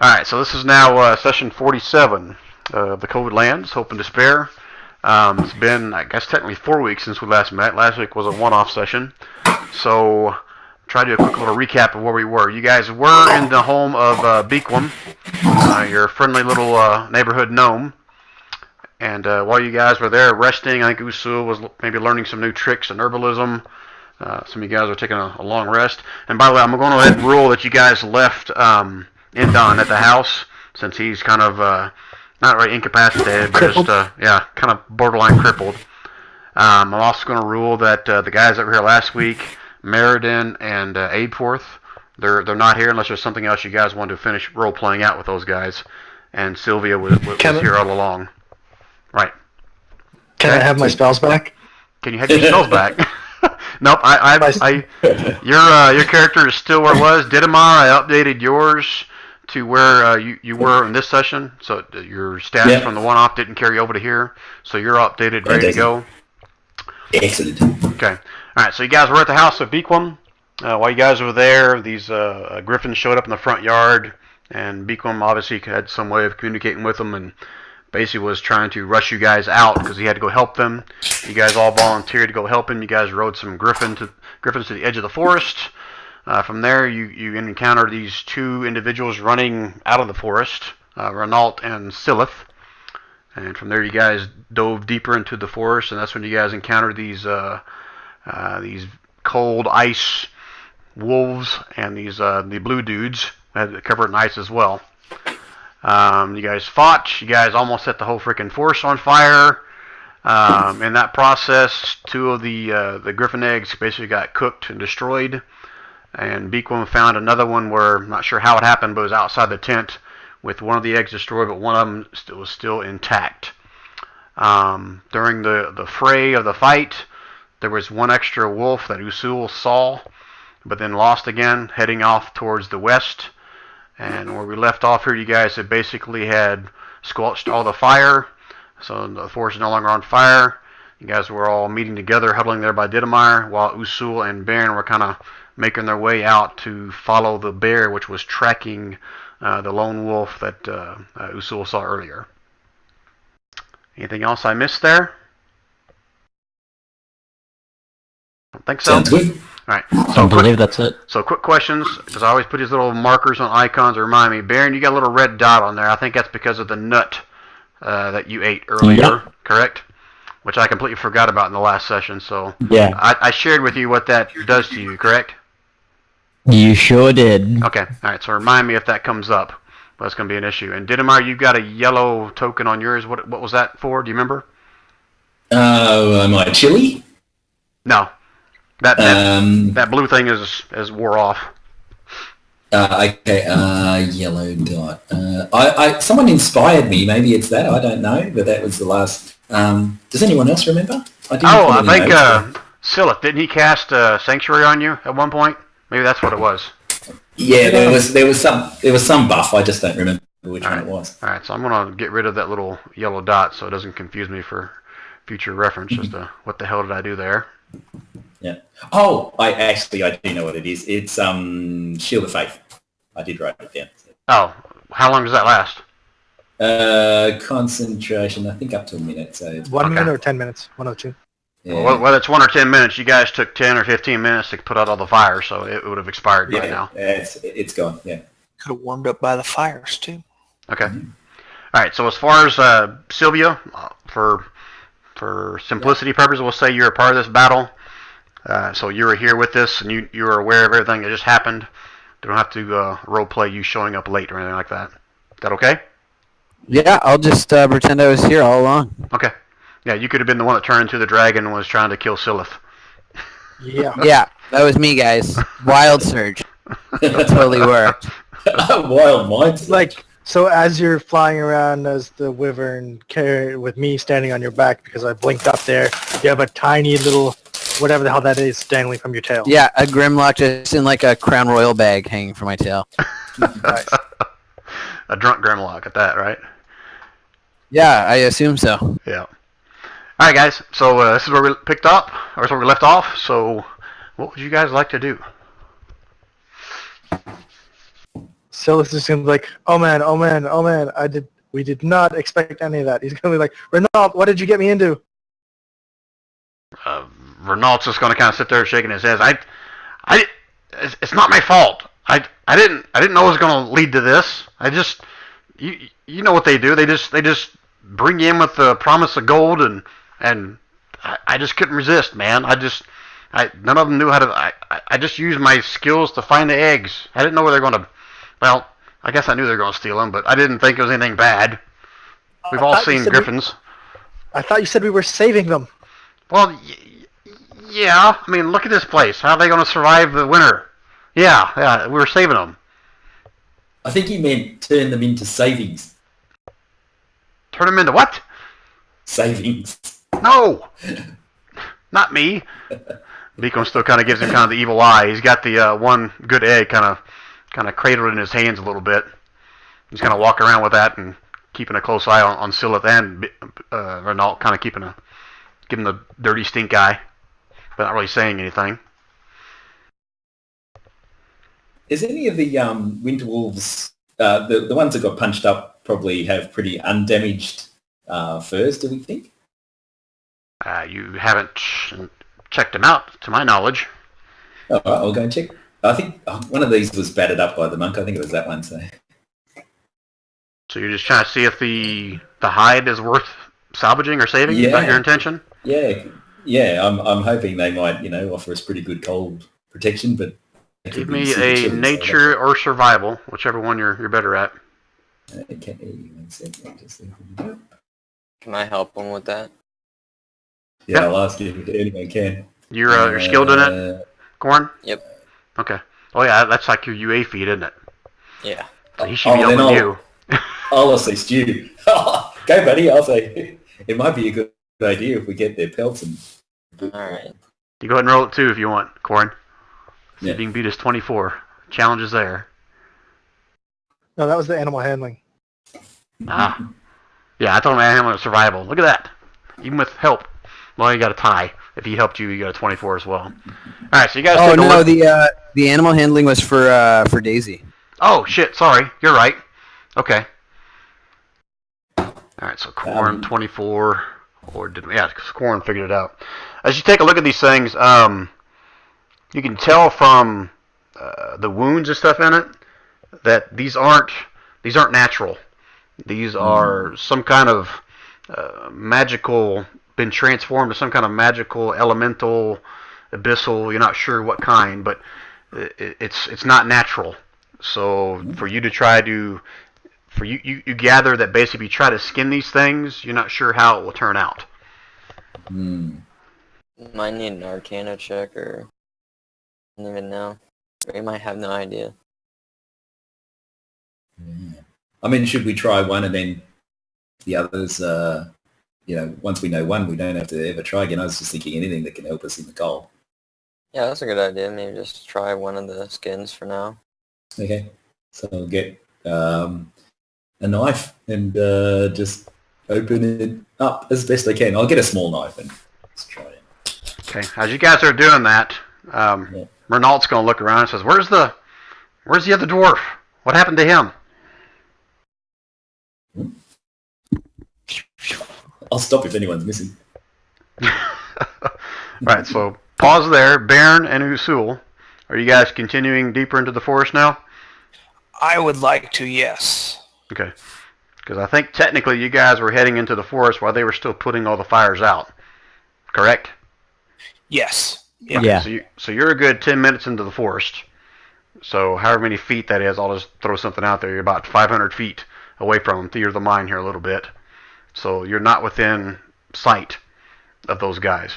Alright, so this is now session 47 of the Code Lands, Hope and Despair. It's been, I guess, technically 4 weeks since we last met. Last week was a one-off session. So, try to do a quick little recap of where we were. You guys were in the home of Beakwam, your friendly little neighborhood gnome. And while you guys were there resting, I think Usul was maybe learning some new tricks in herbalism. Some of you guys are taking a long rest. And by the way, I'm going to go ahead and rule that you guys left Indon at the house, since he's kind of not really incapacitated, but just kind of borderline crippled. I'm also going to rule that the guys that were here last week, Meriden and Abeforth, they're not here unless there's something else you guys want to finish role playing out with those guys. And Sylvia was here all along. Right. Can I have my spells back? Can you have your spells back? Nope. Your character is still where it was. Didamar, I updated yours to where you were in this session, so your stats from the one-off didn't carry over to here. So you're updated, ready to go. Excellent. Okay. All right. So you guys were at the house of Beakwam. While you guys were there, these griffins showed up in the front yard, and Beakwam obviously had some way of communicating with them, and basically was trying to rush you guys out because he had to go help them. You guys all volunteered to go help him. You guys rode some griffins to the edge of the forest. From there, you encounter these two individuals running out of the forest, Renault and Silith. And from there, you guys dove deeper into the forest, and that's when you guys encountered these cold ice wolves and these the blue dudes covered in ice as well. You guys fought. You guys almost set the whole freaking forest on fire. In that process, two of the griffin eggs basically got cooked and destroyed. And Beakwam found another one where, I'm not sure how it happened, but it was outside the tent with one of the eggs destroyed, but one of them was still intact. During the fray of the fight, there was one extra wolf that Usul saw, but then lost again, heading off towards the west. And where we left off here, you guys had basically had squelched all the fire, so the forest is no longer on fire. You guys were all meeting together, huddling there by Didamar, while Usul and Baron were kind of making their way out to follow the bear, which was tracking the lone wolf that Usul saw earlier. Anything else I missed there? I don't think so. Sounds good. All right. So I believe that's it. So quick questions, because I always put these little markers on icons to remind me. Baron, you got a little red dot on there. I think that's because of the nut that you ate earlier, correct? Which I completely forgot about in the last session. So yeah, I shared with you what that does to you, correct? You sure did. Okay. All right. So remind me if that comes up. That's going to be an issue. And Didamar, you've got a yellow token on yours. What was that for? Do you remember? My chili? No. That blue thing is wore off. Okay, yellow dot. Someone inspired me. Maybe it's that. I don't know, but that was the last. Does anyone else remember? I think Silith, didn't he cast Sanctuary on you at one point? Maybe that's what it was. Yeah, there was some buff. I just don't remember which one it was. All right, so I'm gonna get rid of that little yellow dot so it doesn't confuse me for future reference as to what the hell did I do there. Yeah. Oh, I do know what it is. It's Shield of Faith. I did write it down. Oh, how long does that last? Concentration, I think up to a minute. So it's 1 minute or 10 minutes, 1 or 2. Yeah. Well, whether it's 1 or 10 minutes, you guys took 10 or 15 minutes to put out all the fire, so it would have expired by now. Yeah, it's gone. Yeah. Could have warmed up by the fires too. Okay. Mm-hmm. All right. So as far as Sylvia, for simplicity purposes, we'll say you're a part of this battle. So you were here with us, and you were aware of everything that just happened. You don't have to role play you showing up late or anything like that. Is that okay? Yeah, I'll just pretend I was here all along. Okay. Yeah, you could have been the one that turned into the dragon and was trying to kill Silith. Yeah. Yeah, that was me, guys. Wild Surge. That totally worked. Wild minds. So as you're flying around as the wyvern with me standing on your back because I blinked up there, you have a tiny little whatever the hell that is dangling from your tail. Yeah, a Grimlock just in like a Crown Royal bag hanging from my tail. Nice. A drunk Grimlock at that, right? Yeah, I assume so. Yeah. All right, guys. So this is where we picked up, or this is where we left off. So, what would you guys like to do? Silas is gonna be like, oh man, oh man, oh man, we did not expect any of that. He's gonna be like, Renault, what did you get me into? Renault's just going to kind of sit there shaking his head. It's not my fault. I didn't know it was going to lead to this. You know what they do. They just bring you in with the promise of gold, and I just couldn't resist, man. None of them knew how to. I just used my skills to find the eggs. I didn't know where they're going to. Well, I guess I knew they were going to steal them, but I didn't think it was anything bad. We've all seen griffins. I thought you said we were saving them. Well, yeah. I mean, look at this place. How are they going to survive the winter? Yeah, we were saving them. I think he meant turn them into savings. Turn them into what? Savings. No! Not me. Beacon still kind of gives him kind of the evil eye. He's got the one good egg kind of cradled in his hands a little bit. He's going to walk around with that and keeping a close eye on Silith and Renault, kind of giving the dirty stink eye, but not really saying anything. Is any of the winter wolves, the ones that got punched up, probably have pretty undamaged furs, do we think? You haven't checked them out, to my knowledge. All right, I'll go and check. I think one of these was battered up by the monk. I think it was that one. So you're just trying to see if the hide is worth salvaging or saving? Yeah. Is that your intention? Yeah. I'm hoping they might, offer us pretty good cold protection, but give me a nature or survival, whichever one you're better at. Okay, 1 second. Just see if we can do it. Can I help him with that? Yeah, Yeah. I'll ask you if anyone can. You're skilled in it, Corn? Yep. Okay. Oh yeah, that's like your UA feat, isn't it? Yeah. So he should be helping you. I'll assist you. Go, buddy. I'll say it might be a good idea if we get their pelts and. Alright. You go ahead and roll it too if you want, Corn. See Yeah. if you can beat his 24. Challenge is there. No, that was the animal handling. Ah. Yeah, I told him I had survival. Look at that. Even with help. Well, you got a tie. If he helped you, you got a 24 as well. Alright, so you guys take a look. the animal handling was for Daisy. Oh, shit, sorry. You're right. Okay. Alright, so Corn 24. Or did yeah, Corn figured it out. As you take a look at these things, you can tell from the wounds and stuff in it that these aren't natural. These are some kind of magical, been transformed to some kind of magical, elemental, abyssal. You're not sure what kind, but it's not natural. So for you to try to, you gather that basically if you try to skin these things, you're not sure how it will turn out. Might need an Arcana check or I don't even know. Or you might have no idea. Yeah. I mean, should we try one and then the others? Once we know one, we don't have to ever try again. I was just thinking anything that can help us in the cold. Yeah, that's a good idea. Maybe just try one of the skins for now. Okay, so I'll get a knife and just open it up as best I can. I'll get a small knife and let's try it. Okay, as you guys are doing that, Renault's going to look around and says, "Where's the other dwarf? What happened to him?" I'll stop if anyone's missing. Right, so pause there. Baron and Usul, are you guys continuing deeper into the forest now? I would like to, yes. Okay, because I think technically you guys were heading into the forest while they were still putting all the fires out. Correct? Yes. Yeah. Yeah. So you're a good 10 minutes into the forest. So however many feet that is, I'll just throw something out there. You're about 500 feet away from Theater of the Mind here a little bit. So you're not within sight of those guys.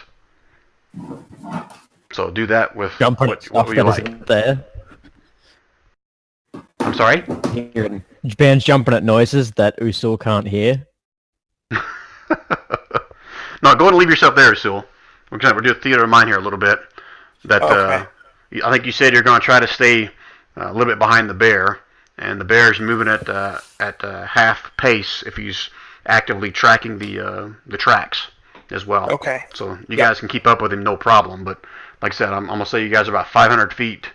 So do that with Jumping what stuff would that you isn't like? there. I'm sorry? Hearing bands jumping at noises that Usul can't hear. No, go ahead and leave yourself there, Usul. We're doing Theater of Mind here a little bit. That Okay. I think you said you're going to try to stay a little bit behind the bear, and the bear's moving at half pace if he's actively tracking the tracks as well. Okay. So you guys can keep up with him, no problem. But like I said, I'm going to say you guys are about 500 feet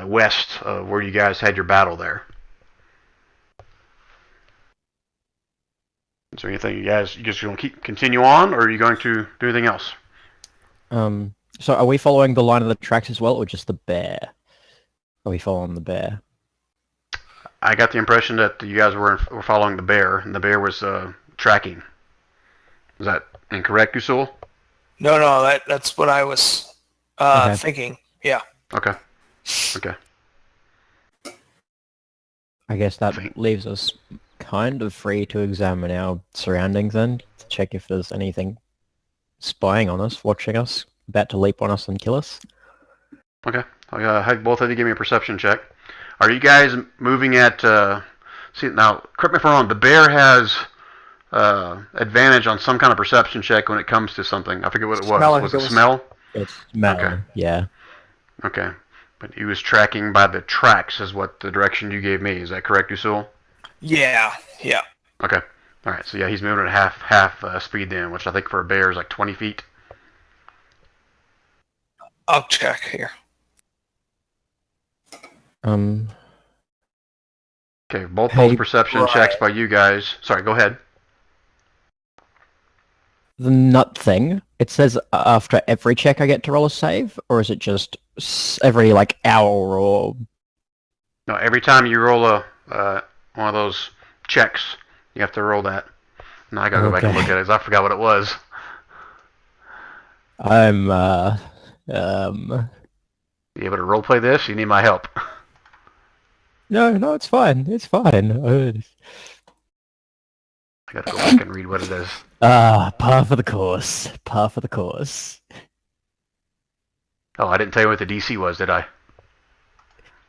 west of where you guys had your battle there. Is there anything you just going to continue on, or are you going to do anything else? So are we following the line of the tracks as well, or just the bear? Are we following the bear? I got the impression that you guys were following the bear, and the bear was tracking. Is that incorrect, Usul? No, that's what I was Okay. thinking. Yeah. Okay. I guess that leaves us kind of free to examine our surroundings then, to check if there's anything spying on us, watching us, about to leap on us and kill us. Okay. Have both of you give me a perception check. Are you guys moving at... see, now, correct me if I'm wrong, the bear has advantage on some kind of perception check when it comes to something. I forget what it was. Smell, Was it smell? It's smell. Okay. Yeah. Okay. But he was tracking by the tracks is what the direction you gave me. Is that correct, Usul? Yeah. Okay. All right. So yeah, he's moving at half speed then, which I think for a bear is like 20 feet. I'll check here. Okay. Both those perception checks by you guys. Sorry. Go ahead. The nut thing, it says after every check I get to roll a save, or is it just every, like, hour or... No. Every time you roll a one of those checks, you have to roll that. Now I gotta go back and look at it 'cause I forgot what it was. I'm, You able to roleplay this? You need my help. No, it's fine. It's fine. I gotta go back and read what it is. Par for the course. Par for the course. Oh, I didn't tell you what the DC was, did I?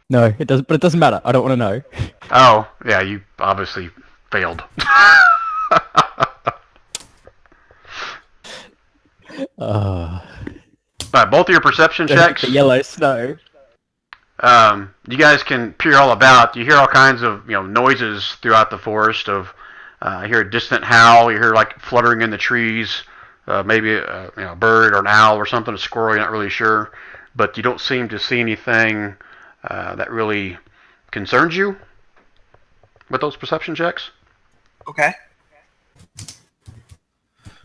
No, it doesn't. But it doesn't matter. I don't want to know. Oh, yeah, you obviously failed. Alright, both of your perception checks. The yellow snow. You guys can peer all about. You hear all kinds of noises throughout the forest. You hear a distant howl. You hear like fluttering in the trees. Maybe a bird or an owl or something. A squirrel. You're not really sure, but you don't seem to see anything that really concerns you with those perception checks. Okay.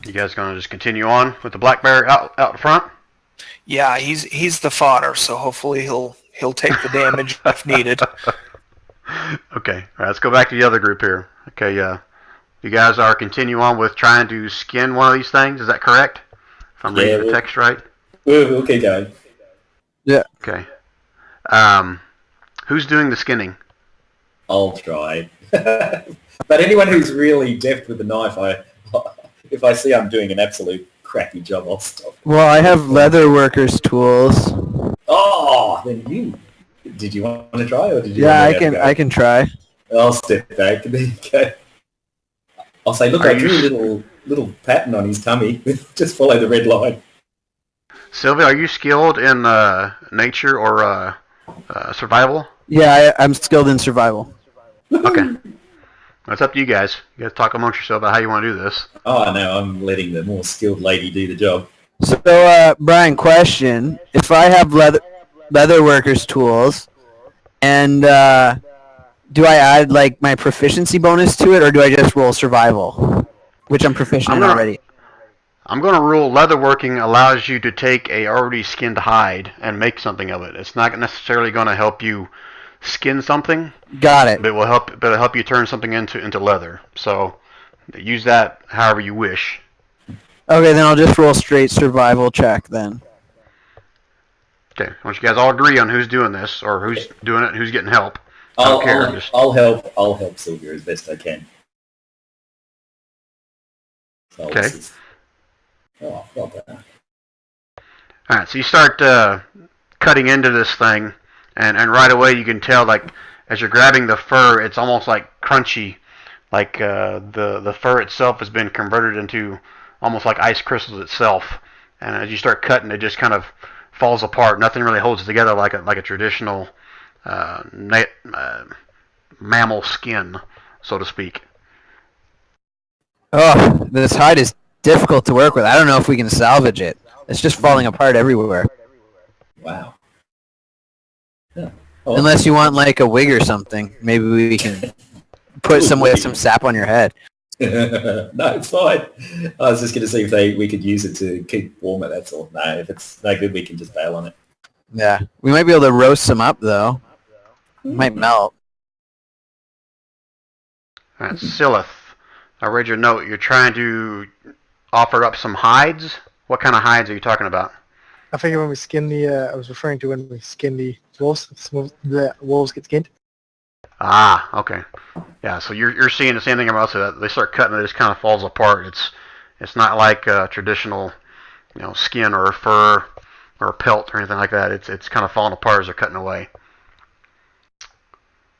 You guys gonna just continue on with the black bear out front? Yeah, he's the fodder, so hopefully he'll take the damage if needed. Okay. All right. Let's go back to the other group here. Okay. You guys are continuing on with trying to skin one of these things. Is that correct? If I'm reading the text right. We'll keep going. Yeah. Okay. Who's doing the skinning? I'll try. But anyone who's really deft with the knife, if I see I'm doing an absolute crappy job, I'll stop. Well, I have leather workers tools. Oh, then did you want to try, or did you? Yeah, want me to go? I can try. I'll step back. There you go. I'll say, look, I drew a little pattern on his tummy. Just follow the red line. Sylvia, are you skilled in nature or survival? Yeah, I'm skilled in survival. Okay. It's up to you guys. You guys talk amongst yourself about how you want to do this. Oh, no, I'm letting the more skilled lady do the job. So, Brian, question: if I have leather workers tools, and do I add like my proficiency bonus to it, or do I just roll survival, which I'm proficient in already? I'm going to rule leatherworking allows you to take a already skinned hide and make something of it. It's not necessarily going to help you skin something. Got it. But it'll help you turn something into leather. So use that however you wish. Okay, then I'll just roll straight survival check then. Okay. Once you guys all agree on who's doing this or who's doing it, and who's getting help. I don't care. I'll help Sylvia as best I can. So Okay. Oh, well done. All right. So you start cutting into this thing, and right away you can tell, like, as you're grabbing the fur, it's almost like crunchy, like the fur itself has been converted into almost like ice crystals itself. And as you start cutting, it just kind of falls apart. Nothing really holds it together like a traditional mammal skin, so to speak. Oh, this hide is difficult to work with. I don't know if we can salvage it. It's just falling apart everywhere. Wow. Yeah. Oh, Unless you want like a wig or something. Maybe we can put some sap on your head. No, it's fine. I was just going to see if we could use it to keep warmer, that's all. No, if it's no good, we can just bail on it. Yeah. We might be able to roast some up, though. Might melt. All right, Silith, I read your note. You're trying to offer up some hides? What kind of hides are you talking about? I figure when we skin I was referring to when we skin the wolves, the wolves get skinned. Ah, okay. Yeah, so you're seeing the same thing I'm also that they start cutting it just kind of falls apart. It's not like traditional, skin or fur or pelt or anything like that. It's kind of falling apart as they're cutting away.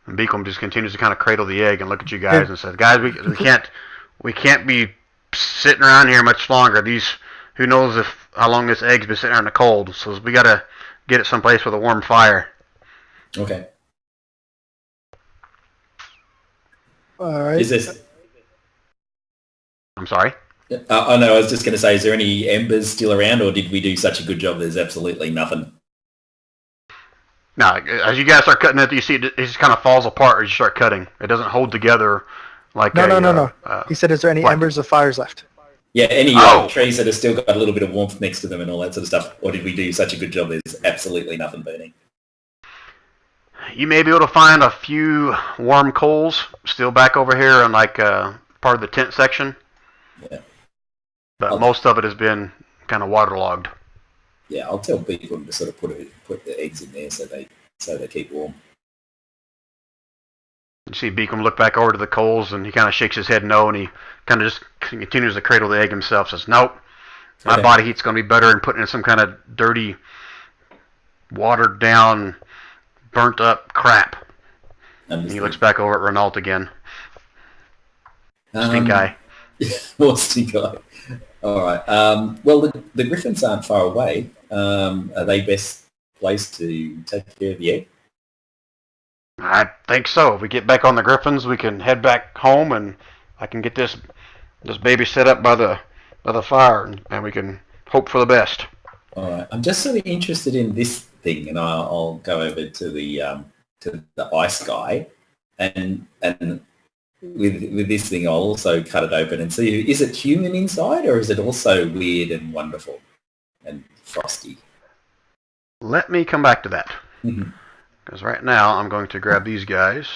And Beacom just continues to kind of cradle the egg and look at you guys and says, "Guys, we can't be sitting around here much longer. Who knows how long this egg's been sitting out in the cold? So we gotta get it someplace with a warm fire." Okay. All right. Is this? I'm sorry. Oh no, I was just going to say, is there any embers still around, or did we do such a good job? There's absolutely nothing. Now, as you guys start cutting it, you see it just kind of falls apart as you start cutting. It doesn't hold together like No. He said, "Is there any what? embers of fires left?" Yeah, any Oh. trees that have still got a little bit of warmth next to them and all that sort of stuff, or did we do such a good job? There's absolutely nothing burning. You may be able to find a few warm coals still back over here in part of the tent section. Yeah. But most of it has been kind of waterlogged. Yeah, I'll tell people to sort of put the eggs in there so they keep warm. You see Beacom look back over to the coals, and he kind of shakes his head no, and he kind of just continues to cradle the egg himself. Says, "Nope, my Okay. body heat's going to be better than putting in some kind of dirty, watered down, burnt up crap." And he looks back over at Renault again. Stink eye. More stink eye. All right. Well, the griffins aren't far away. Are they best placed to take care of the egg? I think so. If we get back on the Griffins, we can head back home, and I can get this baby set up by the fire, and we can hope for the best. All right. I'm just sort of interested in this thing, and I'll go over to the ice guy, and with this thing, I'll also cut it open and see, is it human inside, or is it also weird and wonderful and frosty? Let me come back to that. Mm-hmm. Because right now I'm going to grab these guys.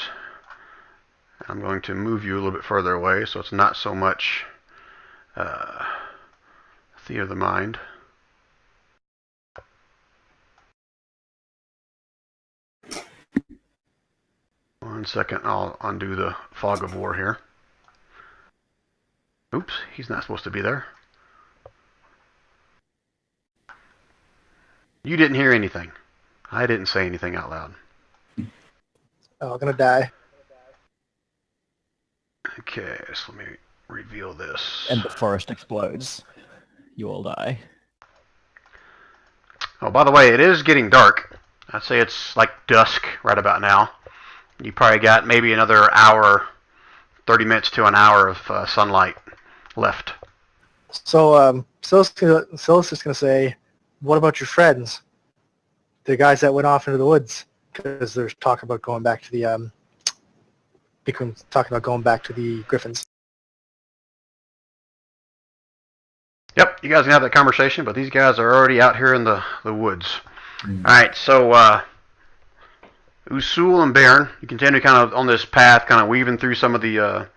I'm going to move you a little bit further away so it's not so much theater of the mind. One second, I'll undo the fog of war here. Oops, he's not supposed to be there. You didn't hear anything. I didn't say anything out loud. Oh, I'm gonna die. Okay, so let me reveal this. And the forest explodes. You all die. Oh, by the way, it is getting dark. I'd say it's like dusk right about now. You probably got maybe another hour, 30 minutes to an hour of sunlight left. So, Silas is gonna say, "What about your friends? The guys that went off into the woods?" Because there's talk about going back to the Beacom's talking about going back to the Griffins. Yep, you guys can have that conversation, but these guys are already out here in the woods. Mm. All right, so Usul and Baron, you continue kind of on this path, kind of weaving through some of the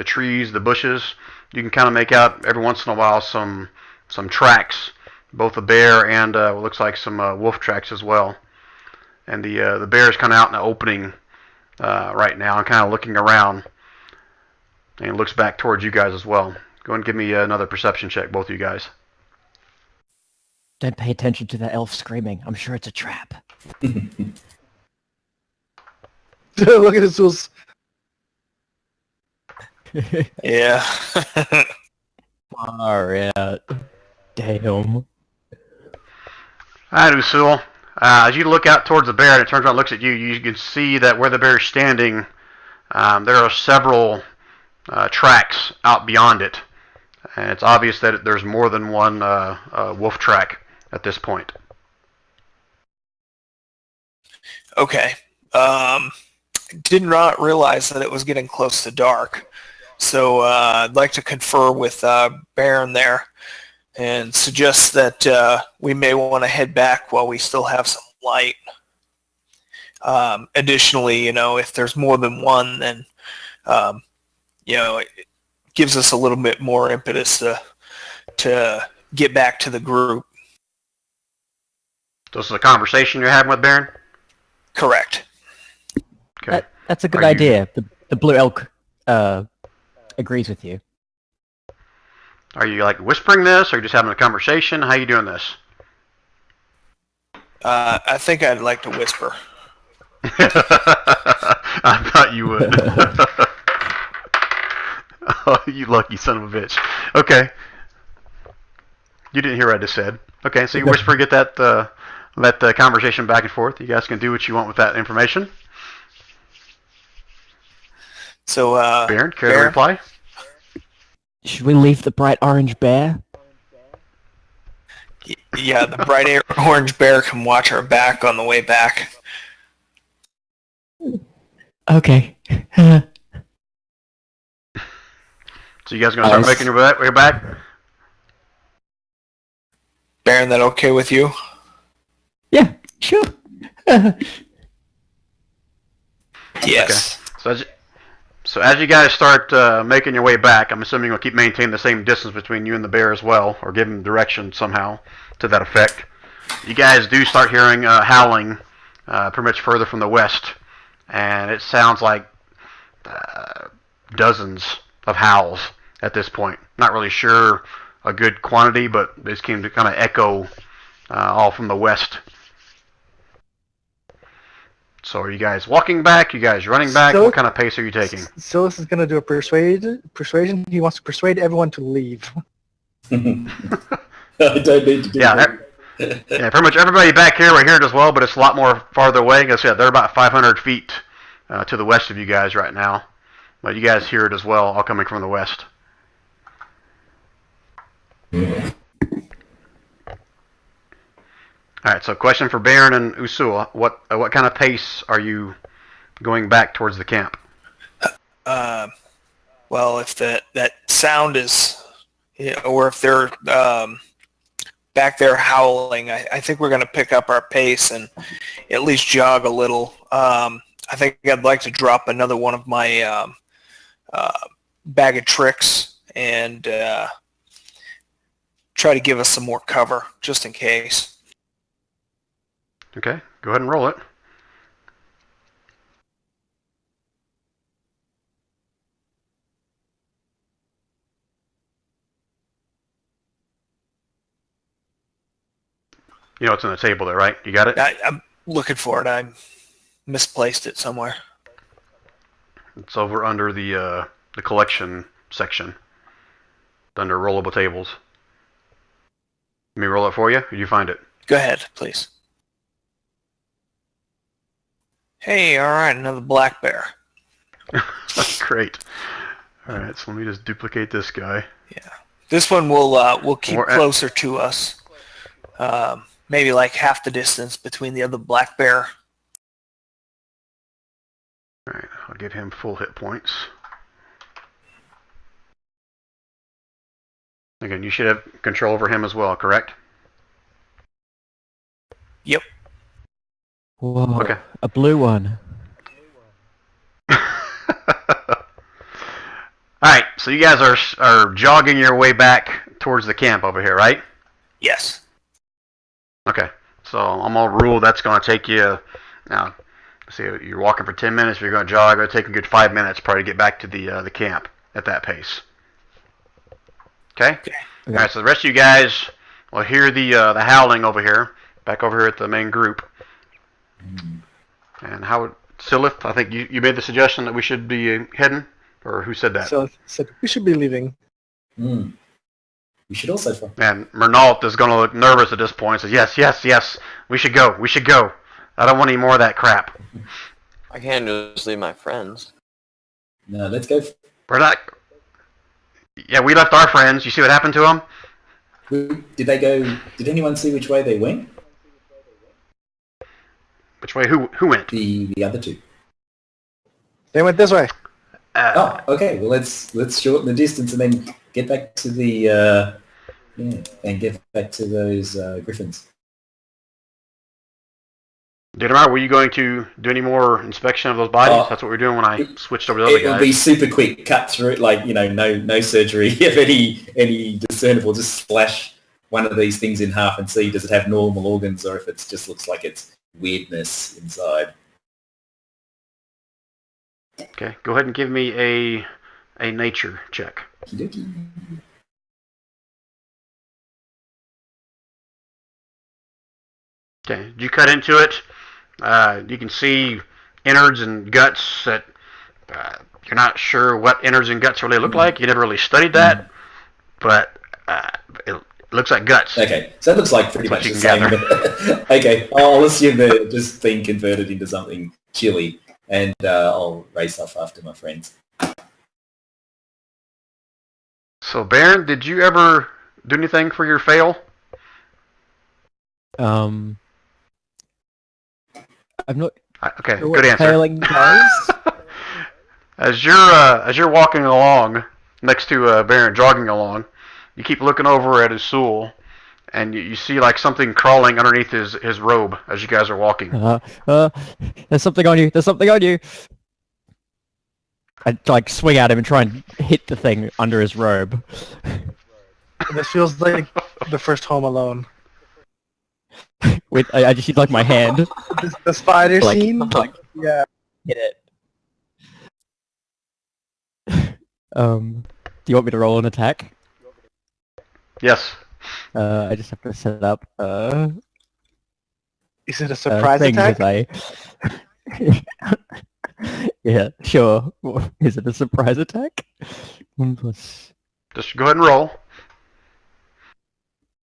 trees, the bushes. You can kind of make out every once in a while some tracks, both a bear and what looks like some wolf tracks as well. And the bear is kind of out in the opening right now and kind of looking around, and looks back towards you guys as well. Go and give me another perception check, both of you guys. Don't pay attention to the elf screaming. I'm sure it's a trap. Look at this. Yeah. Far out. Damn. All right, Usul. As you look out towards the bear and it turns around and looks at you, you can see that where the bear is standing, there are several tracks out beyond it. And it's obvious that there's more than one wolf track at this point. Okay. Did not realize that it was getting close to dark. So I'd like to confer with Baron there and suggest that we may want to head back while we still have some light. Additionally, if there's more than one, then it gives us a little bit more impetus to get back to the group. This is a conversation you're having with Baron? Correct. Okay. That's a good Are you- idea. The Blue Elk agrees with you. Are you like whispering this, or are you just having a conversation? How are you doing this? I think I'd like to whisper. I thought you would. Oh, you lucky son of a bitch. Okay. You didn't hear what I just said. Okay, so you whisper, get that conversation back and forth. You guys can do what you want with that information. So, Baron, care to Baron? reply? Should we leave the bright orange bear? Yeah, the bright orange bear can watch our back on the way back. Okay. So you guys going to start making your way back? Baron, that okay with you? Yeah, sure. Yes. So as you guys start making your way back, I'm assuming you'll keep maintaining the same distance between you and the bear as well, or give him direction somehow to that effect. You guys do start hearing howling pretty much further from the west, and it sounds like dozens of howls at this point. Not really sure a good quantity, but they just came to kind of echo all from the west. So are you guys walking back? You guys running back? So- What kind of pace are you taking? Silas is going to do a persuasion. He wants to persuade everyone to leave. I don't need to do that. Yeah, pretty much everybody back here, we're here as well, but it's a lot more farther away. Like I said, they're about 500 feet to the west of you guys right now. But you guys hear it as well, all coming from the west. All right, so question for Baron and Usua. What kind of pace are you going back towards the camp? Well, if that sound is, or if they're back there howling, I think we're going to pick up our pace and at least jog a little. I think I'd like to drop another one of my bag of tricks and try to give us some more cover, just in case. Okay, go ahead and roll it. You know it's on the table there, right? You got it? I'm looking for it. I misplaced it somewhere. It's over under the collection section. Under rollable tables. Let me roll it for you? Or did you find it? Go ahead, please. Hey, all right, another black bear. Great. All right, so let me just duplicate this guy. Yeah, this one will keep Or- closer to us. Maybe like half the distance between the other black bear. All right, I'll get him full hit points. Again, you should have control over him as well, correct? Yep. Whoa, Okay. a blue one. Alright, so you guys are jogging your way back towards the camp over here, right? Yes. Okay, so I'm going to rule that's going to take you, now, let's see, you're walking for 10 minutes, you're going to jog, it'll take a good 5 minutes probably to get back to the camp at that pace. Okay? Okay. Alright, so the rest of you guys will hear the howling over here, back over here at the main group. And how, Silith, I think you made the suggestion that we should be heading? Or who said that? So said we should be leaving. We should also try. And Murnault is going to look nervous at this point. Says, yes, we should go. I don't want any more of that crap. I can't just leave my friends. No, let's go. We're not... Yeah, we left our friends. You see what happened to them? Did they go? Did anyone see which way they went? Which way? Who went? The other two. They went this way. Okay. Well, let's shorten the distance and then get back to the and get back to those griffins. Dynamite, were you going to do any more inspection of those bodies? That's what we were doing when I switched over to the other It will guys. be super quick, cut through, like, no surgery of any discernible. Just slash one of these things in half and see does it have normal organs or if it just looks like it's weirdness inside. Okay, go ahead and give me a nature check. Okey-dokey. Okay, did you cut into it? You can see innards and guts that you're not sure what innards and guts really look like. You never really studied that, but it looks like guts. Okay, so it looks like pretty That's much what the you can same. Okay, I'll assume they're just being converted into something chilly, and I'll race off after my friends. So, Baron, did you ever do anything for your fail? I'm not Okay, sure good what answer. failing does. As you're walking along next to Baron, jogging along, you keep looking over at his stool, and you see like something crawling underneath his robe as you guys are walking. There's something on you. There's something on you. I like swing at him and try and hit the thing under his robe. This feels like the first Home Alone. I just use like my hand. The spider Like- scene? like- Yeah. Hit it. Do you want me to roll an attack? Yes. I just have to set up Is it a surprise thing attack? Yeah, sure. Is it a surprise attack? 1 plus... Just go ahead and roll.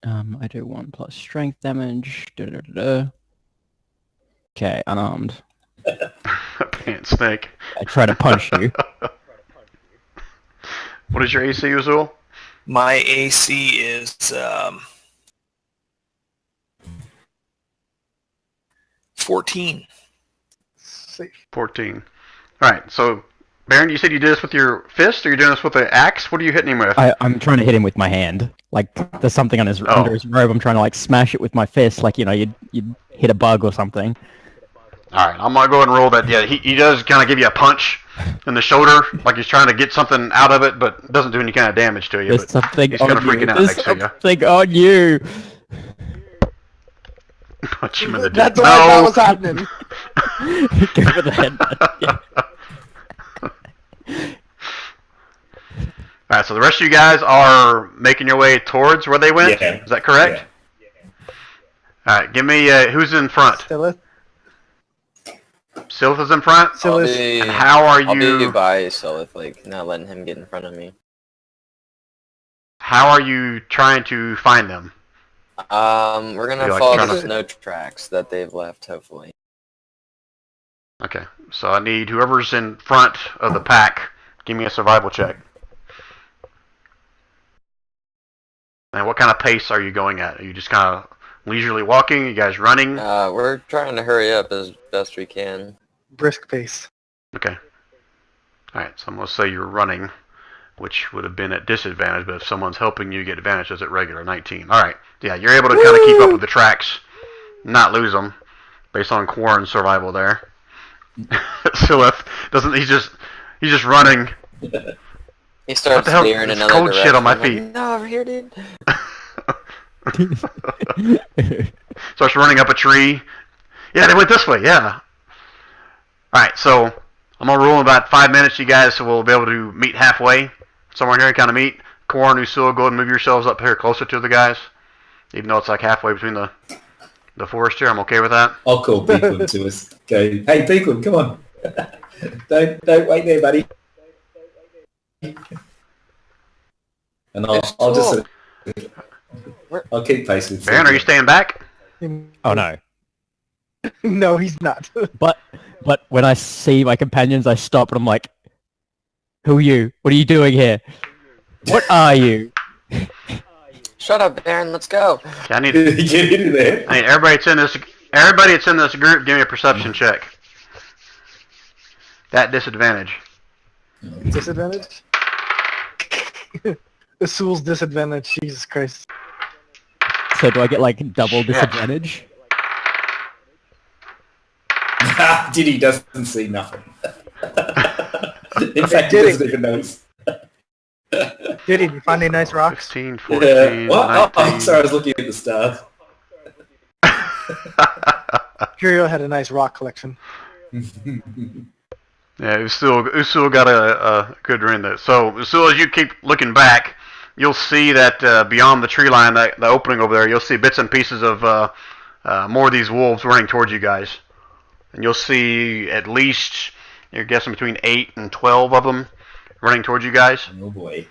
I do 1 plus strength damage. Okay, unarmed. Pant snake. I try to punch you. What is your AC, Uzul? My AC is 14. Safe. 14. All right. So, Baron, you said you did this with your fist, or you're doing this with an axe? What are you hitting him with? I'm trying to hit him with my hand. Like, there's something on his under his robe. I'm trying to like smash it with my fist, like you'd hit a bug or something. All right. I'm gonna go ahead and roll that. Yeah, he does kind of give you a punch in the shoulder, like he's trying to get something out of it, but doesn't do any kind of damage to you. There's But something he's kind on of you. freaking out There's next to you. something on you. Punch him in the dick. That's why that was happening. Go for the head. Yeah. All right. So the rest of you guys are making your way towards where they went. Yeah. Is that correct? All right. Give me who's in front. Stillith? Sylph is in front. So I'll is be, And how are I'll be you? by Silith, like, not letting him get in front of me. How are you trying to find them? We're gonna You're, like, follow trying the to- snow tracks that they've left, hopefully. Okay. So I need whoever's in front of the pack. Give me a survival check. And what kind of pace are you going at? Are you just kind of leisurely walking? You guys running? We're trying to hurry up as best we can. brisk pace. Okay. Alright, so I'm going to say you're running, which would have been at disadvantage, but if someone's helping you get advantage, it's at regular 19. Alright, yeah, you're able to kind of keep up with the tracks, not lose them, based on Quarren's survival there. Silith doesn't, he's just running. He starts the hell? steering There's another cold direction. shit on my I'm like, feet. no, over here, dude. Starts running up a tree. Yeah, they went this way, yeah. Alright, so I'm going to rule in about 5 minutes, you guys, so we'll be able to meet halfway. Somewhere here, kind of meet. Quarren, Usul, go ahead and move yourselves up here closer to the guys. Even though it's like halfway between the forest here, I'm okay with that. I'll call Beacon to us. Go, hey Beacon, come on. don't wait there, buddy. And I'll just I'll keep pace with Baron, are you staying back? Oh no. No, he's not. But when I see my companions, I stop and I'm like, "Who are you? What are you doing here? What are you?" Shut up, Baron. Let's go. Okay, I need get into there. everybody that's in this group, give me a perception check. That disadvantage. Disadvantage? Azul's disadvantage, Jesus Christ. So do I get like double Shit. disadvantage? Diddy doesn't see nothing. In fact, he Diddy. doesn't even notice. Did you find any nice rocks? 15, 14, Yeah. What? Oh, 19. sorry, I was looking at the stars. Curio had a nice rock collection. Yeah, Usul got a good ring there. So Usul, as you keep looking back, you'll see that beyond the tree line, the opening over there, you'll see bits and pieces of more of these wolves running towards you guys. And you'll see at least, you're guessing between 8 and 12 of them running towards you guys. Oh boy.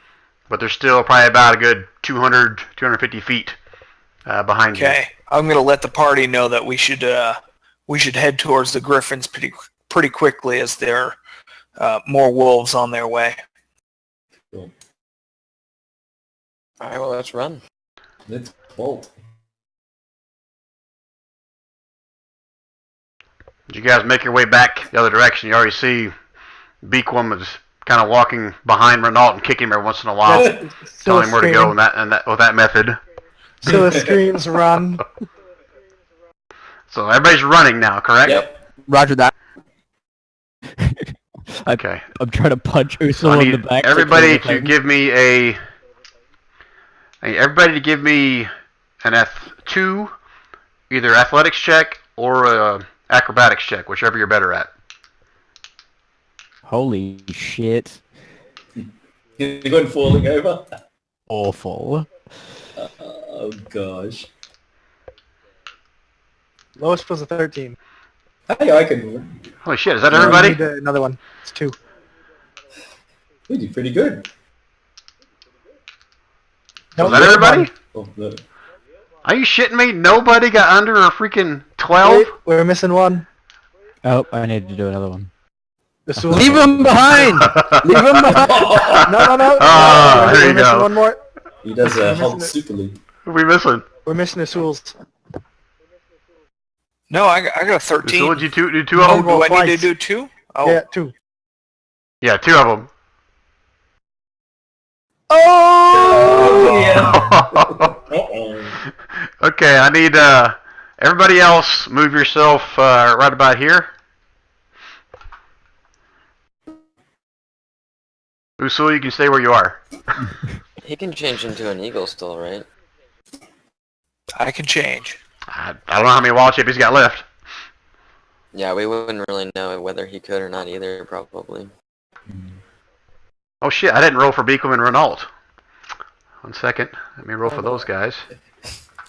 But they're still probably about a good 200, 250 feet behind you. Okay, I'm gonna let the party know that we should head towards the Griffins pretty quickly, as there are more wolves on their way. Cool. All right, well, let's run. Let's bolt. As you guys make your way back the other direction, you already see Beakwom is kind of walking behind Renault and kicking him every once in a while, telling him where to go with that method. So the screams run. So everybody's running now, correct? Yep. Roger that. Okay. I'm trying to punch So Usul I in the need back. everybody to give me an F2, either athletics check or acrobatics check, whichever you're better at. Holy shit. Anyone falling over? Awful. Oh gosh. Lowest was a 13. Hey, I can. Holy shit, is that We everybody? need another one. It's 2. We did pretty good. No, Is that everybody? Oh, no. Are you shitting me? Nobody got under a freaking 12? Wait, we're missing one. Oh, I need to do another one. Azul. Leave him behind! Leave him behind! No. Ah, there we're you missing go. one more. He does a We're Hulk missing Super League. Who are we missing? We're missing Azul's. No, I got So 13. would you do two of Oh, them? do I need twice. to do 2? Oh, Yeah, 2. Yeah, 2 of them. Oh! Uh-oh. Okay, I need everybody else move yourself right about here. Usul, you can stay where you are. He can change into an eagle still, right? I can change. I don't know how many wild shape he's got left. Yeah, we wouldn't really know whether he could or not either, probably. Oh shit, I didn't roll for Beacom and Renault. 1 second, let me roll for those guys.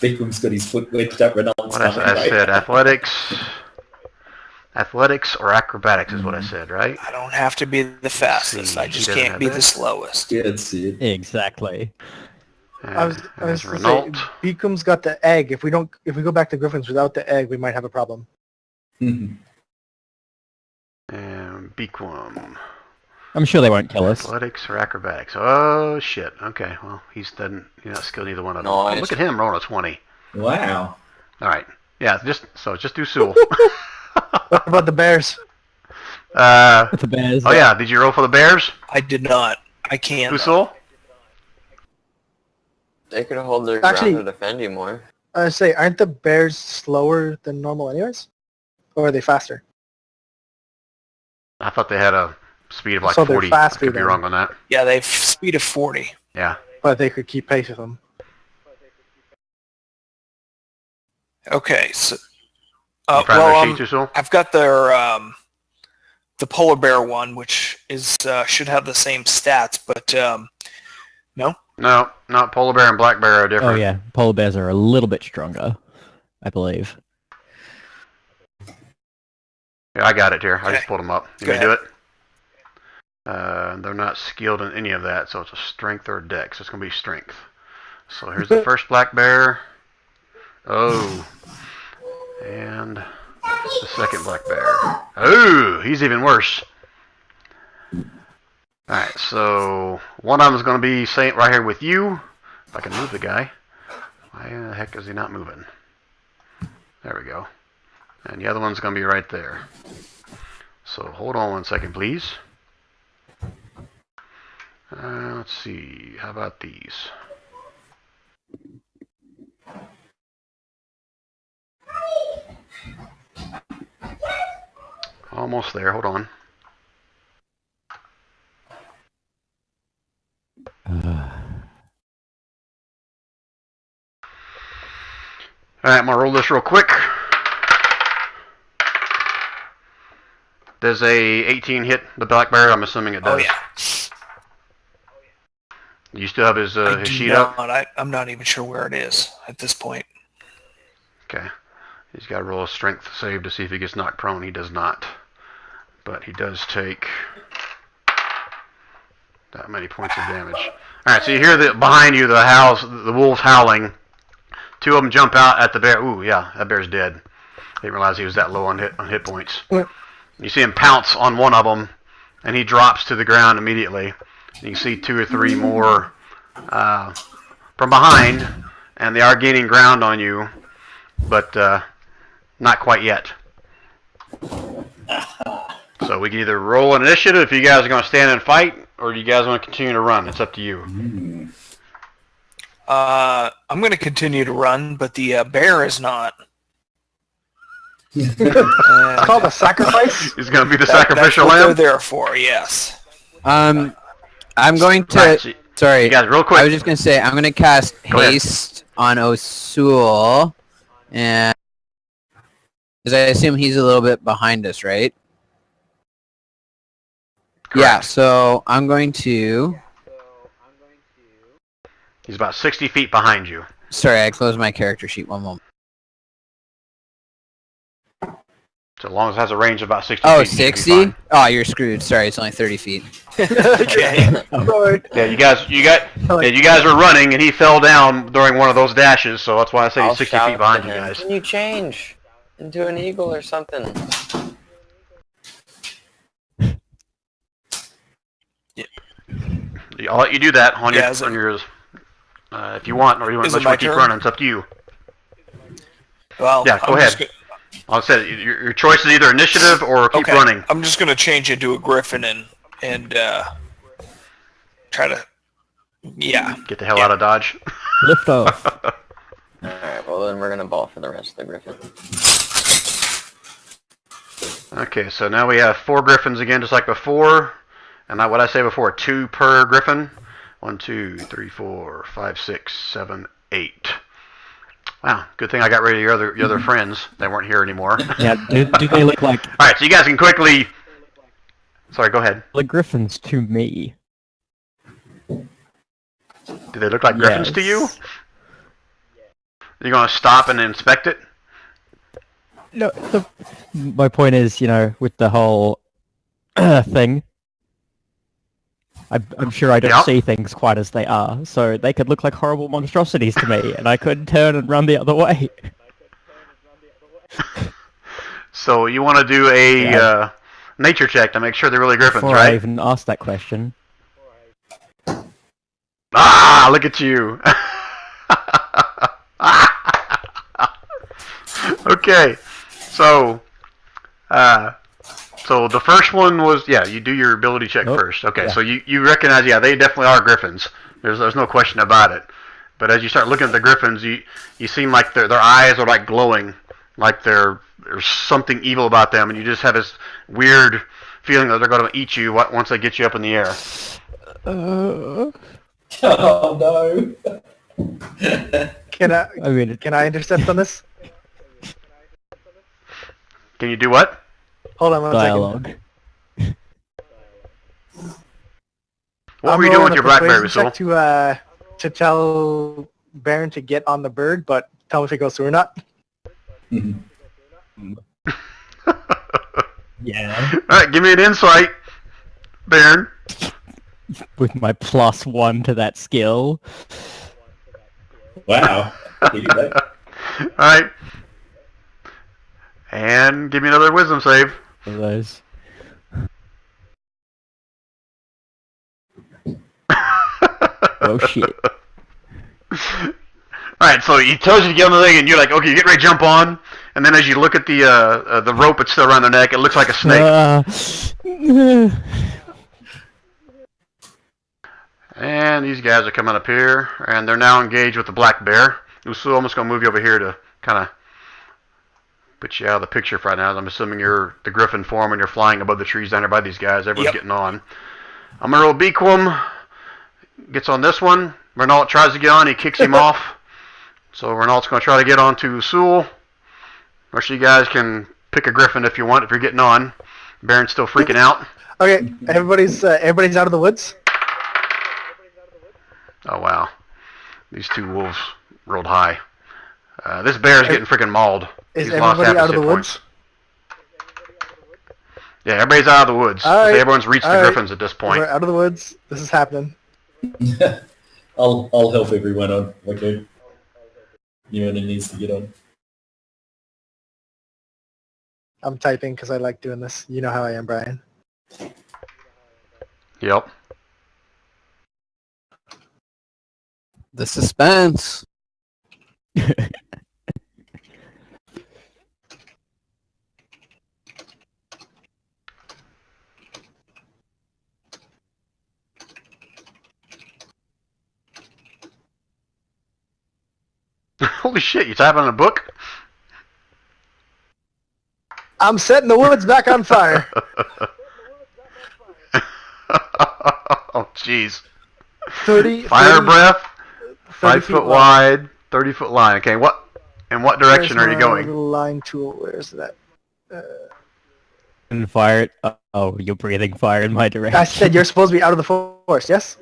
Bigum's got his foot wedged up Renault's What I said, athletics or acrobatics is what I said, right? I don't have to be the fastest. See, I he just doesn't can't have be that. the slowest. Yeah, that's it. Exactly. I was There's gonna say, Renault. Beacom's got the egg. If we go back to Griffins without the egg, we might have a problem. And Beacom. I'm sure they won't kill us. Athletics or acrobatics? Oh shit. Okay. Well, he's not skilled either one of them. No, Oh, I look at him rolling a 20. Wow. All right. Yeah. Just do Sewell. What about the bears? The bears. Oh yeah. Did you roll for the Bears? I did not. I can't. Usul? They could hold their Actually- ground to defend you more. I say, aren't the bears slower than normal anyways? Or are they faster? I thought they had a speed of like So they're 40. I faster could be then. wrong on that. Yeah, they've speed of 40. Yeah. But they could keep pace with them. Okay, so You found well, their sheets, Usul? I've got their the polar bear one, which is should have the same stats, but no. No, not polar bear and black bear are different. Oh yeah, polar bears are a little bit stronger, I believe. Yeah, I got it here. I Okay. just pulled them up. You Go may do it. They're not skilled in any of that, so it's a strength or a dex. It's going to be strength. So here's the first black bear. Oh. And the second black bear. Oh, he's even worse. Alright, so one of them is going to be Saint right here with you. If I can move the guy. Why the heck is he not moving? There we go. And the other one's going to be right there. So hold on 1 second, please. Let's see. How about these? Almost there. Hold on. Alright, I'm going to roll this real quick. Does a 18 hit the black bear? I'm assuming it does. Oh, yeah. You still have his I do sheet up? I'm not even sure where it is at this point. Okay. He's got to roll a strength save to see if he gets knocked prone. He does not. But he does take that many points of damage. Alright, so you hear behind you the wolves howling. Two of them jump out at the bear. Ooh, yeah, that bear's dead. Didn't realize he was that low on hit points. You see him pounce on one of them, and he drops to the ground immediately. You can see 2 or 3 more from behind, and they are gaining ground on you, but not quite yet. So we can either roll an initiative if you guys are going to stand and fight, or you guys want to continue to run. It's up to you. I'm going to continue to run, but the bear is not. It's called a sacrifice. He's going to be the sacrificial that's what lamb. they're there for, yes. I'm going to. Right, so sorry, you guys, real quick. I was just going to say I'm going to cast Go ahead. haste on Osul, and because I assume he's a little bit behind us, right? Correct. Yeah. So I'm going to. He's about 60 feet behind you. Sorry, I closed my character sheet. One moment. So long as it has a range of about 60 Oh, feet. you should be 60? fine. Oh, you're screwed. Sorry, it's only 30 feet. Okay. Lord. Yeah, you guys were running, and he fell down during one of those dashes, so that's why I say I'll he's 60 shout feet behind to you him, guys. Can you change into an eagle or something? I'll let you do that on Yeah, is it- yours. If you want, or you want Is it to my keep turn? running, it's up to you. Well, Yeah, go I'm ahead. just go- Like I said, your choice is either initiative or keep okay. running. I'm just going to change into a griffin and try to. Yeah. Get the hell out of Dodge. Lift off. Alright, well then we're gonna ball for the rest of the griffin. Okay, so now we have 4 griffins again, just like before. And what I say before, 2 per griffin. 1, 2, 3, 4, 5, 6, 7, 8. Wow, good thing I got rid of your other friends. They weren't here anymore. Yeah, do they look like All right, so you guys can quickly. Sorry, go ahead. griffins to me? Do they look like griffins to you? Yes. You're gonna stop and inspect it? No, my point is, with the whole thing, I'm sure I don't Yep. see things quite as they are, so they could look like horrible monstrosities to me, and I could turn and run the other way. So you want to do a Yeah. nature check to make sure they're really griffins, Before I right? even asked that question. Ah, look at you. Okay, so the first one was, you do your ability check Nope. first. Okay, Yeah. so you recognize, they definitely are griffins. There's no question about it. But as you start looking at the griffins, you seem like their eyes are like glowing, like there's something evil about them, and you just have this weird feeling that they're going to eat you once they get you up in the air. Oh no. Can I I mean, can I intercept on this? Can you do what? Hold on one second. dialogue. What I'm were you doing rolling with a your blackberry, persuasion Rasul? check to tell Baron to get on the bird, but tell me if it goes through or not. Yeah. All right, give me an insight, Baron. With my +1 to that skill. Wow. Here you go. All right. And give me another wisdom save. For those. Oh shit. Alright, so he tells you to get on the thing, and you're like, okay, you get ready to jump on, and then as you look at the rope that's still around their neck, it looks like a snake. And these guys are coming up here, and they're now engaged with the black bear. Usul, I'm just going to move you over here to kind of put you out of the picture for right now. I'm assuming you're the griffin form and you're flying above the trees down there by these guys. Everyone's getting on. I'm going to roll Bequem. Gets on this one. Renault tries to get on. He kicks him off. So Renault's going to try to get on to Usul. Or so you guys can pick a griffin if you want, if you're getting on. Baron's still freaking out. Okay, everybody's out of the woods. Oh, wow. These two wolves rolled high. This bear's getting freaking mauled. Is everybody out of the woods? Yeah, everybody's out of the woods. All right. Everyone's reached the griffins at this point. We're out of the woods. This is happening. I'll help everyone on. Okay. Anyone who needs to get on. I'm typing because I like doing this. You know how I am, Brian. Yep. The suspense. Holy shit, you typing in a book? I'm setting the woods back on fire. Oh, jeez. 30 Fire 30 breath, 30 5 foot wide, 30 foot line. Okay, in what direction are you going? Little line tool. Where's that? And fire it. Oh, you're breathing fire in my direction. I said you're supposed to be out of the forest, yes?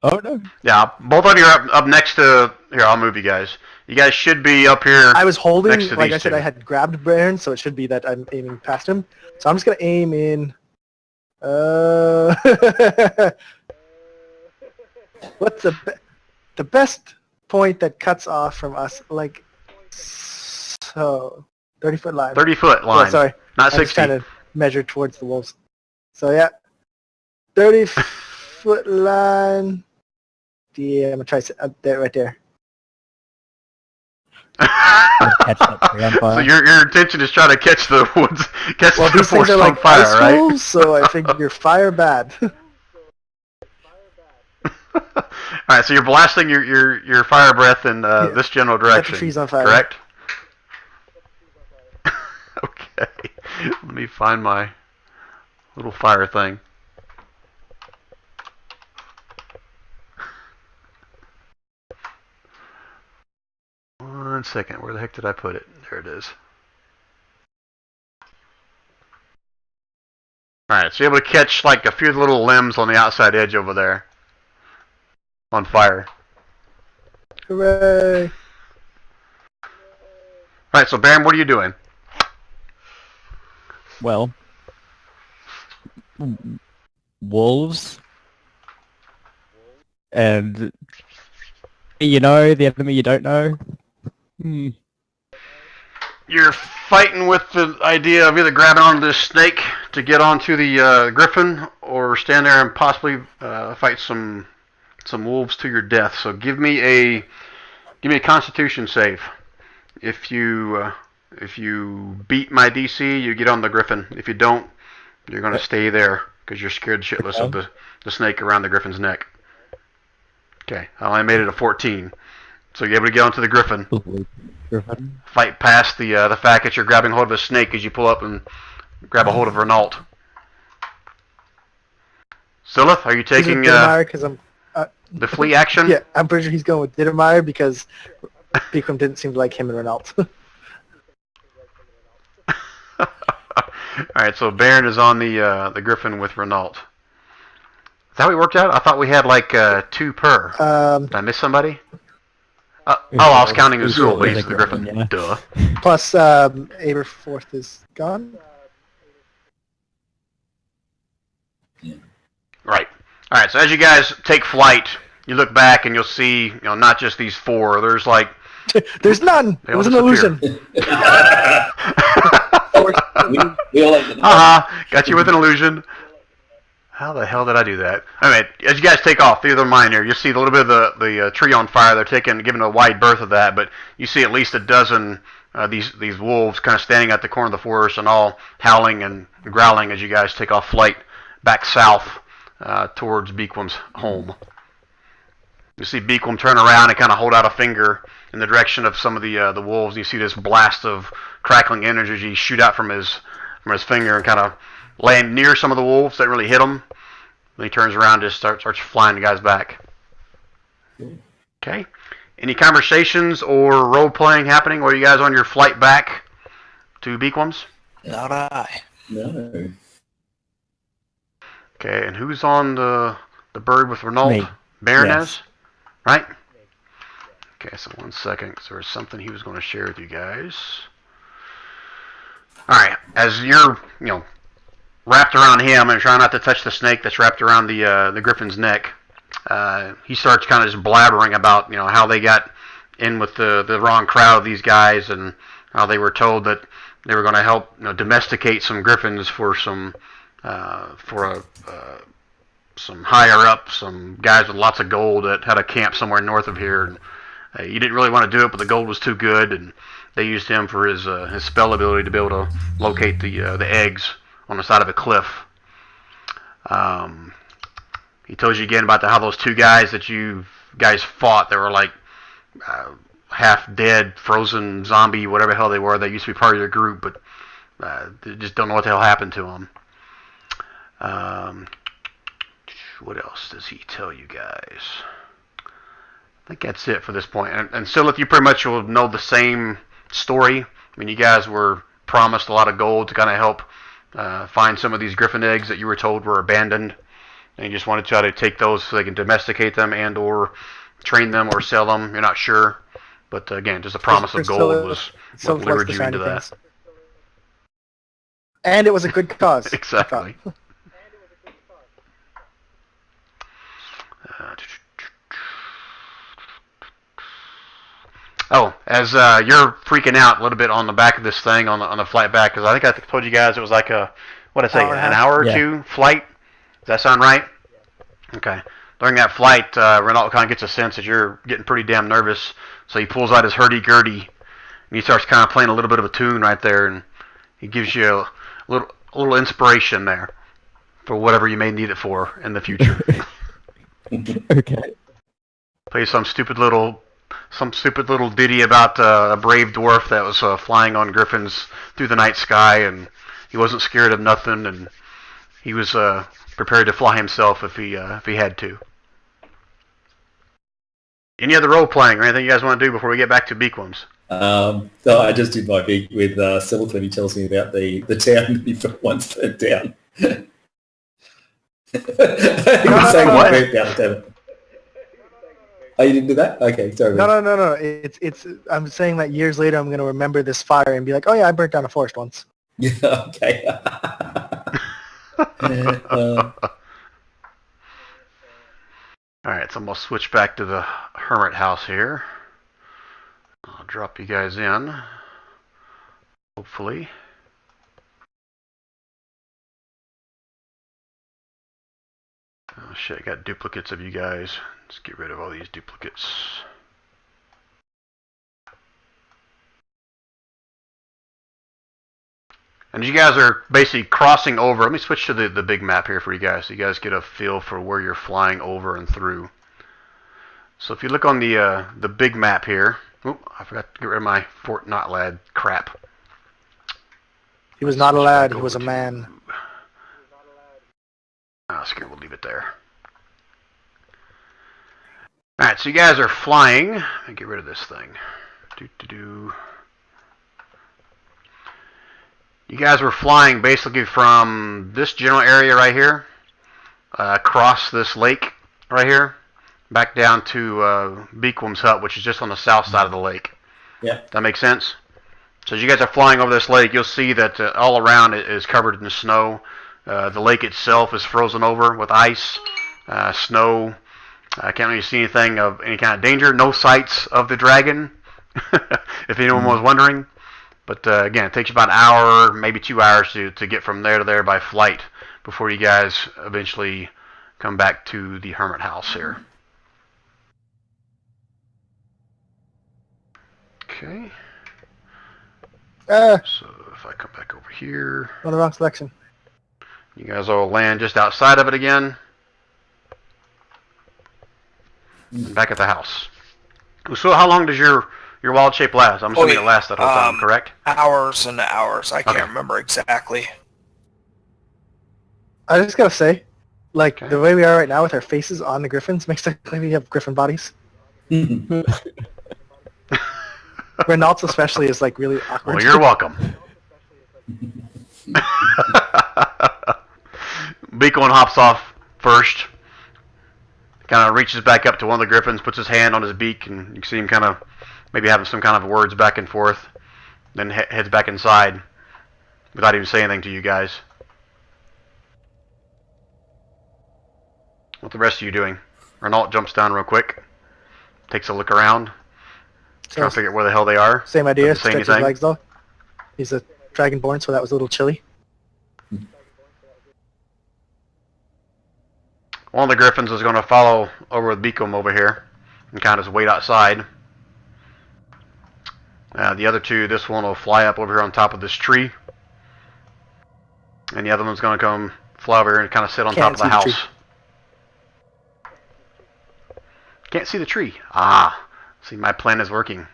Oh, no. Yeah, both of you are up next to... Here, I'll move you guys. You guys should be up here. I was holding, next to like these I said, two. I had grabbed Baron, so it should be that I'm aiming past him. So I'm just going to aim in... What's the best point that cuts off from us? Like, so... 30-foot line. 30-foot line. Oh, sorry. Not I'm just 60. trying to measure towards the wolves. So, yeah. 30-foot line. Yeah, I'm going to try there, right there. Catch that tree on So fire. your intention is trying to catch the woods, catch Well, the these things forest are on like fire, ice right? wolves, so I figure fire bad. All right, so you're blasting your fire breath in this general direction. trees on fire. Correct. Okay. Let me find my little fire thing. One second. Where the heck did I put it? There it is. Alright, so you're able to catch like a few little limbs on the outside edge over there. On fire. Hooray! Alright, so Baron, what are you doing? Well, wolves, and you know the enemy you don't know. You're fighting with the idea of either grabbing onto this snake to get onto the griffin, or stand there and possibly fight some wolves to your death. So give me a Constitution save. If you beat my DC, you get on the griffin. If you don't, you're going to stay there because you're scared shitless of the snake around the griffin's neck. Okay, I only made it a 14. So you're able to get onto the griffin. Fight past the fact that you're grabbing hold of a snake as you pull up and grab a hold of Renault. Silith, are you taking because I'm the flee action? yeah, I'm pretty sure he's going with Dittermeyer because Beacom didn't seem to like him and Renault. Alright, so Baron is on the griffin with Renault. Is that how we worked out? I thought we had like 2 per. Did I miss somebody? I was counting Usul, but he's the griffin. Yeah. Duh. Plus, Aberforth is gone. Right. Alright, so as you guys take flight, you look back and you'll see, not just these 4. There's like... There's none. They It all was an disappear. illusion. we all like the Got you with an illusion. How the hell did I do that? Anyway, as you guys take off through the mine here, you see a little bit of the tree on fire. They're giving a wide berth of that, but you see at least a dozen these wolves kind of standing at the corner of the forest and all howling and growling as you guys take off flight back south towards Beaquam's home. You see Beaquam turn around and kind of hold out a finger in the direction of some of the wolves. And you see this blast of crackling energy shoot out from his finger and kind of land near some of the wolves that really hit him. Then he turns around and just starts flying the guys back. Okay. Any conversations or role playing happening while you guys on your flight back to Beaquam's? Not I. No. Okay, and who's on the bird with Renault? Me. Baroness? Right? Okay, so 1 second, 'cause there was something he was going to share with you guys. Alright, as you're, wrapped around him and trying not to touch the snake that's wrapped around the griffin's neck, he starts kind of just blabbering about, how they got in with the wrong crowd of these guys and how they were told that they were going to help, domesticate some griffins for some higher up, some guys with lots of gold that had a camp somewhere north of here. And he didn't really want to do it, but the gold was too good, and they used him for his spell ability to be able to locate the eggs on the side of a cliff. He tells you again about how those two guys that you guys fought, they were like half dead, frozen zombie, whatever the hell they were. They used to be part of your group, but they just don't know what the hell happened to them. What else does he tell you guys? I think that's it for this point. And Silith, you pretty much will know the same story. I mean, you guys were promised a lot of gold to kind of help find some of these griffin eggs that you were told were abandoned. And you just wanted to try to take those so they can domesticate them and or train them or sell them. You're not sure. But again, just a promise of gold was what lured you into that. And it was a good cause. Exactly. As you're freaking out a little bit on the back of this thing on the flight back, because I think I told you guys it was like an hour or two flight. Does that sound right? Okay. During that flight, Renault kind of gets a sense that you're getting pretty damn nervous, so he pulls out his hurdy-gurdy, and he starts kind of playing a little bit of a tune right there, and he gives you a little inspiration there for whatever you may need it for in the future. Okay. Play some stupid little ditty about a brave dwarf that was flying on griffins through the night sky, and he wasn't scared of nothing, and he was prepared to fly himself if he had to. Any other role playing or anything you guys want to do before we get back to Beaquam's? No, I just did my big with Silith when he tells me about the town that he once burnt down. He was saying what burnt down, damn it. Oh, you didn't do that? Okay, sorry. No. It's. I'm saying that years later, I'm going to remember this fire and be like, oh yeah, I burnt down a forest once. Yeah. Okay. All right, so I'm gonna switch back to the hermit house here. I'll drop you guys in. Hopefully. Oh shit, I got duplicates of you guys. Let's get rid of all these duplicates. And you guys are basically crossing over. Let me switch to the big map here for you guys, so you guys get a feel for where you're flying over and through. So if you look on the big map here, oop, I forgot to get rid of my Fort Not Lad crap. He was not a lad, he was a man. Screw it, we'll leave it there. Alright, so you guys are flying. Let me get rid of this thing. You guys were flying basically from this general area right here, across this lake right here, back down to Beaquam's hut, which is just on the south side of the lake. Yeah. That makes sense? So as you guys are flying over this lake, you'll see that all around it is covered in snow. The lake itself is frozen over with ice, snow. I can't really see anything of any kind of danger. No sights of the dragon, if anyone was wondering. But again, it takes you about an hour, maybe 2 hours to get from there to there by flight before you guys eventually come back to the hermit house here. Okay. So if I come back over here, On the wrong selection. you guys will land just outside of it again. back at the house. So how long does your wild shape last? I'm assuming it lasts that whole time, correct? Hours and hours. I can't remember exactly. I just gotta say, like, the way we are right now with our faces on the griffins makes it like we have griffin bodies. Renault's especially is like really awkward. Well, you're welcome. Beacon hops off first. Kind of reaches back up to one of the griffins, puts his hand on his beak, and you can see him kind of maybe having some kind of words back and forth. Then heads back inside without even saying anything to you guys. What the rest of you doing? Renault jumps down real quick, takes a look around, trying to figure out where the hell they are. Same idea. Doesn't say Stretch his anything. legs though. He's a dragonborn, so that was a little chilly. One of the griffins is going to follow over with Beacom over here and kind of just wait outside. The other two, this one will fly up over here on top of this tree. And the other one's going to come fly over here and kind of sit on top of the house. Can't see the tree. Ah, see, my plan is working.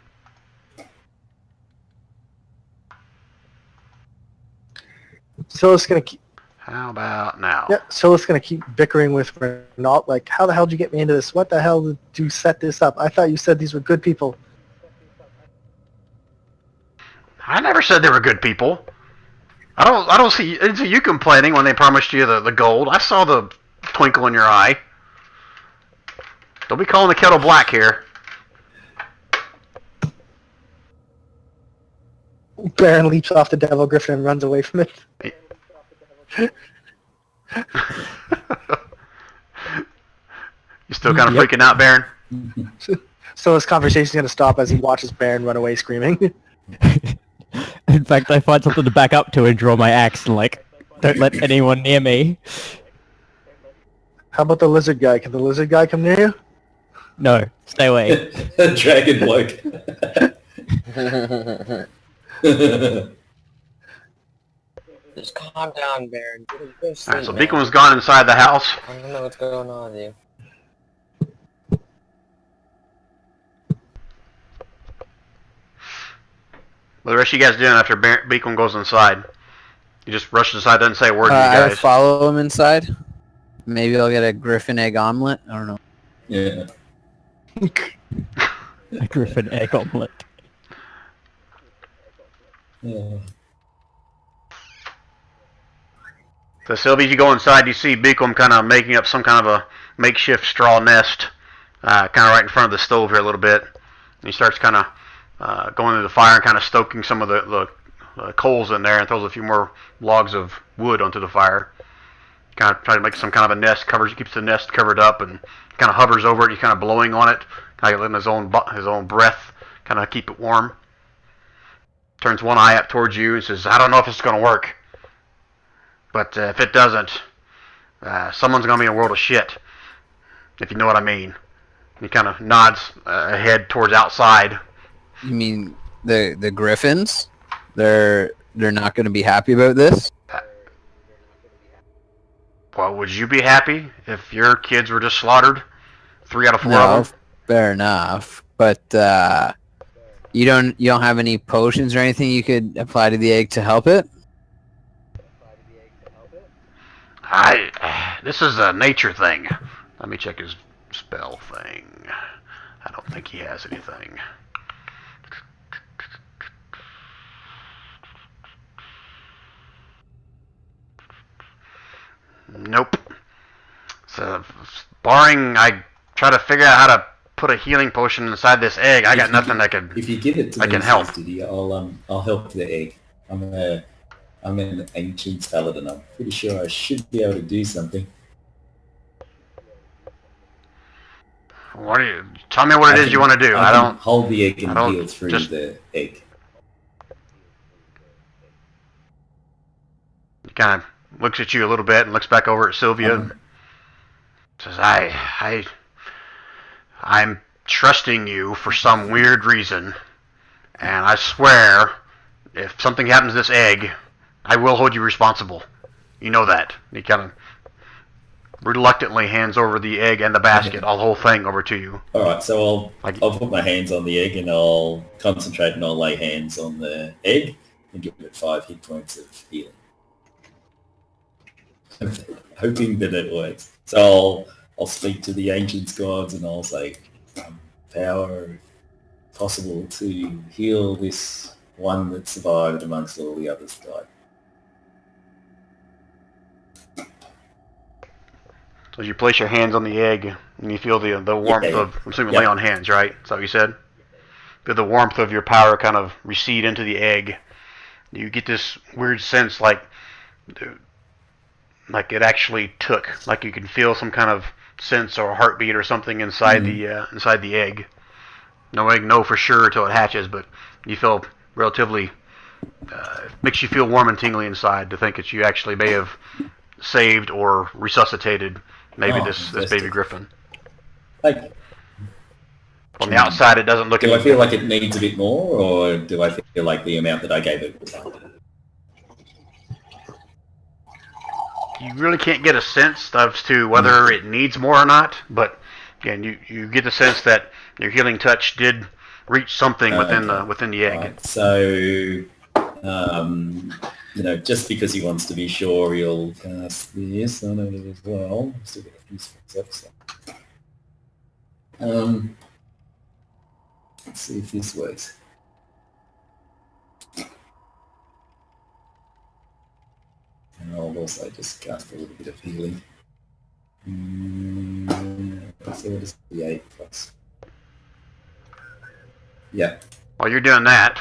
So it's gonna keep. How about now? Yeah, so it's gonna keep bickering with Renault. Like, how the hell did you get me into this? What the hell did you set this up? I thought you said these were good people. I never said they were good people. I don't see you complaining when they promised you the gold. I saw the twinkle in your eye. Don't be calling the kettle black here. Baron leaps off the devil griffin and runs away from it. You still kind of freaking out, Baron? So this conversation's gonna stop as he watches Baron run away screaming. In fact, I find something to back up to and draw my axe and like, don't let anyone near me. How about the lizard guy? Can the lizard guy come near you? No, stay away. Dragon bloke. Just calm down, Baron. Go sleep, Alright, so man. Beacon was gone inside the house. I don't know what's going on with you. What the rest of you guys doing after Beacon goes inside? He just rushes inside, doesn't say a word to you I guys. follow him inside. Maybe I'll get a griffin egg omelet. I don't know. Yeah. A griffin egg omelet. Yeah. So Sylvie, you go inside, you see Beacom kind of making up some kind of a makeshift straw nest, kind of right in front of the stove here a little bit. And he starts kind of going to the fire and kind of stoking some of the coals in there and throws a few more logs of wood onto the fire. Kind of try to make some kind of a nest, keeps the nest covered up and kind of hovers over it. He's kind of blowing on it, kind of letting his own breath kind of keep it warm. Turns one eye up towards you and says, "I don't know if it's going to work. But if it doesn't, someone's going to be in a world of shit, if you know what I mean." He kind of nods ahead towards outside. You mean the griffins? They're not going to be happy about this? Well, would you be happy if your kids were just slaughtered? 3 out of 4 No, of them? fair enough. But you don't have any potions or anything you could apply to the egg to help it? This is a nature thing. Let me check his spell thing. I don't think he has anything. Nope. So, barring I try to figure out how to put a healing potion inside this egg, I got nothing that could. If you give it to I me, can help. Diddy, I'll help the egg. I'm an ancient paladin. I'm pretty sure I should be able to do something. What do you? Tell me what it is you want to do. I can don't. hold the egg I and don't- heal through just- the egg. He kind of looks at you a little bit and looks back over at Sylvia. And says, I'm trusting you for some weird reason, and I swear, if something happens to this egg, I will hold you responsible. You know that. He kind of reluctantly hands over the egg and the basket, all the whole thing over to you. All right, so Like- I'll put my hands on the egg and I'll concentrate and I'll lay hands on the egg and give it 5 hit points of healing. Hoping that it works. So I'll speak to the ancient gods and I'll say, power, if possible, to heal this one that survived amongst all the others died. So you place your hands on the egg and you feel the warmth of, I'm assuming lay on hands, right? Is that what you said? Feel the warmth of your power kind of recede into the egg. You get this weird sense like it actually took, like you can feel some kind of sense or heartbeat or something inside the egg. No egg know for sure until it hatches, but you feel relatively, makes you feel warm and tingly inside to think that you actually may have saved or resuscitated maybe this baby griffin. Thank you. On the outside, it doesn't look. Do I feel like it needs a bit more, or do I feel like the amount that I gave it was enough? You really can't get a sense as to whether it needs more or not, but again, you get the sense that your healing touch did reach something within the egg. Right. So, just because he wants to be sure, he'll cast this on it as well. Still got a few steps up. Let's see if this works. And I'll also just cast a little bit of healing. So it is the 8 plus. Yeah. While you're doing that,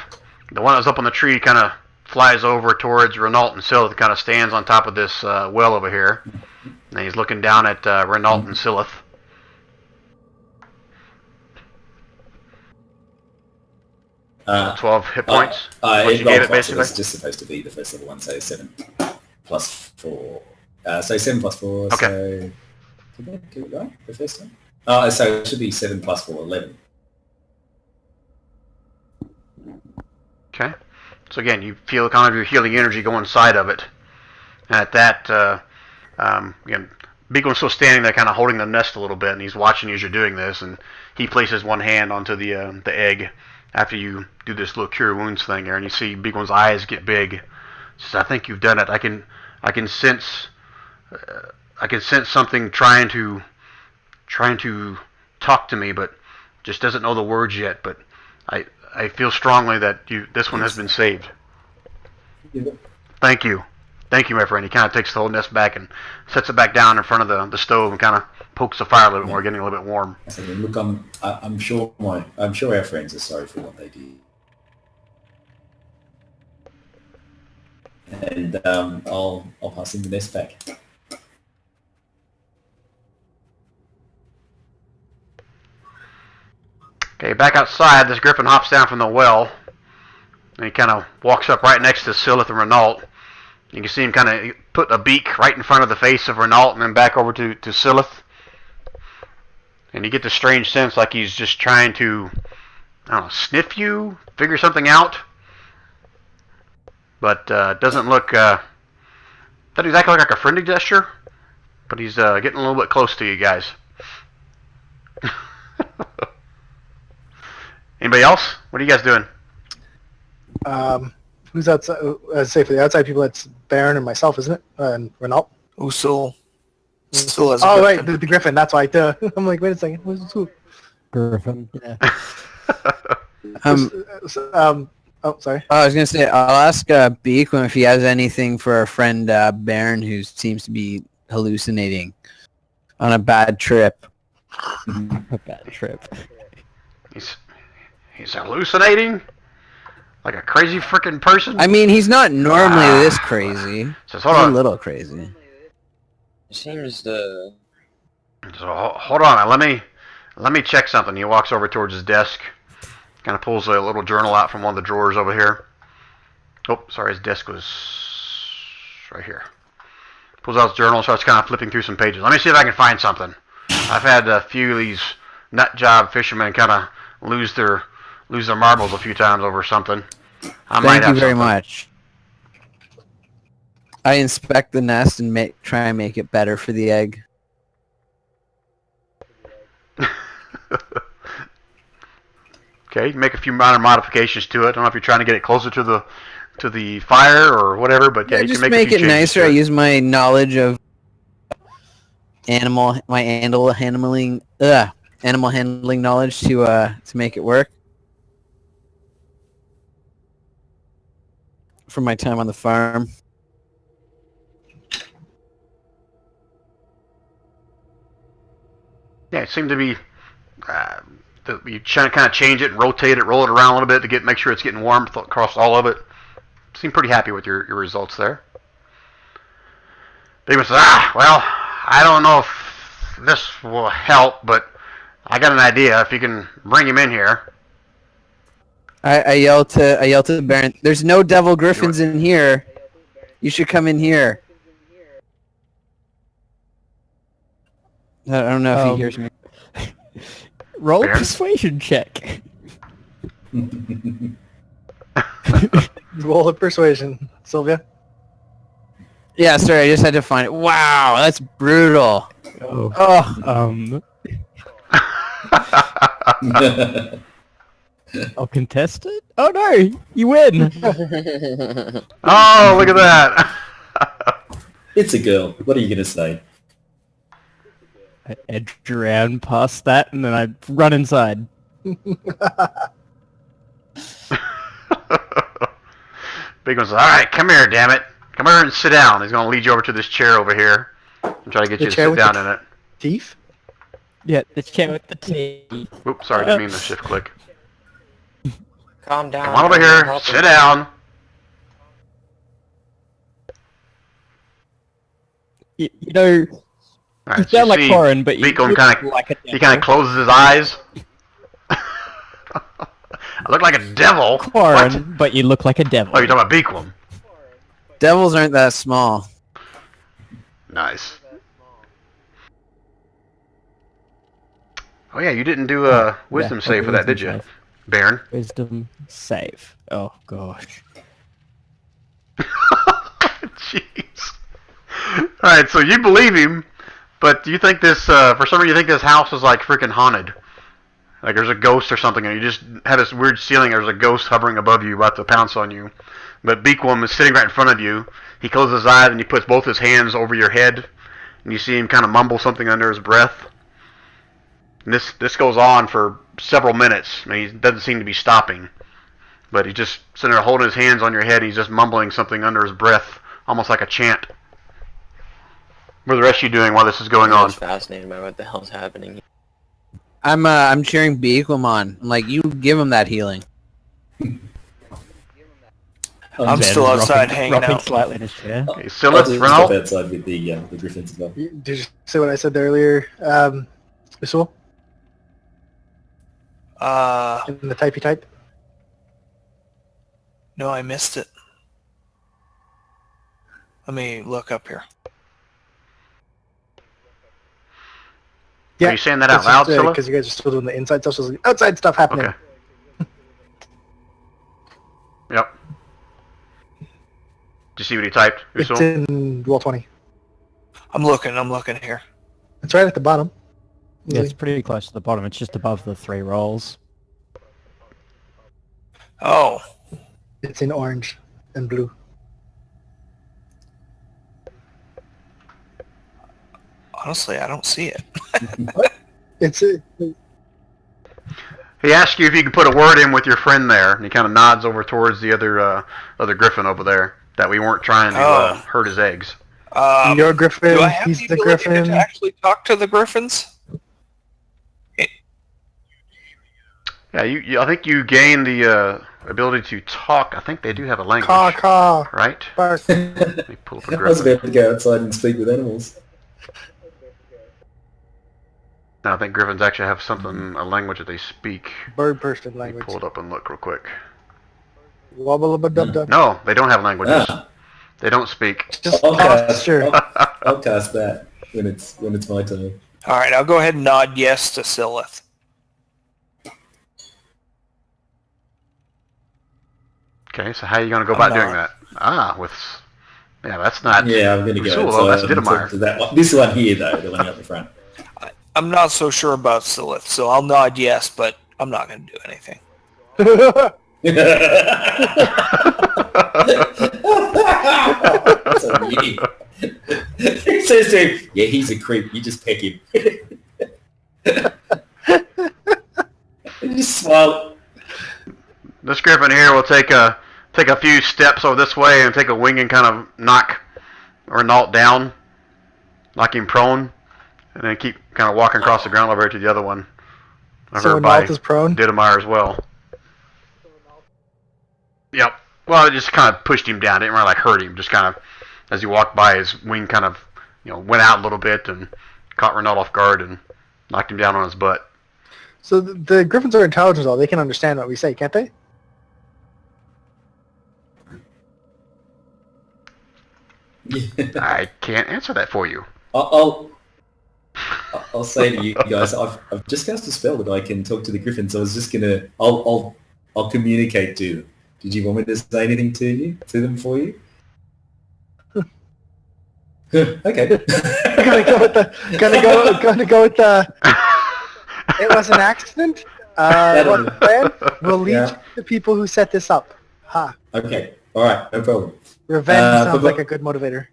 the one that was up on the tree kind of flies over towards Renault and Silith, kind of stands on top of this well over here. And he's looking down at Renault and Silith. Uh, 12 hit points. What you gave it, basically? It's just supposed to be the first level one, so 7 plus 4. So 7 plus 4, Okay. so... Did I get it right the first time? So it should be 7 plus 4, 11. Okay. So again, you feel kind of your healing energy go inside of it. And at that, again, Big One's still standing there kind of holding the nest a little bit, and he's watching you as you're doing this, and he places one hand onto the egg after you do this little cure wounds thing there, and you see Big One's eyes get big. He says, I think you've done it. I can sense something trying to talk to me, but just doesn't know the words yet. But I feel strongly that this one has been saved. Thank you, my friend. He kind of takes the whole nest back and sets it back down in front of the stove and kind of pokes the fire a little bit more, getting a little bit warm. I said, look, I'm sure our friends are sorry for what they did. And I'll pass him the nest back. Okay, back outside, this griffin hops down from the well, and he kind of walks up right next to Silith and Renault. You can see him kind of put a beak right in front of the face of Renault and then back over to Silith. And you get the strange sense like he's just trying to, I don't know, sniff you, figure something out. But doesn't look, doesn't exactly look like a friendly gesture, but he's getting a little bit close to you guys. Anybody else? What are you guys doing? Who's outside? Say for the outside people, it's Baron and myself, isn't it? And Renault. Usul. Usul has Oh, right, the Griffin. That's why. I'm like, wait a second. Who's who? Griffin. Yeah. Oh, sorry. I was gonna say I'll ask Beacon if he has anything for our friend Baron, who seems to be hallucinating on a bad trip. A bad trip. He's hallucinating like a crazy freaking person. I mean, he's not normally this crazy. Says, He's hold a on. little crazy. It seems to... So hold on. Let me check something. He walks over towards his desk. Kind of pulls a little journal out from one of the drawers over here. Oh, sorry, his desk was right here. Pulls out his journal, starts kind of flipping through some pages. Let me see if I can find something. I've had a few of these nut job fishermen kind of lose their marbles a few times over something. Thank you very much. I inspect the nest and try and make it better for the egg. Okay, you can make a few minor modifications to it. I don't know if you're trying to get it closer to the fire or whatever, but yeah, you just can make a few it changes nicer. to I it. use my knowledge of animal handling knowledge to make it work. From my time on the farm. Yeah, it seemed to be. You kind of change it and rotate it, roll it around a little bit to make sure it's getting warm across all of it. Seem pretty happy with your results there. Big one says, well, I don't know if this will help, but I got an idea. If you can bring him in here. I yell to Baron, there's no devil griffins in here. You should come in here. I don't know if he hears me. Roll a Baron? persuasion check. Roll a persuasion, Sylvia. Yeah, sorry, I just had to find it. Wow, that's brutal. Oh. Oh, I'll contest it? Oh no! You win! Oh, look at that. It's a girl. What are you going to say? I edge around past that and then I run inside. Big one says, all right, come here, damn it. Come here and sit down. He's going to lead you over to this chair over here and try to get The you to chair sit with down the- in it. Teeth? Yeah, the chair with the tea. Oops, sorry, didn't mean to shift click. Calm down. Come on over I'm here, helping. sit down. You know, All you right, sound like see, Corin, but you Beacon look kinda- like a devil. he kind of closes his eyes. I look like a devil. What? Corin, but you look like a devil. Oh, you're talking about Beaklum. devils aren't that small. Nice. Oh yeah, you didn't do a wisdom Yeah, save for that, did wisdom you, save. Baron? Wisdom save. Oh gosh. Jeez. All right, so you believe him, but do you think this? For some reason, you think this house is like freaking haunted? Like there's a ghost or something, and you just have this weird feeling there's a ghost hovering above you, about to pounce on you. But Beakwom is sitting right in front of you. He closes his eyes and he puts both his hands over your head, and you see him kind of mumble something under his breath. And this goes on for several minutes. I mean, he doesn't seem to be stopping, but he's just sitting there holding his hands on your head. And he's just mumbling something under his breath, almost like a chant. What are the rest of you doing while this is going I'm on? just fascinated by what the hell's happening. I'm cheering Beaklum on. I'm like, you give him that healing. I'm Ben still outside hanging rocking out. slightly in his chair. Okay, I'll Scylla, just Renault. stop outside with the griffins as well. Did you say what I said earlier, Usul? In the typey type? No, I missed it. Let me look up here. Are you saying that out loud, Scylla? Because you guys are still doing the inside stuff, so there's outside stuff happening. Okay. Yep. Did you see what he typed, It's Usul? in Roll 20. I'm looking here. It's right at the bottom. Yeah, it's pretty close to the bottom. It's just above the 3 rolls. Oh, It's in orange and blue. honestly, I don't see it. It's He asked you if you could put a word in with your friend there, and he kind of nods over towards the other griffin over there, that we weren't trying to hurt his eggs. your griffin, Do I have he's the the ability griffin. to actually talk to the griffins? Yeah, I think you gain the ability to talk. I think they do have a language, Caw, caw, right? bark. Let me pull up a I was griffin. about to go outside and speak with animals. No, I think griffins actually have something, a language that they speak. Bird person Let me language. pull it up and look real quick. Wobble a dub dub. No, they don't have languages. Ah, They don't speak. Just I'll cast, posture. I'll cast that when it's my turn. All right, I'll go ahead and nod yes to Silith. Okay, so how are you going to go about doing not. that? Yeah, that's not. Yeah, I'm gonna go Usul, outside that's and Dittmeier. talk to that one. This one here, though, the one out the front. I'm not so sure about Silith, so I'll nod yes, but I'm not going to do anything. So he says to him, yeah, he's a creep. You just peck him. And just smile. This griffin here will take a few steps over this way and take a wing and kind of knock Renault down, knock him prone, and then keep kind of walking across the ground over to the other one. So Renault is prone? Dittlemeier as well. Yep. Well, it just kind of pushed him down. It didn't really like hurt him. Just kind of, as he walked by, his wing kind of, went out a little bit and caught Renault off guard and knocked him down on his butt. So the griffins are intelligent, though. They can understand what we say, can't they? I can't answer that for you. I'll say to you guys, I've just cast a spell that I can talk to the griffins. I was just gonna, I'll communicate to them. Did you want me to say anything to them for you? Okay. gonna go with the. It was an accident. What's the plan? We'll lead the people who set this up. Ha. Okay. All right. No problem. Revenge sounds like a good motivator.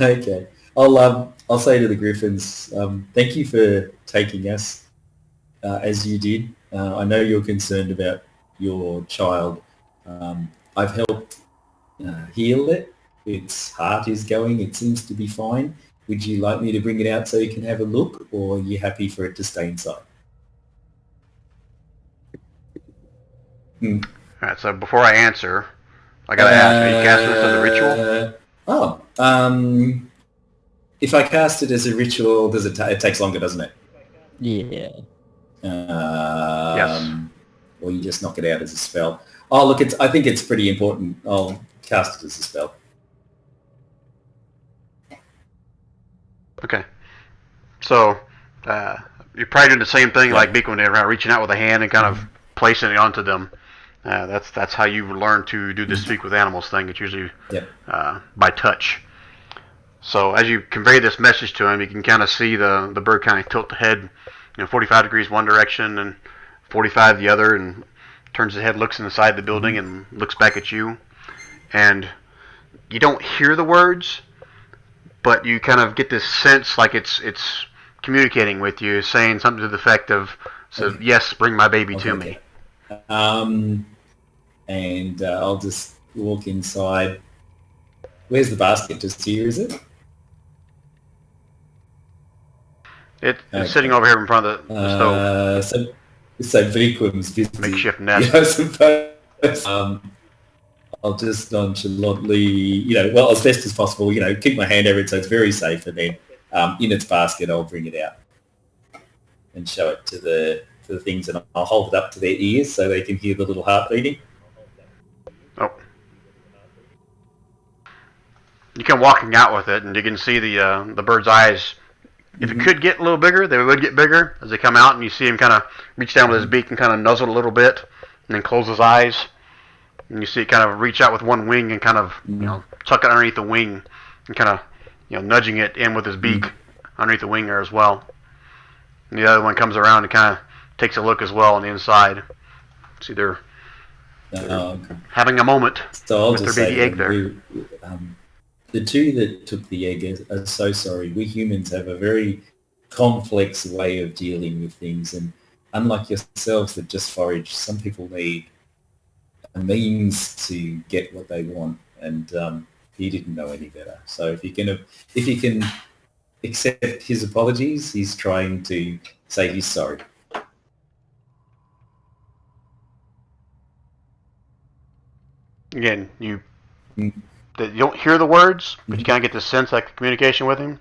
Okay. I'll say to the griffins, thank you for taking us as you did. I know you're concerned about your child. I've helped heal it. Its heart is going. It seems to be fine. Would you like me to bring it out so you can have a look, or are you happy for it to stay inside? All right. So before I answer, I gotta ask: are you casting this as a ritual? If I cast it as a ritual, does it takes longer, doesn't it? Yeah. Yes. Or you just knock it out as a spell. Oh, look, I think it's pretty important. I'll cast it as a spell. Okay. So you're probably doing the same thing like Beacon did, around reaching out with a hand and kind of placing it onto them. That's how you learn to do the speak with animals thing. It's usually by touch. So as you convey this message to him, you can kind of see the bird kind of tilt the head, 45 degrees one direction and 45 the other, and turns the head, looks inside the building, and looks back at you. And you don't hear the words, but you kind of get this sense like it's communicating with you, saying something to the effect of, yes, bring my baby to me. And I'll just walk inside. Where's the basket? Just here, is it? It's sitting over here in front of the stove. So Vikram's busy. Makeshift nest. I suppose. I'll just nonchalantly, as best as possible, keep my hand over it so it's very safe, and then in its basket I'll bring it out and show it to the things, and I'll hold it up to their ears so they can hear the little heart beating. Oh. You come walking out with it, and you can see the bird's eyes. If it could get a little bigger, they would get bigger as they come out, and you see him kind of reach down with his beak and kind of nuzzle a little bit, and then close his eyes. And you see it kind of reach out with one wing and kind of, tuck it underneath the wing and kind of, nudging it in with his beak underneath the wing there as well. And the other one comes around and kind of takes a look as well on the inside. See, they're having a moment with their baby egg there. The two that took the egg are so sorry. We humans have a very complex way of dealing with things, and unlike yourselves that just forage, some people need a means to get what they want, and he didn't know any better. So if you can accept his apologies, he's trying to say he's sorry. Again, you don't hear the words, but you kind of get the sense, like the communication with him.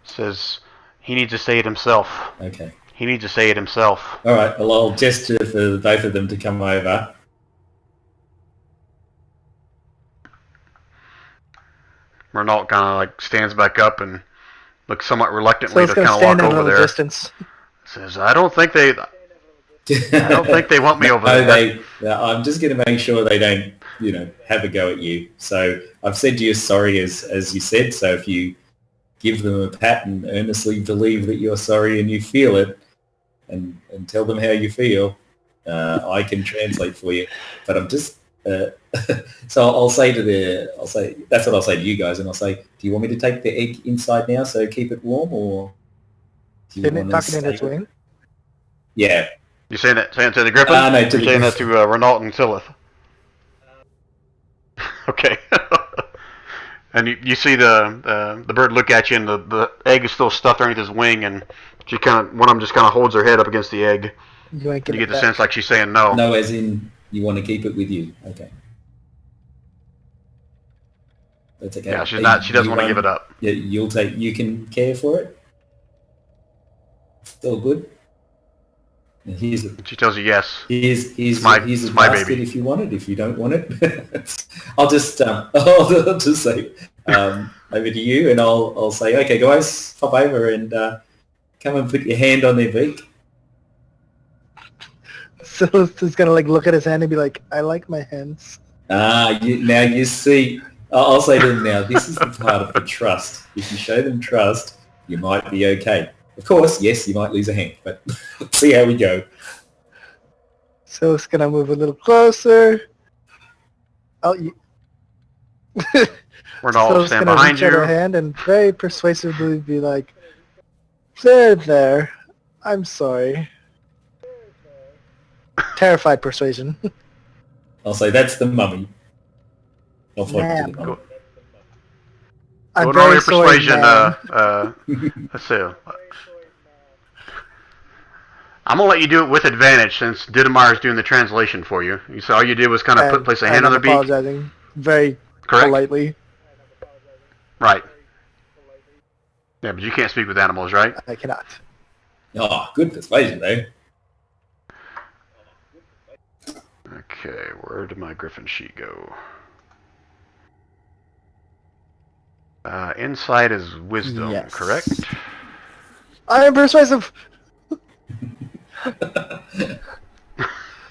It says he needs to say it himself. Okay. He needs to say it himself. All right. Well, I'll gesture for both of them to come over. Renault kind of like stands back up and looks somewhat reluctantly So to it's going kind to of stand walk at a over little there. distance. Says, I don't think they want me over there. I'm just going to make sure they don't, have a go at you. So I've said to you sorry as you said. So if you give them a pat and earnestly believe that you're sorry and you feel it, and tell them how you feel. I can translate for you, but I'm just. So I'll say that's what I'll say to you guys, and I'll say, do you want me to take the egg inside now so keep it warm, or do you Didn't it tuck it in its wing? Yeah. You saying that to the Griffin? No, to You're the saying that to Renault and Silith. Okay. And you see the bird look at you, and the egg is still stuffed underneath his wing, and she one of them just kind of holds her head up against the egg. You ain't You get the back. sense like she's saying no. No, as in you want to keep it with you. Okay. That's okay. Yeah, she's not. She doesn't want to give it up. Yeah, you can care for it. Still good. And here's She tells you yes. here's my the baby. basket if you want it. If you don't want it, I'll just say over to you, and I'll say, okay, guys, pop over and come and put your hand on their beak. So he's gonna like look at his hand and be like, "I like my hands." Now you see. I'll say to them now, this is the part of the trust. If you show them trust, you might be okay. Of course, yes, you might lose a hand, but let's see how we go. So it's gonna move a little closer. Oh, Renault stand behind reach out her you. hand and very persuasively be like, there, I'm sorry. Terrified persuasion. I'll say, that's the mummy. I'll point to Ma'am. the mummy. I'm Go to all very your sorry, persuasion. ma'am. Let's see. I'm gonna let you do it with advantage since Dittmar is doing the translation for you. So all you did was kind of place a hand on I'm their beak. apologizing very Correct. politely. Right. Yeah, but you can't speak with animals, right? I cannot. Oh, good persuasion, though. Okay, where did my Griffin sheet go? Insight is wisdom, Yes. correct? I am persuasive.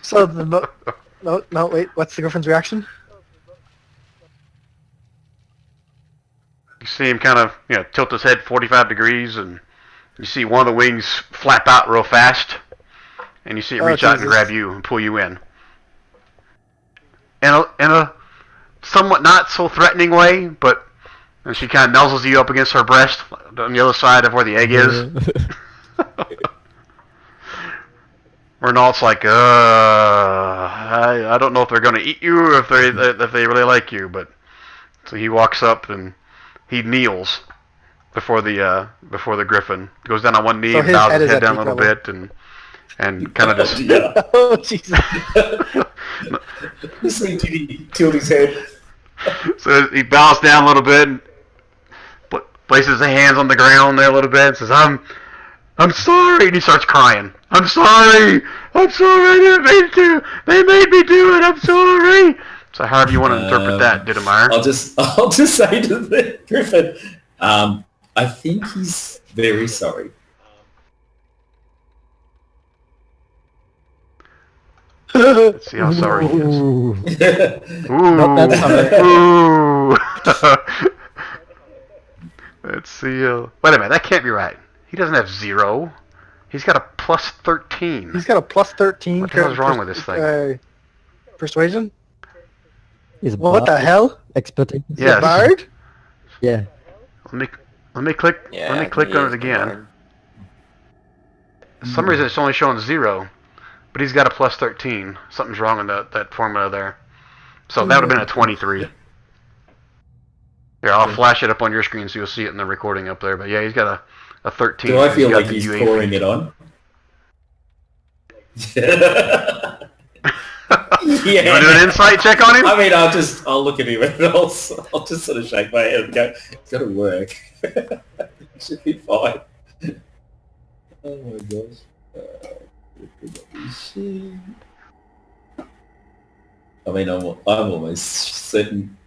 So no, wait. What's the Griffin's reaction? You see him kind of, tilt his head 45 degrees, and you see one of the wings flap out real fast, and you see it Oh, reach out and Jesus. grab you and pull you in. In a somewhat not so threatening way, but and she kind of nuzzles you up against her breast on the other side of where the egg is. Renault's like, I don't know if they're going to eat you or if they really like you, but so he walks up and he kneels before the Griffin, goes down on one knee So and his bows head his is head at down a peak little level. bit and kind of just Yeah. Oh Jesus! Just like tilt his head. so he bows down a little bit and places his hands on the ground there a little bit and says, I'm sorry, and he starts crying. I'm sorry, I didn't mean to. They made me do it. I'm sorry. So however you want to interpret that, Dittmar. I'll just say to the Griffin, I think he's very sorry. Let's see how sorry he is. Ooh. Ooh. Nope, that's not it. Ooh. Let's see. Wait a minute, that can't be right. He doesn't have 0. He's got a plus 13. He's got a plus 13. What the hell is wrong with this thing? Persuasion? He's a What the bard. hell? Expertise. Is he Yes. a bard? Yeah. Let me click. Yeah, let me click he on is it the again. bard. For some reason it's only showing 0, but he's got a plus 13. Something's wrong in that formula there. So that would have been a 23. Here, I'll flash it up on your screen so you'll see it in the recording up there. But yeah, he's got a 13. Do I feel got like the he's UAV. pouring it on? You want to do an insight check on him? I mean, I'll look at him and I'll just sort of shake my head and go, it's got to work. It should be fine. Oh my gosh. I mean, I'm almost certain.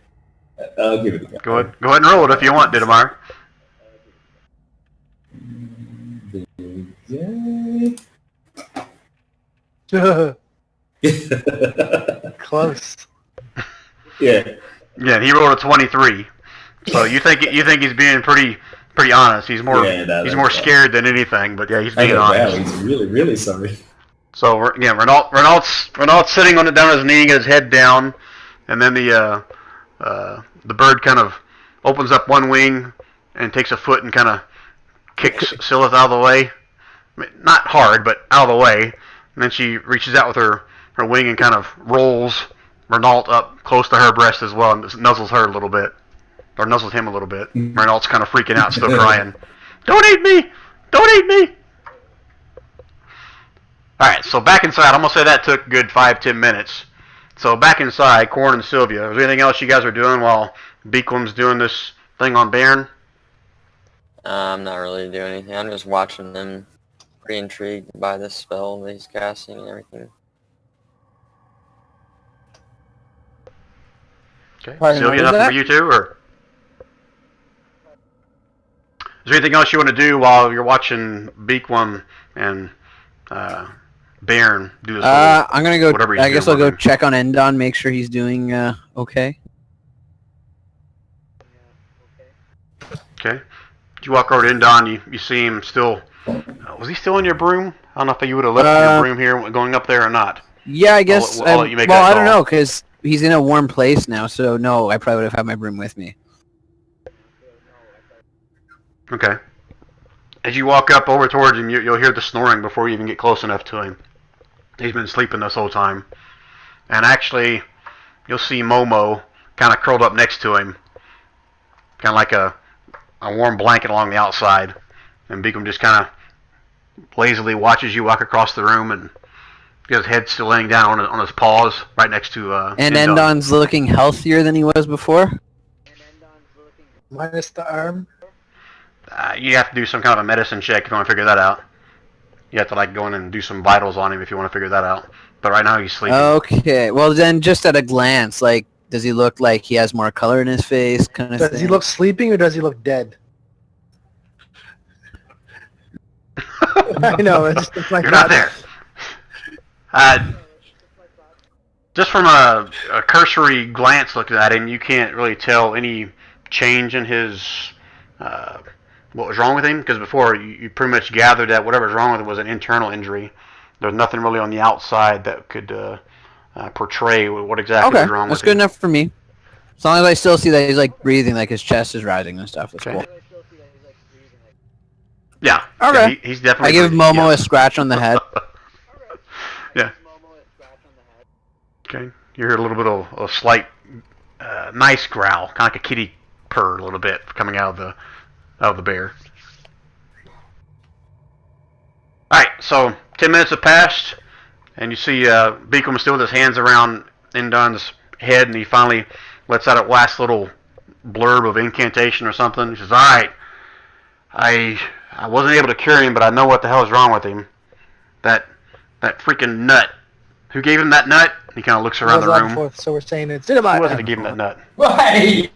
I'll give it a go. Go ahead and roll it if you want, Dittmar. There we Close. Yeah. Yeah, he rolled a 23. So you think he's being pretty pretty honest. He's more that's more right. scared than anything. But yeah, he's Okay, being wow, honest. he's really, really sorry. So Renault's sitting on his knee, got his head down, and then the bird kind of opens up one wing and takes a foot and kind of kicks Silith out of the way. I mean, not hard, but out of the way. And then she reaches out with her wing and kind of rolls Renault up close to her breast as well, and nuzzles her a little bit, or nuzzles him a little bit. Renault's kind of freaking out, still crying. Don't eat me! Don't eat me! Alright, so back inside, I'm going to say that took a good 5-10 minutes. So back inside, Corn and Sylvia, is there anything else you guys are doing while Beaquem's doing this thing on Baron? I'm not really doing anything. I'm just watching them. Pretty intrigued by this spell that he's casting and everything. Okay, Pardon, Sylvia, what was nothing that? for you too, or? Is there anything else you want to do while you're watching Beaquem and Baron do this? I'm gonna go. whatever he's I guess doing I'll with go him? check on Endon, make sure he's doing okay. Okay. You walk over to Indon, you see him still. Was he still in your broom? I don't know if you would have left your broom here going up there or not. Yeah, I guess. I'll let you make well, that I don't call. know because he's in a warm place now, so no, I probably would have had my broom with me. Okay. As you walk up over towards him, you'll hear the snoring before you even get close enough to him. He's been sleeping this whole time. And actually, you'll see Momo kind of curled up next to him. Kind of like a warm blanket along the outside. And Beacom just kind of lazily watches you walk across the room and his head still laying down on his paws right next to And Endon. Endon's looking healthier than he was before. Minus the arm. You have to do some kind of a medicine check if you want to figure that out. You have to like go in and do some vitals on him if you want to figure that out. But right now he's sleeping. Okay, well then, just at a glance, like, does he look like he has more color in his face, kind of Does thing? he look sleeping or does he look dead? I know, it's like You're not there. Just from a cursory glance looking at him, you can't really tell any change in his what was wrong with him, because before you pretty much gathered that whatever's wrong with him was an internal injury. There's nothing really on the outside that could portray what exactly Okay, was wrong that's with good him. enough for me. As long as I still see that he's like breathing, like his chest is rising and stuff. That's Okay. cool. Yeah. Okay. Yeah, he's definitely. I give breathing, Momo yeah. a scratch on the head. Yeah. Okay. You hear a little bit of a slight, nice growl, kind of like a kitty purr, a little bit coming out of the bear. All right. So 10 minutes have passed, and you see Beacom still with his hands around Endon's head, and he finally lets out a last little blurb of incantation or something. He says, "All right, I wasn't able to cure him, but I know what the hell is wrong with him. That freaking nut. Who gave him that nut?" He kind of looks around the room. Forth, so we're saying it's Who was it Dynamite. that gave him that nut? Why?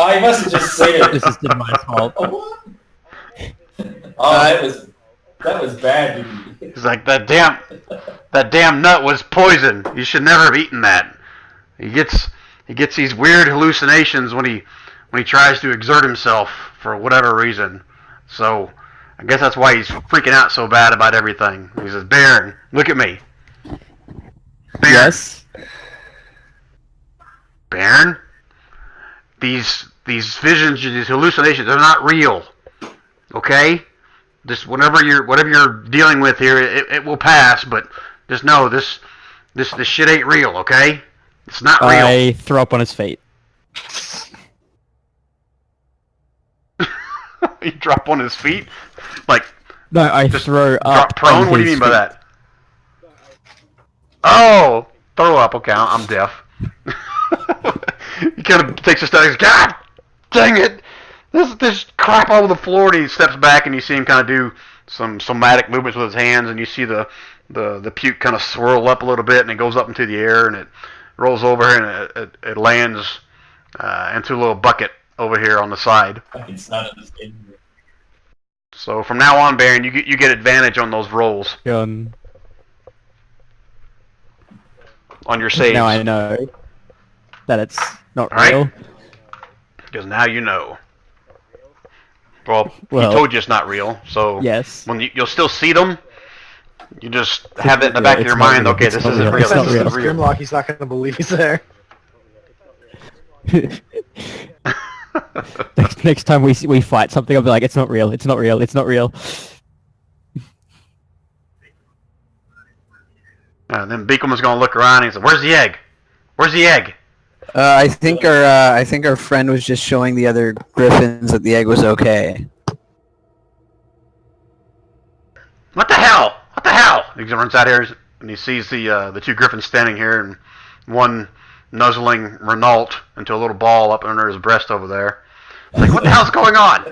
Oh, he must have just seen it. This is my fault. Oh, what? Oh, that was bad. He's like, that damn nut was poison. You should never have eaten that. He gets these weird hallucinations when he tries to exert himself for whatever reason. So I guess that's why he's freaking out so bad about everything. He says, "Baron, look at me." Baron, Yes. Baron, these visions, these hallucinations, they're not real. Okay? Just whatever you're dealing with here, it will pass, but just know this shit ain't real, okay? It's not real. I throw up on his feet. You drop on his feet? Like, No, I just throw drop up. prone? on What do you his mean by feet. that? Oh! Throw up, okay, I'm deaf. He kind of takes a step, he goes, "God dang it! There's crap all over the floor," and he steps back and you see him kind of do some somatic movements with his hands, and you see the puke kind of swirl up a little bit, and it goes up into the air, and it rolls over, and it lands into a little bucket over here on the side. It's not understanding. So from now on, Baron, you get advantage on those rolls Um, on your saves. now I know that it's not Alright. real. Because now you know. Well, Well, he told you it's not real, so yes. when you'll still see them, you just have it in the real, back of it's your not mind, real, okay, it's this not isn't real, real, it's not this real. isn't real. Grimlock, he's not going to believe he's there. next time we fight something, I'll be like, it's not real, it's not real, it's not real. And then Beacom was going to look around and he said, "Where's the egg? Where's the egg?" I think our friend was just showing the other griffins that the egg was okay. What the hell? What the hell? He runs out here and he sees the two griffins standing here and one nuzzling Renault into a little ball up under his breast over there. It's like, what the hell's going on?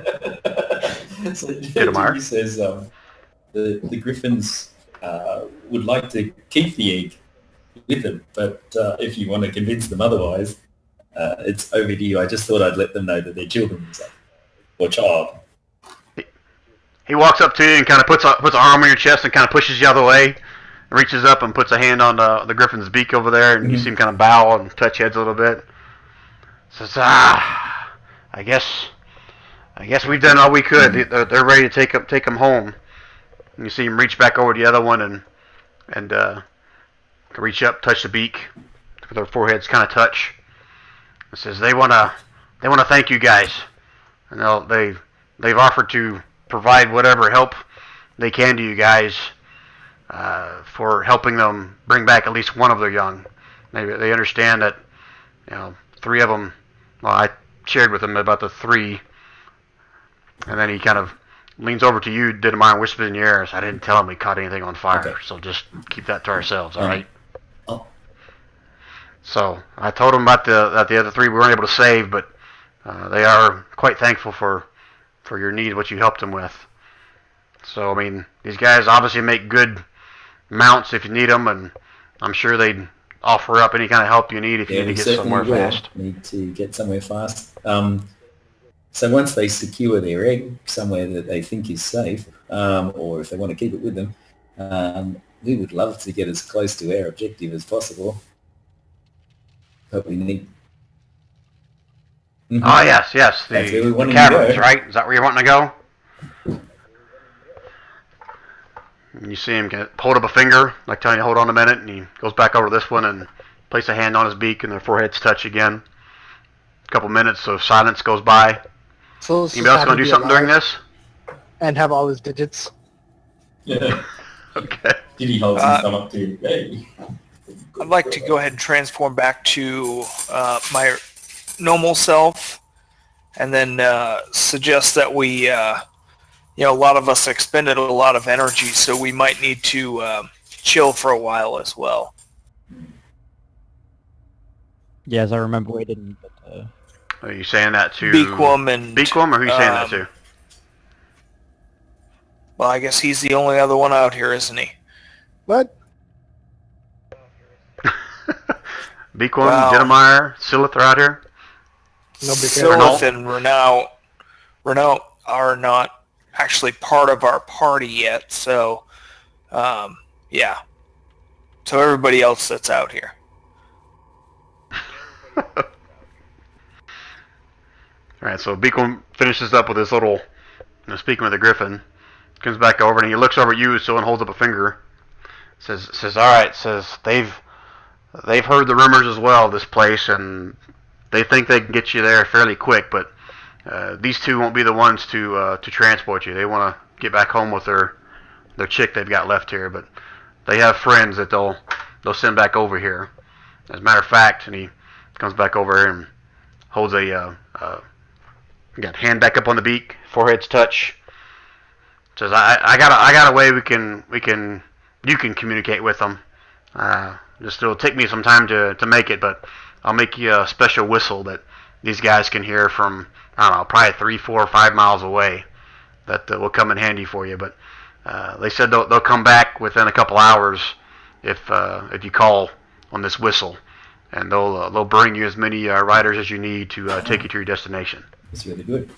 So Dittmar? he says the griffins would like to keep the egg with them, but if you want to convince them otherwise, it's over to you. I just thought I'd let them know that their children or child. He walks up to you and kind of puts an arm on your chest and kind of pushes you out of the way, reaches up and puts a hand on the griffin's beak over there, and you see him kind of bow and touch heads a little bit. Says, I guess we've done all we could. They're ready to take him home. And you see him reach back over to the other one and reach up, touch the beak, with their foreheads kind of touch. It says they wanna thank you guys, and they've offered to provide whatever help they can to you guys for helping them bring back at least one of their young. They understand that, you know, 3 of them. Well, I shared with them about the 3, and then he kind of leans over to you, Dittmar, and whispers in your ear. I didn't tell him we caught anything on fire, Okay. so just keep that to ourselves, all right? Oh. So I told him about the other 3 we weren't able to save, but they are quite thankful for your need, what you helped them with. So, I mean, these guys obviously make good mounts if you need them, and I'm sure they'd offer up any kind of help you need if you need to get somewhere fast. Need to get somewhere fast. So once they secure their egg somewhere that they think is safe, or if they want to keep it with them, we would love to get as close to our objective as possible. But we need... Mhm. Oh, yes, That's where we the wanted to caverns, go. right? Is that where you're wanting to go? And you see him hold up a finger, like telling you hold on a minute, and he goes back over this one and places a hand on his beak, and their foreheads touch again. A couple minutes of silence goes by. So let's Anybody else going to do something during this? and have all his digits. Yeah. Okay. Did he hold some up to... Hey. I'd like to go ahead and transform back to my normal self, and then suggest that we, a lot of us expended a lot of energy, so we might need to chill for a while as well. Yeah, as I remember, we didn't. But, Are you saying that to Beakwom and Beakwom, or who are you saying that to? Well, I guess he's the only other one out here, isn't he? What? Beakwom, Wow. Dittmar, Silith are out here. Nobody cares. Silith and Renault are not actually part of our party yet, so yeah. So everybody else that's out here. Alright, so Beakwom finishes up with his little, speaking with the griffin, comes back over and he looks over at you still and holds up a finger. Says, alright, says they've heard the rumors as well of this place, and they think they can get you there fairly quick, but these 2 won't be the ones to transport you. They want to get back home with their chick they've got left here, but they have friends that they'll send back over here. As a matter of fact, and he comes back over here and holds got hand back up on the beak, foreheads touch. Says, I got a way you can communicate with them. Just it'll take me some time to make it, but I'll make you a special whistle that these guys can hear from, I don't know, probably 3, 4, 5 miles away. That will come in handy for you. But they said they'll come back within a couple hours if you call on this whistle, and they'll bring you as many riders as you need to take you to your destination. It's really good.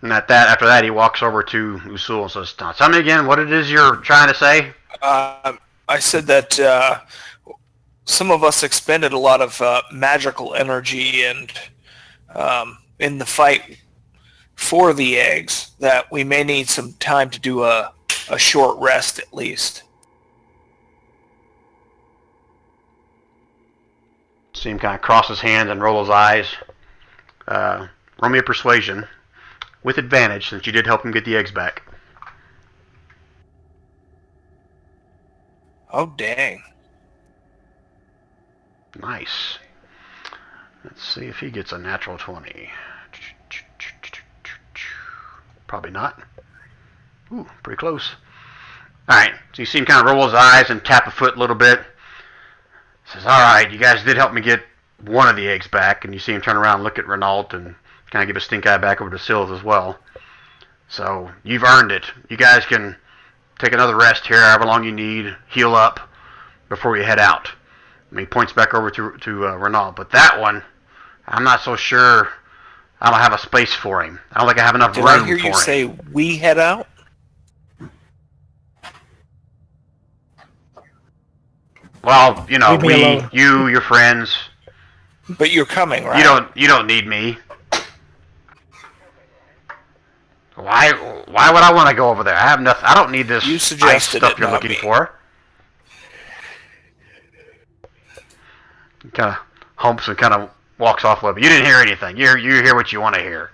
And after that, he walks over to Usul and says, "Tell me again what it is you're trying to say." I said that some of us expended a lot of magical energy and in the fight for the eggs, that we may need some time to do a short rest at least. See him kind of cross his hands and roll his eyes. Roll me a persuasion with advantage, since you did help him get the eggs back. Oh, dang. Nice. Let's see if he gets a natural 20. Probably not. Ooh, pretty close. Alright, so you see him kind of roll his eyes and tap a foot a little bit. Says, alright, you guys did help me get one of the eggs back. And you see him turn around and look at Renault and kind of give a stink eye back over to Sills as well. So, you've earned it. You guys can take another rest here, however long you need, heal up before you head out. I mean, he points back over to Renault. But that one, I'm not so sure I don't have a space for him. I don't think I have enough room for him. Did I hear you say we head out? Well, you know, Leave me alone. you, your friends. But you're coming, right? You don't need me. Why would I want to go over there? I have nothing. I don't need this You ice suggested stuff it, you're not looking me. for. Kind of humps and kind of walks off a little bit. You didn't hear anything. You hear what you want to hear.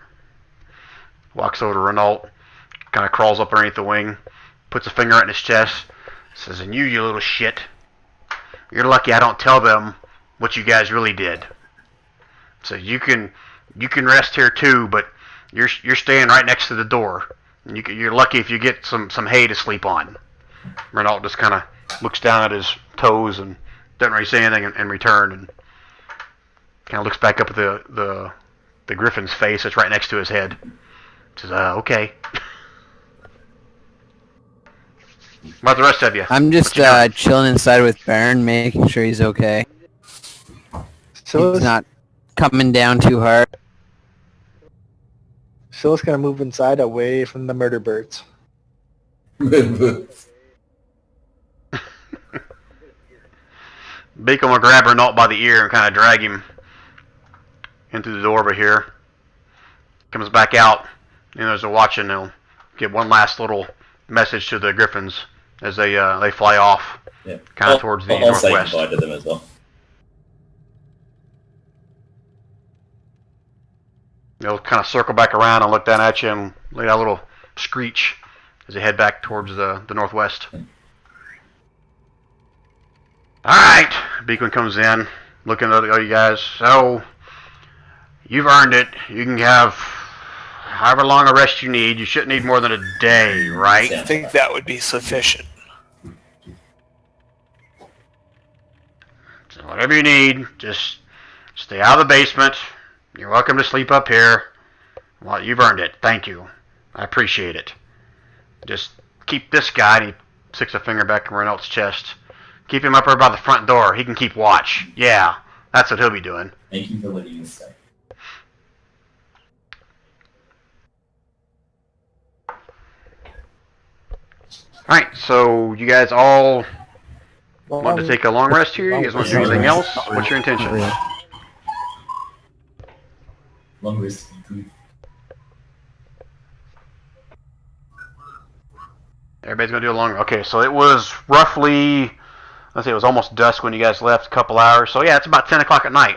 Walks over to Renault, kind of crawls up underneath the wing, puts a finger in his chest, says, "And you little shit, you're lucky I don't tell them what you guys really did. So you can rest here too, but you're staying right next to the door. And you're lucky if you get some hay to sleep on." Renault just kind of looks down at his toes and doesn't really say anything in return, and kind of looks back up at the griffin's face that's right next to his head. Says, "Okay." What about the rest of you? I'm just What you doing? chilling inside with Baron, making sure he's okay. So He's not coming down too hard. Phil's gonna move inside away from the murder birds. Beacon will grab Renault by the ear and kind of drag him into the door over here. Comes back out, and there's a watching. They'll get one last little message to the griffins as they fly off, Yeah. kind of towards the I'll say northwest. goodbye to them as well. They'll kind of circle back around and look down at you and let out a little screech as they head back towards the northwest. Alright, Beacon comes in, looking at all you guys. So, you've earned it. You can have however long a rest you need. You shouldn't need more than a day, right? I think that would be sufficient. So whatever you need, just stay out of the basement. You're welcome to sleep up here. Well, you've earned it. Thank you. I appreciate it. Just keep this guy, and he sticks a finger back in Renault's chest. Keep him up there by the front door. He can keep watch. Yeah, that's what he'll be doing. Thank you for letting us stay. Alright, so you guys all want to take a long rest here? You guys want to do anything else? What's your intention? Long rest. Everybody's going to do a long... Okay, so it was roughly... Let's say it was almost dusk when you guys left, a couple hours. So yeah, it's about 10 o'clock at night.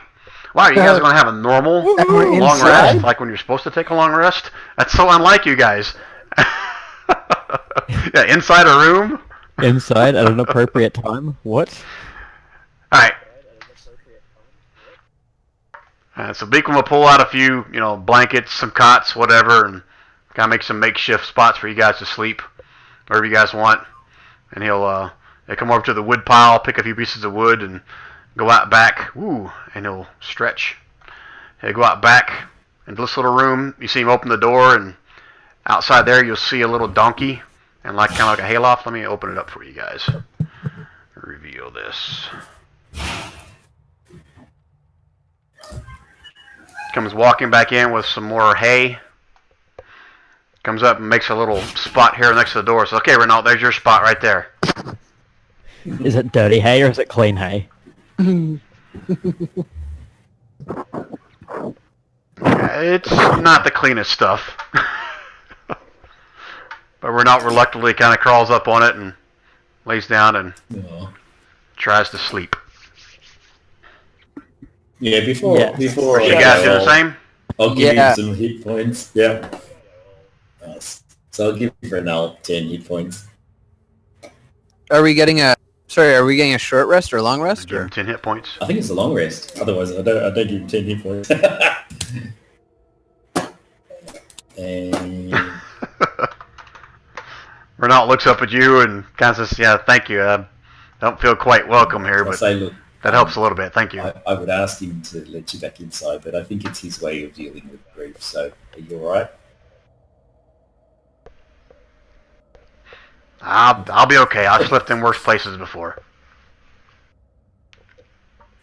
Wow, you guys are going to have a normal we're long inside? rest? Like when you're supposed to take a long rest? That's so unlike you guys. Yeah, inside a room? Inside at an appropriate time? What? Alright. So Beacon will pull out a few, blankets, some cots, whatever, and kind of make some makeshift spots for you guys to sleep, wherever you guys want. And he'll come over to the wood pile, pick a few pieces of wood, and go out back. Ooh, and he'll stretch. He'll go out back into this little room. You see him open the door, and outside there you'll see a little donkey, and kind of like a hayloft. Let me open it up for you guys. Reveal this. Comes walking back in with some more hay. Comes up and makes a little spot here next to the door. So, okay, Renault, there's your spot right there. Is it dirty hay or is it clean hay? It's not the cleanest stuff. But Renault reluctantly kind of crawls up on it and lays down and Oh. tries to sleep. Yeah, before You guys do the same? I'll give Yeah. him some hit points. Yeah. Nice. So I'll give Renal 10 hit points. Are we getting a short rest or a long rest? Give Or? him 10 hit points. I think it's a long rest. Otherwise, I don't give him 10 hit points. And Renault looks up at you and kind of says, yeah, thank you. I don't feel quite welcome here, I but say, look, that helps a little bit. Thank you. I would ask him to let you back inside, but I think it's his way of dealing with grief. So, are you all right? I'll be okay. I've slept in worse places before.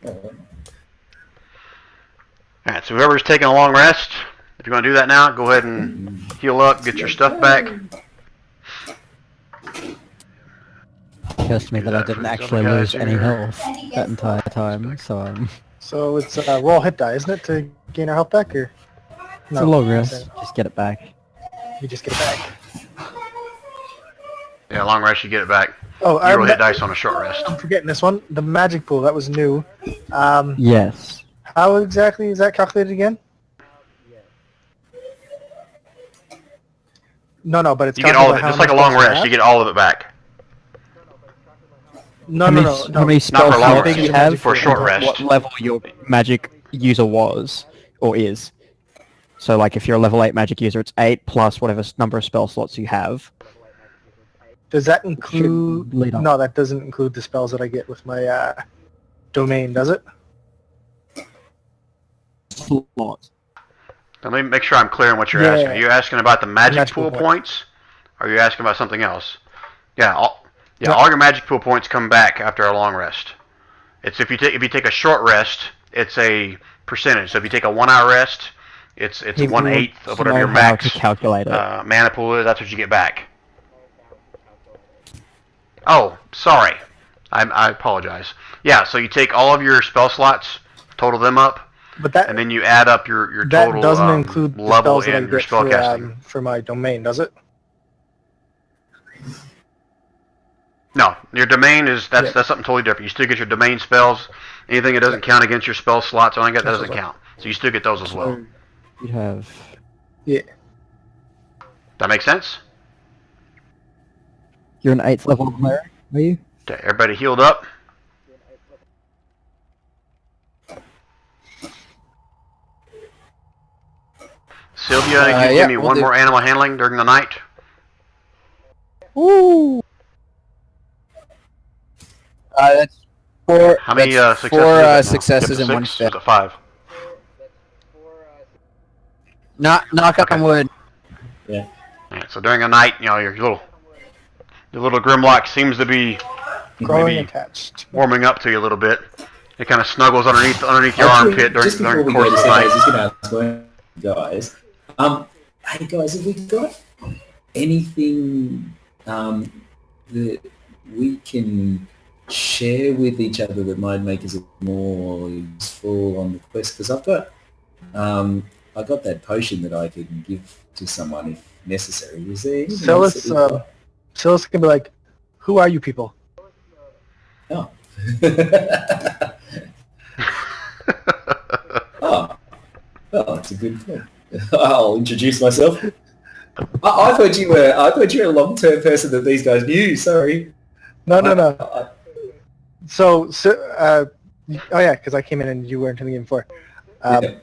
All right. Alright, so whoever's taking a long rest, if you want to do that now, go ahead and heal up, get your stuff back. Occurs to me that I didn't actually lose any health that entire time, so So it's roll hit die, isn't it, to gain our health back, or it's a long rest. Just get it back. You just get it back. Yeah, long rest, you get it back. Oh, You roll hit I'm dice on a short rest. forgetting this one. The magic pool, that was new. Yes. How exactly is that calculated again? No, but it's You get all of it, calculated just by like a how long much rest, you get all of it back. No, How no, many, no, how no. many spell for a long slots rest. you have For a short and rest. what level your magic user was or is. So like if you're a level 8 magic user, it's 8 plus whatever number of spell slots you have. Does that include... Should lead up. No, that doesn't include the spells that I get with my domain, does it? Slot. Let me make sure I'm clear on what you're Yeah. asking. Are you asking about the magic Magic pool pool points? Or are you asking about something else? Yeah, Yeah. all your magic pool points come back after a long rest. It's if you take a short rest, it's a percentage. So if you take a 1 hour rest, it's If you 1/8 of want whatever to your know how to max calculate it. mana pool is. That's what you get back. Oh, sorry. I apologize. Yeah, so you take all of your spell slots, total them up, But that and then you add up your that total doesn't include the level spells that I and your get spellcasting. for my domain, does it? No, your domain is Yeah. that's something totally different. You still get your domain spells. Anything that doesn't count against your spell slots, that doesn't count. So you still get those as well. You'd have... That make sense? You're an 8th level cleric, are you? Okay, everybody healed up. Sylvia, can you yeah, give me we'll one do. more animal handling during the night? Woo! That's four. How many that's successes? four is it now? successes Yep, and one 6? fail. Was it 5? Knock Okay. on wood. Alright, so during the night, your little Grimlock seems to be Growing maybe attached. warming up to you a little bit. It kind of snuggles underneath your Actually, armpit just during before the we course go of to the Sunday, I was night. just going to ask one guys. Hey guys, have we got anything that we can share with each other that might make us more useful on the quest? Because I got that potion that I can give to someone if necessary. Is there anything else that we've got? Silas can be like, who are you people? Oh. Oh, well, that's a good point. I'll introduce myself. I thought you were a long-term person that these guys knew. Sorry. No. I- So oh yeah, because I came in and you weren't in the game before. yeah.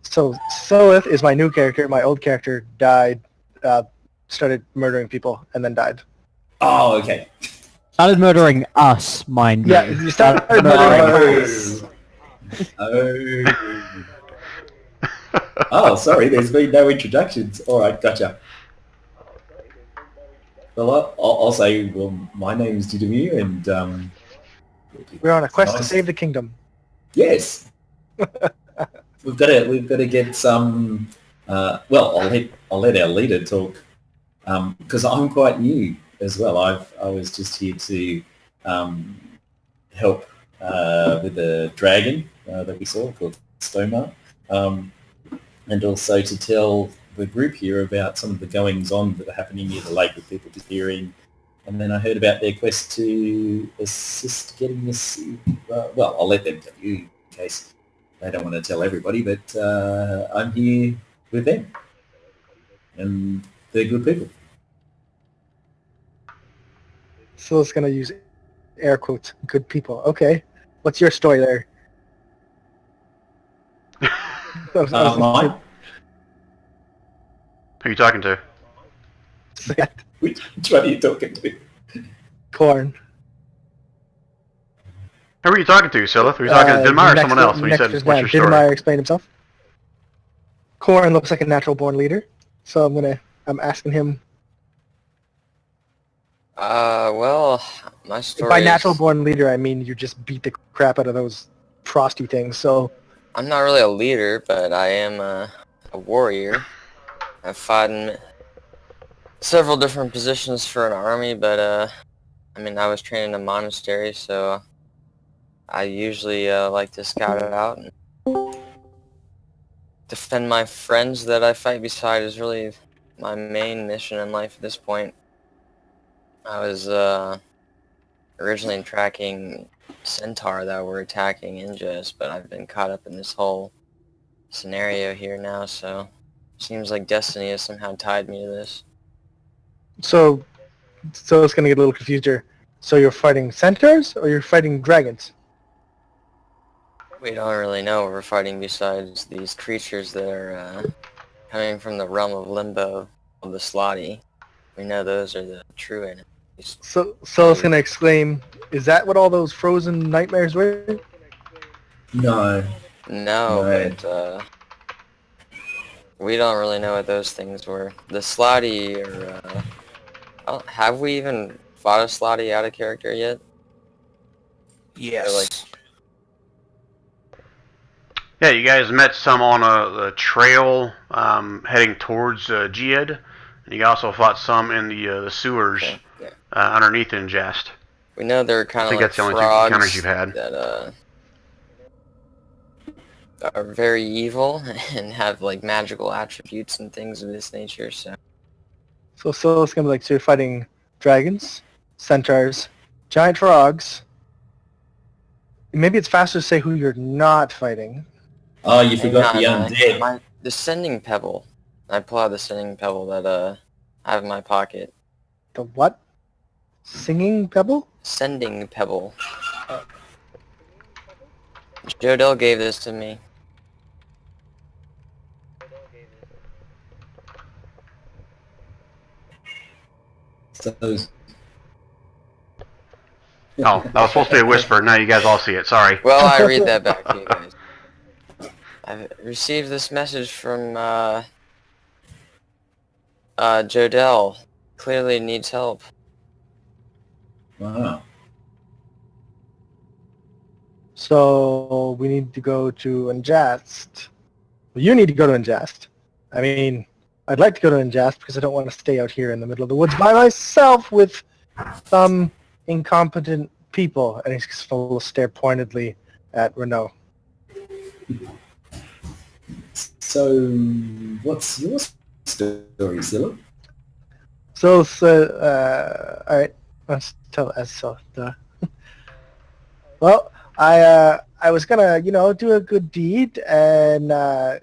So Silith is my new character. My old character died, started murdering people, and then died. Oh, okay. Started murdering us, mind Yeah, you. you started Oh. murdering us. Oh. Oh, sorry. There's been no introductions. All right, gotcha. Well, I'll say, well, my name's Didamir, and We're on a quest to Nice. save the kingdom. yes, we've got to get some. Well, I'll let our leader talk because I'm quite new as well. I was just here to help with the dragon that we saw called Stomar, and also to tell the group here about some of the goings-on that are happening near the lake with people disappearing. And then I heard about their quest to assist getting this... well, I'll let them tell you in case they don't want to tell everybody, but I'm here with them. And they're good people. So it's going to use air quotes, good people. Okay. What's your story there? Mine? Who are you talking to? Which one are you talking to? Corn. Who are you talking to, Silith? Were you talking to Denmeyer or someone else when you said, what's your story? Denmeyer explained himself. Corn looks like a natural born leader, so I'm asking him. Well, my story By natural born leader, I mean you just beat the crap out of those frosty things, so... I'm not really a leader, but I am a warrior. I've fought in several different positions for an army, but I mean, I was trained in a monastery, so I usually like to scout it out and defend my friends that I fight beside is really my main mission in life at this point. I was originally tracking Centaur that were attacking Injas, but I've been caught up in this whole scenario here now, so seems like destiny has somehow tied me to this. So it's going to get a little confused here. So you're fighting centaurs or you're fighting dragons? We don't really know what we're fighting besides these creatures that are coming from the realm of Limbo of the Slotty. We know those are the true enemies. So it's going to exclaim, is that what all those frozen nightmares were? No. No, but we don't really know what those things were. The Slotty are... have we even fought a Slotty out of character yet? Yes. Yeah, you guys met some on a trail heading towards Jihad, and you also fought some in the sewers underneath Ingest. We know they're kind of like that's the only two frogs encounters you've had. that are very evil and have like magical attributes and things of this nature. So So it's going to be like, so you're fighting dragons, centaurs, giant frogs. Maybe it's faster to say who you're not fighting. Oh, you forgot the undead. The sending pebble. I pull out the sending pebble that I have in my pocket. The what? Singing pebble? Sending pebble. Jodell gave this to me. Oh, that was supposed to be a whisper. Now you guys all see it. Sorry. Well, I read that back to you guys. I've received this message from Jodell. Clearly needs help. Wow. So we need to go to Ingest. Well, you need to go to Ingest. I mean, I'd like to go to Ingest because I don't want to stay out here in the middle of the woods by myself with some incompetent people. And he's just going to stare pointedly at Renault. So, what's your story, Zilla? So, all right, let's tell as so. Well, I was gonna, do a good deed and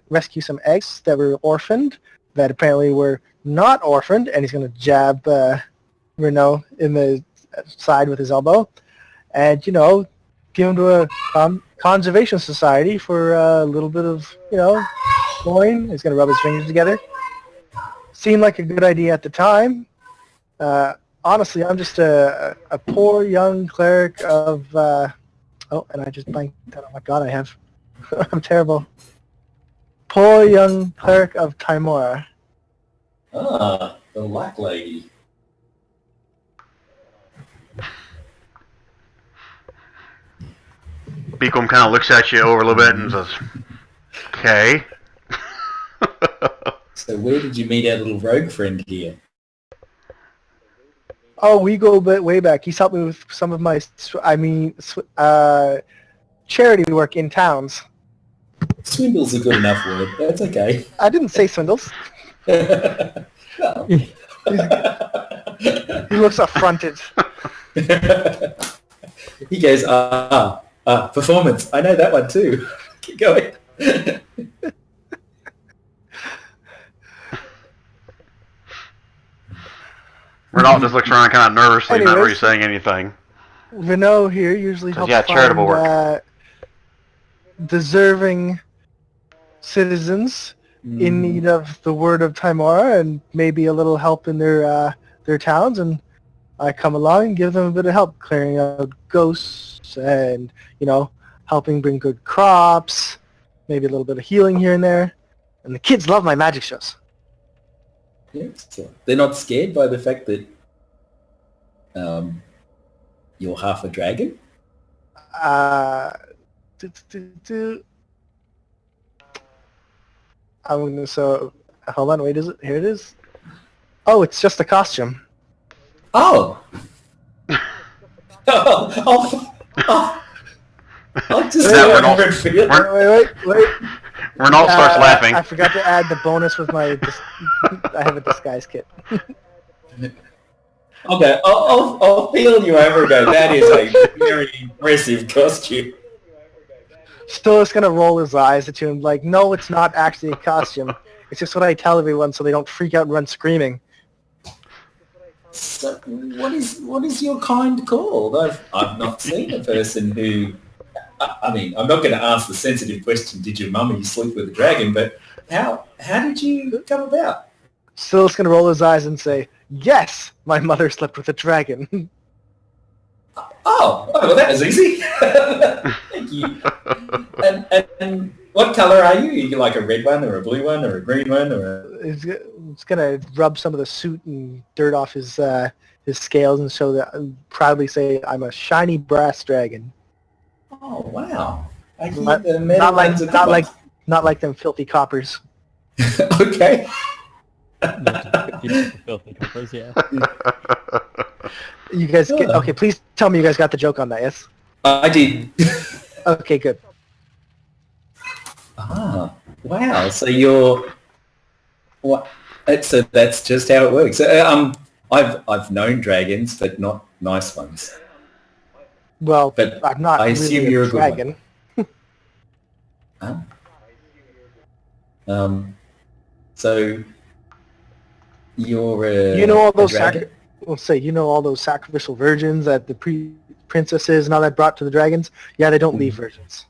rescue some eggs that were orphaned that apparently were not orphaned, and he's gonna jab Renault in the side with his elbow, and give him to a conservation society for a little bit of coin. He's gonna rub his fingers together. Seemed like a good idea at the time. Honestly, I'm just a poor young cleric of... oh, and I just blanked out. Oh my god, I have... I'm terrible. Poor young cleric of Timora. Ah, the Black Lady. Beacom kind of looks at you over a little bit and says, okay. So where did you meet our little rogue friend here? Oh, we go way back. He's helped me with some of my, charity work in towns. Swindle's a good enough word. That's okay. I didn't say swindles. Well. He looks affronted. He goes, performance. I know that one too. Keep going. Renault just looks around kind of nervously, not Anyways. really saying anything. Renault here usually helps yeah, charitable find deserving citizens in need of the word of Timora and maybe a little help in their towns, and I come along and give them a bit of help clearing out ghosts and, helping bring good crops, maybe a little bit of healing here and there. And the kids love my magic shows. Yeah, so they're not scared by the fact that you're half a dragon? Hold on, wait, here it is. Oh, it's just a costume. Oh! I'll just Wait. Renault starts laughing. I forgot to add the bonus with my... I have a disguise kit. Okay, I'll feel you over and go, that is a very impressive costume. Still just going to roll his eyes at you and like, no, it's not actually a costume. It's just what I tell everyone so they don't freak out and run screaming. So, what is your kind called? I've not seen a person who... I mean, I'm not going to ask the sensitive question, did your mummy sleep with a dragon, but how did you come about? Still just going to roll his eyes and say, yes, my mother slept with a dragon. Oh, well, that was easy. Thank you. And what color are you? Are you like a red one or a blue one or a green one? It's going to rub some of the soot and dirt off his scales and show that proudly say, I'm a shiny brass dragon. Oh, wow. I keep Not, the metal not like ones at not the like not like them filthy coppers. Okay. Filthy coppers, yeah. You guys get okay. Please tell me you guys got the joke on that. Yes. I did. Okay, good. Ah, wow. So you're what? So that's just how it works. I've known dragons, but not nice ones. Well, But I'm not I assume really you're a a good one. dragon. So you're a You know all those dragon? all those sacrificial virgins that the princesses and all that brought to the dragons? Yeah, they don't leave virgins.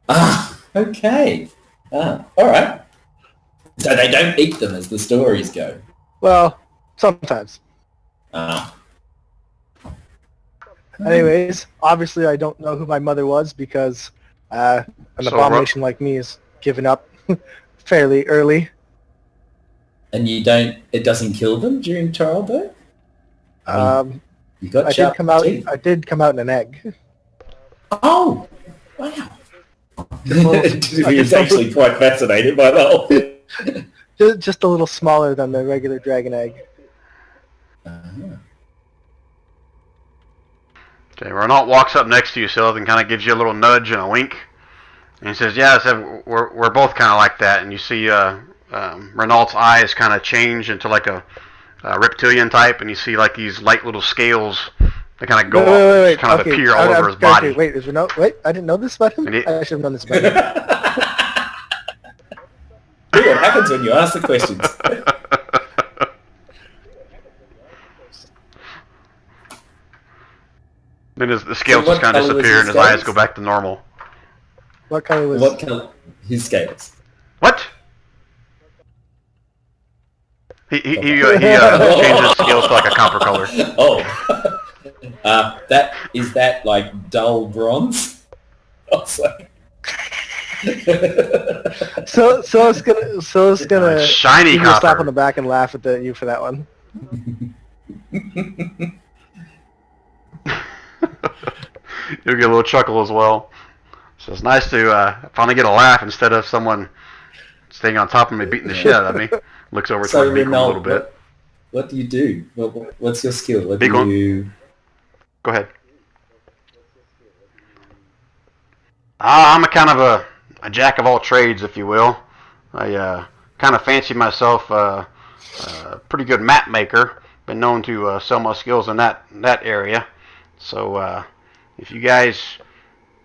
Ah, okay. All right. So they don't eat them as the stories go. Well, sometimes. Ah. Anyways, obviously I don't know who my mother was because an abomination like me is given up fairly early. And it doesn't kill them during childbirth? You got I sharp teeth. did come out in an egg. Oh, wow. Just He was actually quite fascinated by the whole thing. just a little smaller than the regular dragon egg. Okay, Renault walks up next to you, Sylv, and kind of gives you a little nudge and a wink. And he says, yeah, I said, we're both kind of like that. And you see Renault's eyes kind of change into like a reptilian type, and you see like these light little scales that kind of go up, kind of appear all over his body. Wait, is Renault? Wait, I didn't know this about him? I should have known this about him. See what happens when you ask the questions. Then the scales So just kind of what color was disappear, and his his eyes scales? go back to normal. What color was... What color? His scales. What? He changes scales to like a copper color. Oh. Is that like dull bronze? Also. So it's gonna Shiny give you a slap copper. on the back and laugh at you for that one. You'll get a little chuckle as well. So it's nice to finally get a laugh instead of someone staying on top of me beating the shit out of me. Looks over So towards Beacon a Renault, little bit. What do you do? What's your skill? What Big do one. you... Go ahead. I'm a kind of a jack of all trades, if you will. I kind of fancy myself a pretty good map maker. Been known to sell my skills in that area. So if you guys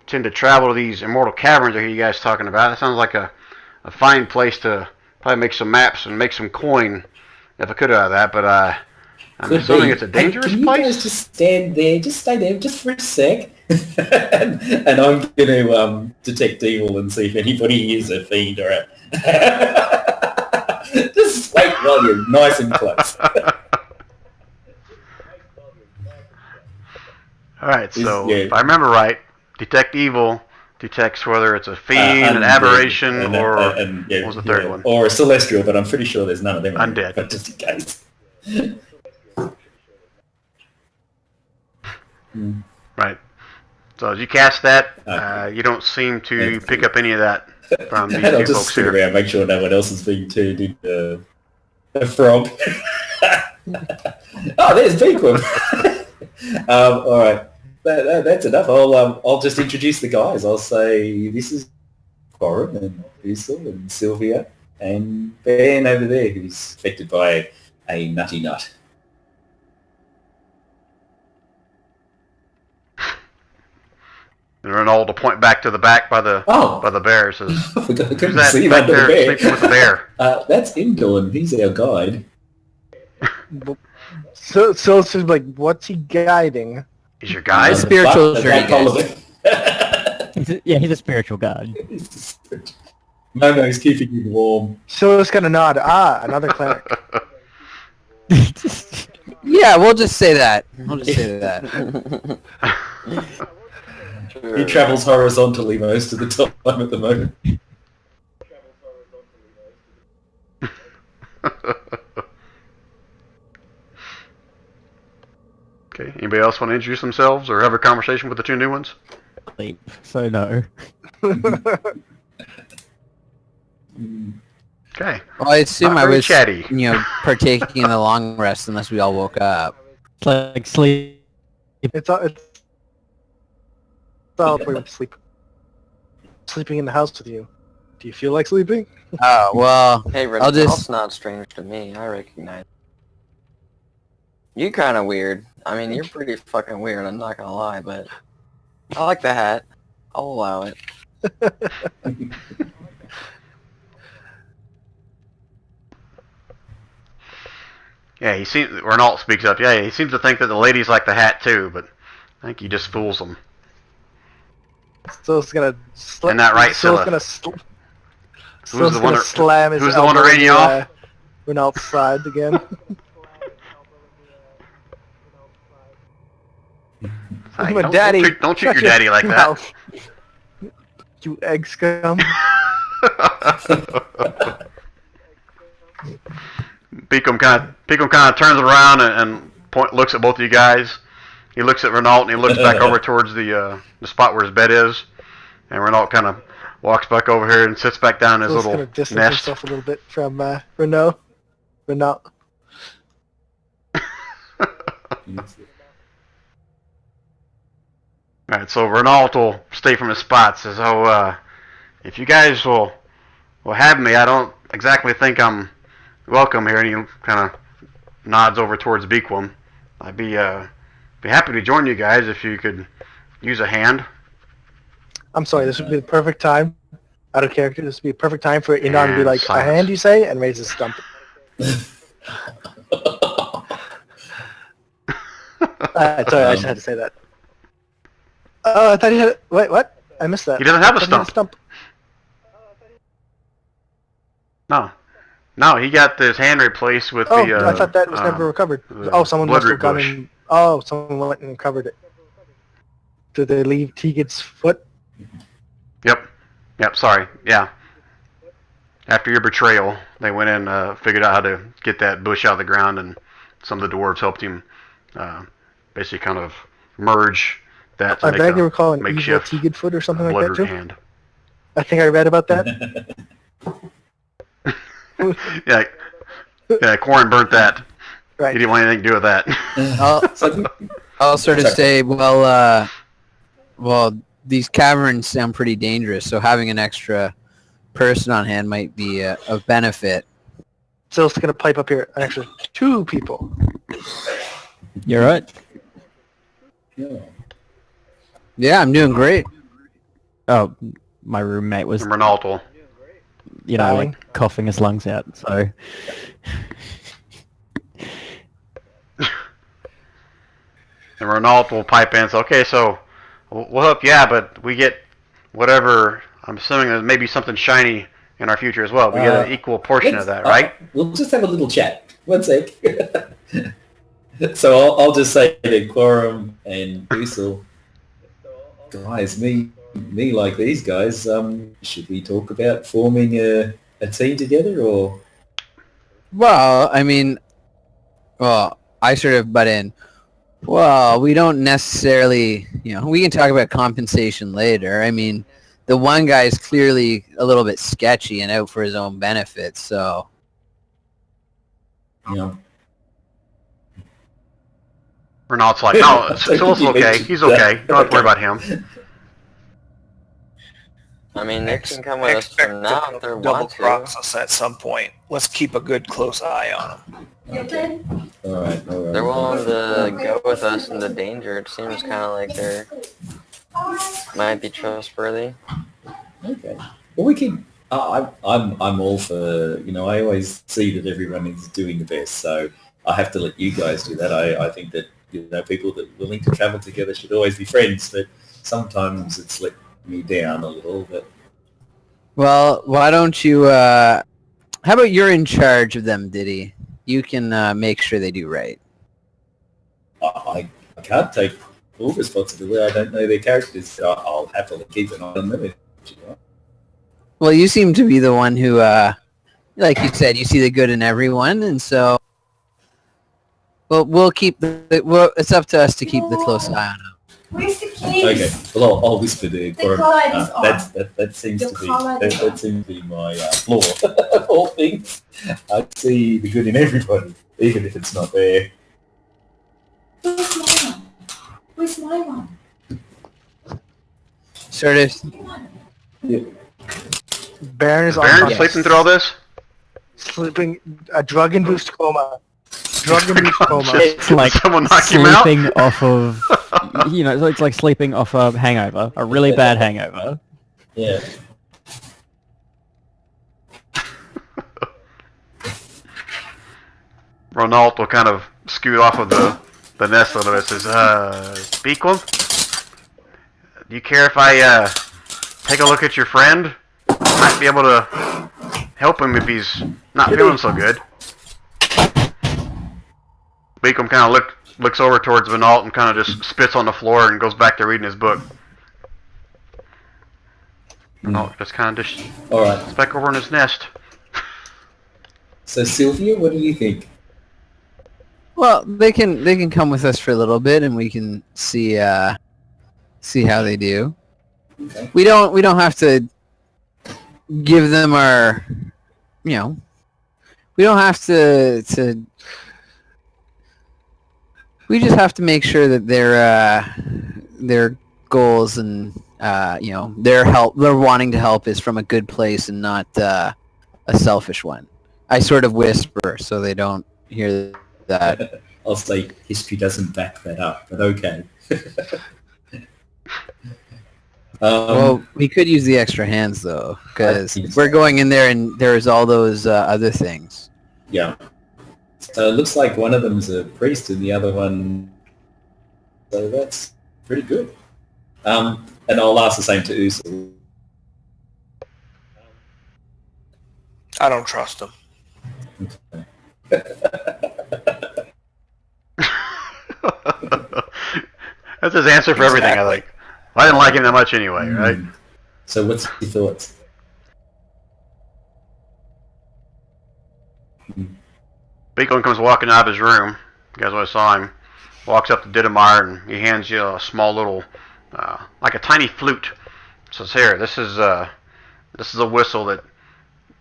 tend to travel to these immortal caverns I hear you guys talking about, that sounds like a fine place to probably make some maps and make some coin if I could out of that. But I'm assuming it's a dangerous Can you place. guys just stand there? Just stay there just for a sec. and I'm going to detect evil and see if anybody is a fiend or a... Just wait while you're nice and close. All right, so Yeah. if I remember right, detect evil detects whether it's a fiend, an aberration, or yeah, what was the third one? Or a celestial, but I'm pretty sure there's none of them. Undead. But just in case. Right. So as you cast that, you don't seem to pick up any of that from these And I'll two just folks sit here. around, make sure no one else is being turned into a frog. Oh, there's Beacon. All right, that's enough. I'll just introduce the guys. I'll say this is Corin and Usul and Sylvia and Ben over there, who's affected by a nutty nut. And Renault will point back to the back by the bear. Says, I forgot- I "Who's couldn't that see him back under the there bear. sleeping with the bear?" That's Indorn. He's our guide. So it's just like, what's he guiding? He's your guide. The spiritual black journey guide. Oliver. He's a spiritual guide. Momo's keeping you warm. So it's gonna nod. Another cleric. Yeah, we'll just say that. We'll just say that. He travels horizontally most of the time at the moment. Okay. Anybody else want to introduce themselves or have a conversation with the two new ones? Sleep. So no. Okay. Well, I assume Not I very was, chatty. partaking in the long rest unless we all woke up. It's like sleep. It's all we went to sleep. Sleeping in the house with you. Do you feel like sleeping? Oh, well, Hey, I'll Renault's just... not strange to me. I recognize. You kind of weird. I mean, you're pretty fucking weird. I'm not gonna lie, but I like the hat. I'll allow it. Yeah, Renault speaks up. Yeah, he seems to think that the ladies like the hat too, but I think he just fools them. So it's gonna. Isn't that right, So Scylla? it's gonna. So Who's it's the gonna one? slam his Who's the one elbow reading into, off? Renault's side again. Hey, My don't daddy. treat shut your daddy like that. mouth. You egg scum. Peacock kind of turns around and looks at both of you guys. He looks at Renault and he looks back over towards the spot where his bed is, and Renault kind of walks back over here and sits back down in his He's little gonna distance nest. himself a little bit from Renault. Renault. All right, so Renault will stay from his spot. Says, "Oh, if you guys will have me, I don't exactly think I'm welcome here." And he kind of nods over towards Beakwam. I'd be happy to join you guys if you could use a hand. I'm sorry. This would be the perfect time. Out of character. This would be a perfect time for Inan to be And like, silence. "A hand, you say?" and raise his stump. Sorry, I just had to say that. Oh, I thought he had. Wait, what? I missed that. He doesn't have a I thought he had stump. No, he got his hand replaced with Oh, the. I thought that was never recovered. the Oh, someone must have bloodroot gone bush. and. Oh, someone went and covered it. Did they leave Tegan's foot? Yep. Sorry. Yeah. After your betrayal, they went in, figured out how to get that bush out of the ground, and some of the dwarves helped him basically kind of merge that to I make vaguely a recall an evil makeshift Tegan foot or something like that bloodroot too. hand. I think I read about that. Yeah, Corin burnt that. Right. He didn't want anything to do with that. I'll sort of say, well, these caverns sound pretty dangerous, so having an extra person on hand might be of benefit. Sil's going to pipe up here an extra 2 people. You're right. Yeah, I'm doing great. Oh, my roommate was, Ronaldo. like coughing his lungs out. So And Ronaldo will pipe in. So, okay, so we'll help you out, but we get whatever. I'm assuming there's maybe something shiny in our future as well. We get an equal portion of that, right? We'll just have a little chat. One sec. So I'll just say to Quorum and Usul, guys, me like these guys, should we talk about forming a team together, or? Well, I mean, I sort of butt in. Well, we don't necessarily, we can talk about compensation later. I mean, the one guy is clearly a little bit sketchy and out for his own benefit, so. Ronaldo's like, no, Sil's okay. He's okay. Don't have to worry about him. I mean, they can come with us from now if they double want cross to. us at some point. Let's keep a good close eye on them. All right. They're willing to go with us into danger. It seems kind of like they're might be trustworthy. Okay. Well, we can. I'm all for. I always see that everyone is doing the best, so I have to let you guys do that. I think that people that are willing to travel together should always be friends, but sometimes it's let me down a little. But Well, why don't you, how about you're in charge of them, Diddy? You can make sure they do right. I can't take full responsibility. I don't know their characters. So I'll happily keep an eye on them. Well, you seem to be the one who, like you said, you see the good in everyone, and so, we'll keep it's up to us to keep the close eye on them. Where's the keys? Okay. Well, I'll whisper the Quorum. colour is on. That seems The to be colour is that seems to be my flaw. Of all things, I see the good in everybody, even if it's not there. Where's my one? Where's my one? Sort of. Yeah. Baron is on Baron Yes. sleeping through all this? sleeping a drug-induced coma. Drug-induced coma. it's like Someone knock him out? sleeping off of, it's like sleeping off a hangover, a really bad hangover. Yeah. Ronaldo will kind of scoot off of the nest a little bit. Says, Beacon, do you care if I take a look at your friend? Might be able to help him if he's not feeling so good. Beacon kind of looks over towards Vinalt and kind of just spits on the floor and goes back to reading his book. Vinalt just kind of just All right. sits back over in his nest. So Sylvia, what do you think? Well, they can come with us for a little bit, and we can see how they do. Okay. We don't have to give them our, we don't have to. We just have to make sure that their goals and their wanting to help is from a good place and not a selfish one. I sort of whisper so they don't hear that. I'll say history doesn't back that up, but okay. Well, we could use the extra hands though, because Yes. we're going in there and there's all those other things. Yeah. So it looks like one of them's a priest and the other one... So that's pretty good. And I'll ask the same to Usul. I don't trust him. That's his answer for everything, I think. Well, I didn't like him that much anyway, right? So what's your thoughts? Beacon comes walking out of his room. You guys always saw him. Walks up to Didamar and he hands you a small little, like a tiny flute. Says, "Here, this is a whistle that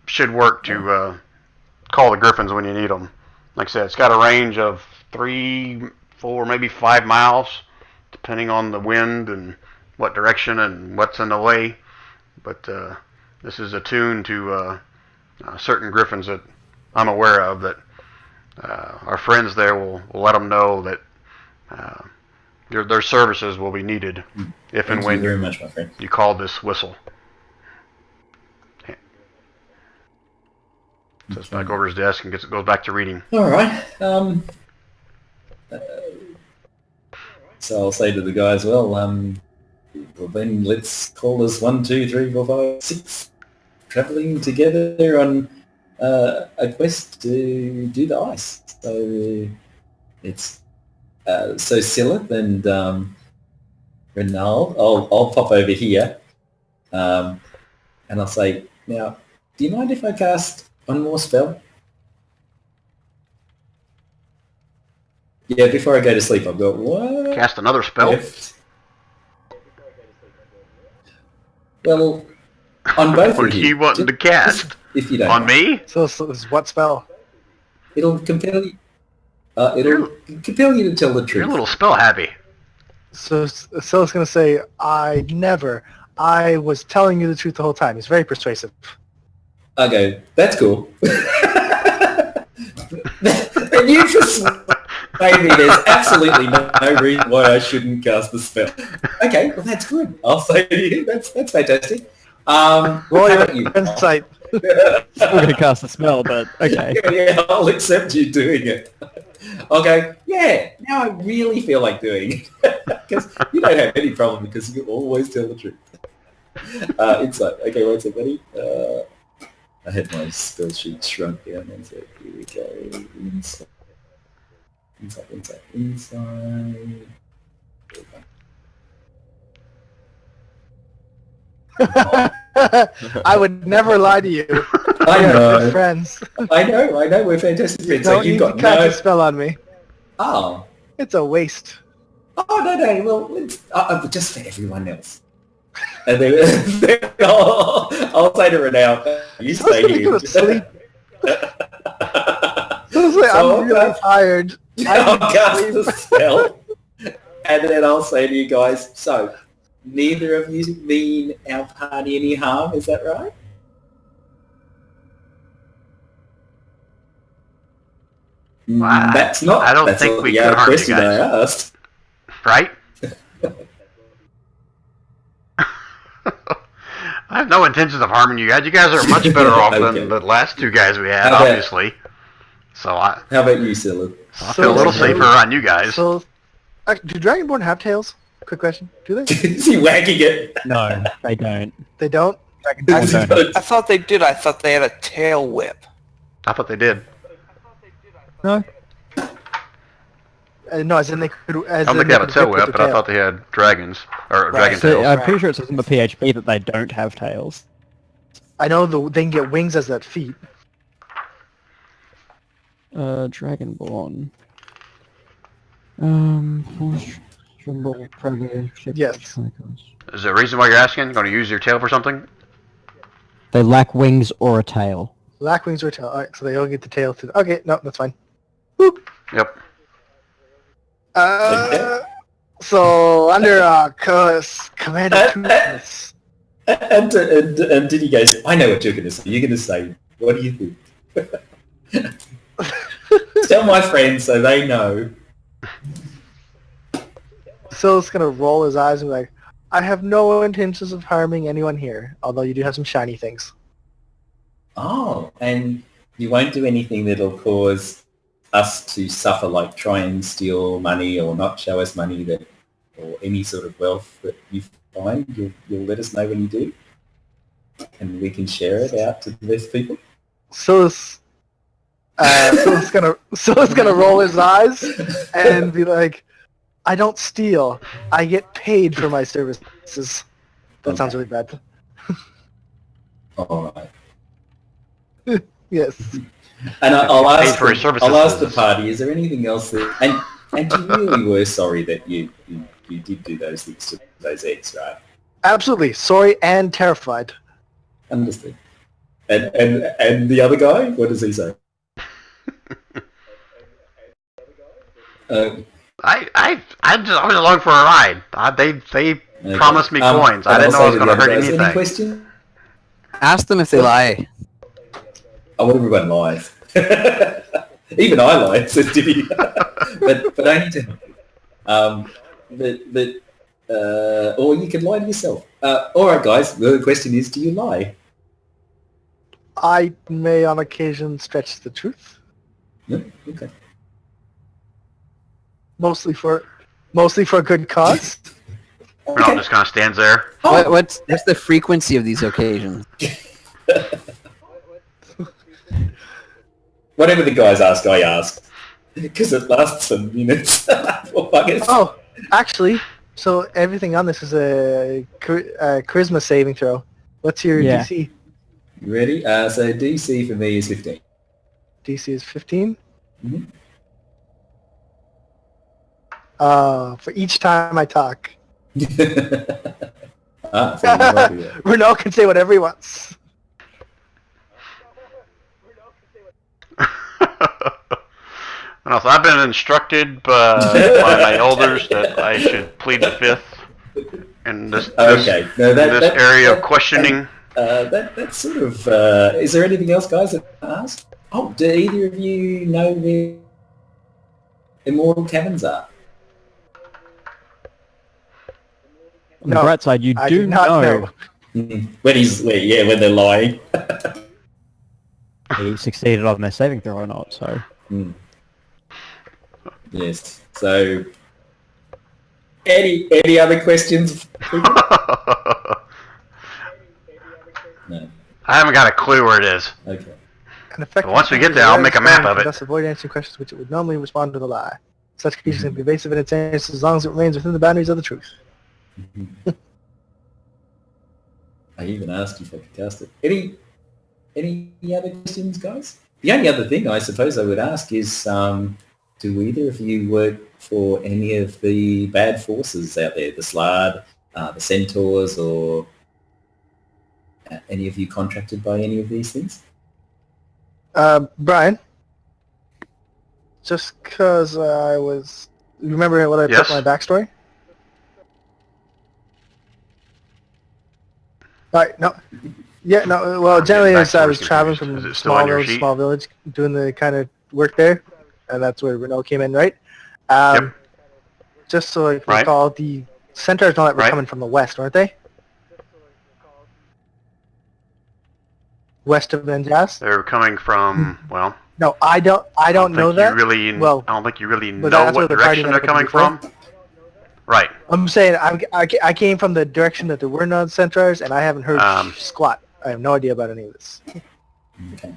should work to call the Griffins when you need them." Like I said, it's got a range of 3, 4, maybe 5 miles, depending on the wind and what direction and what's in the way. But this is attuned to certain griffins that I'm aware of that our friends there will let them know that their services will be needed if and Thank when you very much, my friend. you call this whistle. So it's back over his desk and goes back to reading. All right. So I'll say to the guys, well, then let's call us 1, 2, 3, 4, 5, 6, traveling together on a quest to do the ice. So it's so Silith and Renald. I'll pop over here, and I'll say, now, do you mind if I cast one more spell? Yeah, before I go to sleep, I've got what? Cast another spell? Left. Well, on both What of are you. you wanting to cast? If you don't On mind. me? So it's what spell? It'll compel you. It'll compel you to tell the You're a truth. little spell happy. So it's going to say, I was telling you the truth the whole time. It's very persuasive. I go, that's cool. And you just maybe there's absolutely no reason why I shouldn't cast the spell. Okay, well that's good. I'll say to you, that's fantastic. Roll How your about you? insight. We're going to cast a spell, but okay. Yeah, I'll accept you doing it. I'll go, yeah, now I really feel like doing it. Because you don't have any problem because you always tell the truth. Insight. Okay, one second, buddy. I had my spell sheet shrunk down and so here we go. Inside. I would never lie to you. I We are know. good friends. I know, we're fantastic friends. So Don't you've need got to cast no... a spell on me. Oh. It's a waste. Oh, no, well, it's just for everyone else. And then I'll say to Renal, you So I was stay gonna here. go to sleep. So I was like, So I'm really tired. I'll cast the spell, and then I'll say to you guys, so, neither of you mean our party any harm, is that right? Well, That's not. I don't that's think all we the could harm you question I guys. asked. Right? I have no intentions of harming you guys. You guys are much better off Okay. than the last two guys we had, How about- obviously. So I How about you, Scylla? feel a little safer around you guys. So, do Dragonborn have tails? Quick question. Do they? Is he wagging it? No, they don't. They don't? Is he got I thought they did. I thought they had a tail whip. I thought they did. No. No, as in they could. I don't think they have a tail whip, but I thought they had dragons. Or dragon So, tails. I'm pretty sure it says in the PHP that they don't have tails. I know they can get wings as that feet. Dragonborn. Yes. Is there a reason why you're asking? You going to use your tail for something? They lack wings or a tail. Lack wings or tail. Alright, so they all get the tail to... Okay, no, that's fine. Boop. Yep. So, under Commander Toothless. And Diddy goes, I know what you're going to say. You're going to say, what do you think? Tell my friends so they know. So it's gonna roll his eyes and be like, I have no intentions of harming anyone here, although you do have some shiny things. Oh, and you won't do anything that'll cause us to suffer, like try and steal money or not show us money that, or any sort of wealth that you find. You'll let us know when you do, and we can share it out to the best people. So it's gonna roll his eyes and be like, I don't steal. I get paid for my services. That sounds really bad. All right. Yes. And I'll Paid ask for his services. I'll ask the party, is there anything else that... And you really were sorry that you did do those things to those eggs, right? Absolutely. Sorry and terrified. Understood. And the other guy, what does he say? I was along for a ride. They promised me coins. I and didn't know I'll I was say going to the hurt other guys, anything. Any question? Ask them if they lie. Oh, everyone lies. Even I lied, says Dippy. but only to help you. Or you can lie to yourself. All right, guys. The question is, do you lie? I may on occasion stretch the truth, No? Okay. mostly for a good cause. Ronaldo just kind of stands there. What's the frequency of these occasions? Whatever the guys ask, I ask. Because it lasts some minutes. For buggers. Oh, actually, so everything on this is a charisma saving throw. What's your Yeah. DC? You ready? So DC for me is 15. DC is 15. Mhm. For each time I talk, So you might be right. Renault can say whatever he wants. And also, I've been instructed by my elders that I should plead the fifth in this Okay. No, this area of questioning. That's sort of... is there anything else, guys, that I ask? Oh, do either of you know where Immortal Caverns are? On the No, bright side, you I do do not know. When they're lying. He succeeded on their saving throw or not, so... Hmm. Yes. So, any other questions? No. I haven't got a clue where it is. Okay. An effective But once we get is there, I'll very make a map strong, of it. Thus avoid answering questions which it would normally respond to the lie. Such creatures can be evasive in its answers as long as it remains within the boundaries of the truth. I even asked if I could cast it. Any other questions, guys? The only other thing I suppose I would ask is, do either of you work for any of the bad forces out there? The Slard, the Centaurs, or any of you contracted by any of these things? Brian, just because I was... Remember what I Yes. put in my backstory? Alright, no. Yeah, no, well, generally getting it's, I was backstory's traveling confused. from Is it still small on your village to sheet? small village, doing the kind of work there, and that's where Renault came in, right? Yep. Just so I Right. recall, the centaurs and all that were Right. coming from the west, weren't they? West of Benjas? They're coming from, well, No, I don't know think that. You really, Well, I don't think you really but know that's where what the party direction they're ended up coming before. from. Right. I'm saying I came from the direction that there were no centaurs, and I haven't heard squat. I have no idea about any of this. Okay.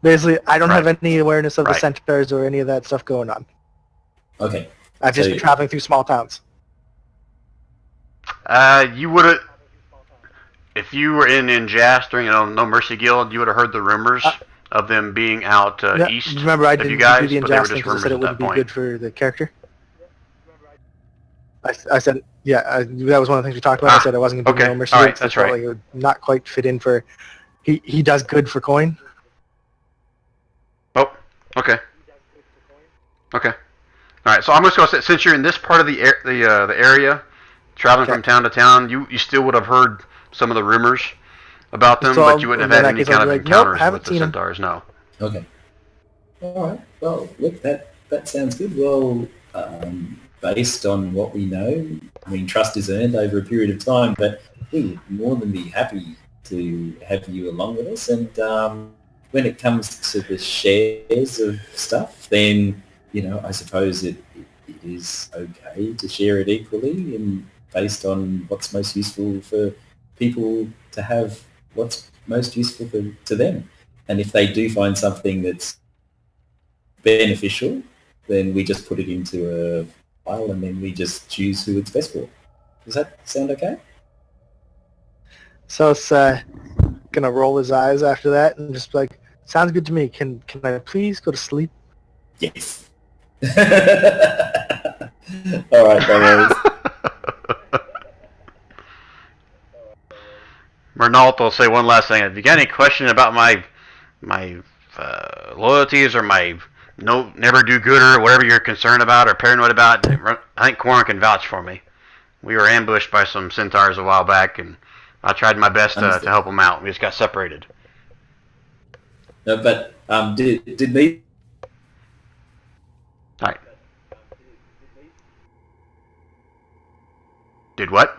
Basically, I don't Right. have any awareness of the Right. centaurs or any of that stuff going on. Okay. I've just So- been traveling through small towns. You would have, if you were in Jas during No Mercy Guild, you would have heard the rumors of them being out Yeah, east. remember, I of didn't you guys, do the but they were injustice just because I said it rumors at wouldn't that be point. good for the character. I said, yeah, that was one of the things we talked about. I said I wasn't going to do Okay, No Mercy all right, Guild 'cause I that's felt right. like it would not quite fit in for... He does good for coin. Oh, okay. Okay. All right. So I'm just going to say, since you're in this part of the area, traveling Okay. from town to town, you still would have heard some of the rumors about them, So but you wouldn't in have had that any case, I'd kind of be like, nope, encounters haven't with the seen 'em. centaurs. No. Okay. All right. Well, look, that sounds good. Well, based on what we know, I mean, trust is earned over a period of time, but we'd more than be happy to have you along with us. And when it comes to the shares of stuff, then, I suppose it is okay to share it equally and based on what's most useful for people to have what's most useful to them. And if they do find something that's beneficial, then we just put it into a file and then we just choose who it's best for. Does that sound okay? So it's gonna roll his eyes after that and just be like, sounds good to me. Can I please go to sleep? Yes. All right, no worries. Renault will say one last thing. If you got any question about my loyalties or my no, never do gooder, whatever you're concerned about or paranoid about. I think Corn can vouch for me. We were ambushed by some centaurs a while back, and I tried my best to help them out. We just got separated. No, but did me? All right. Did what?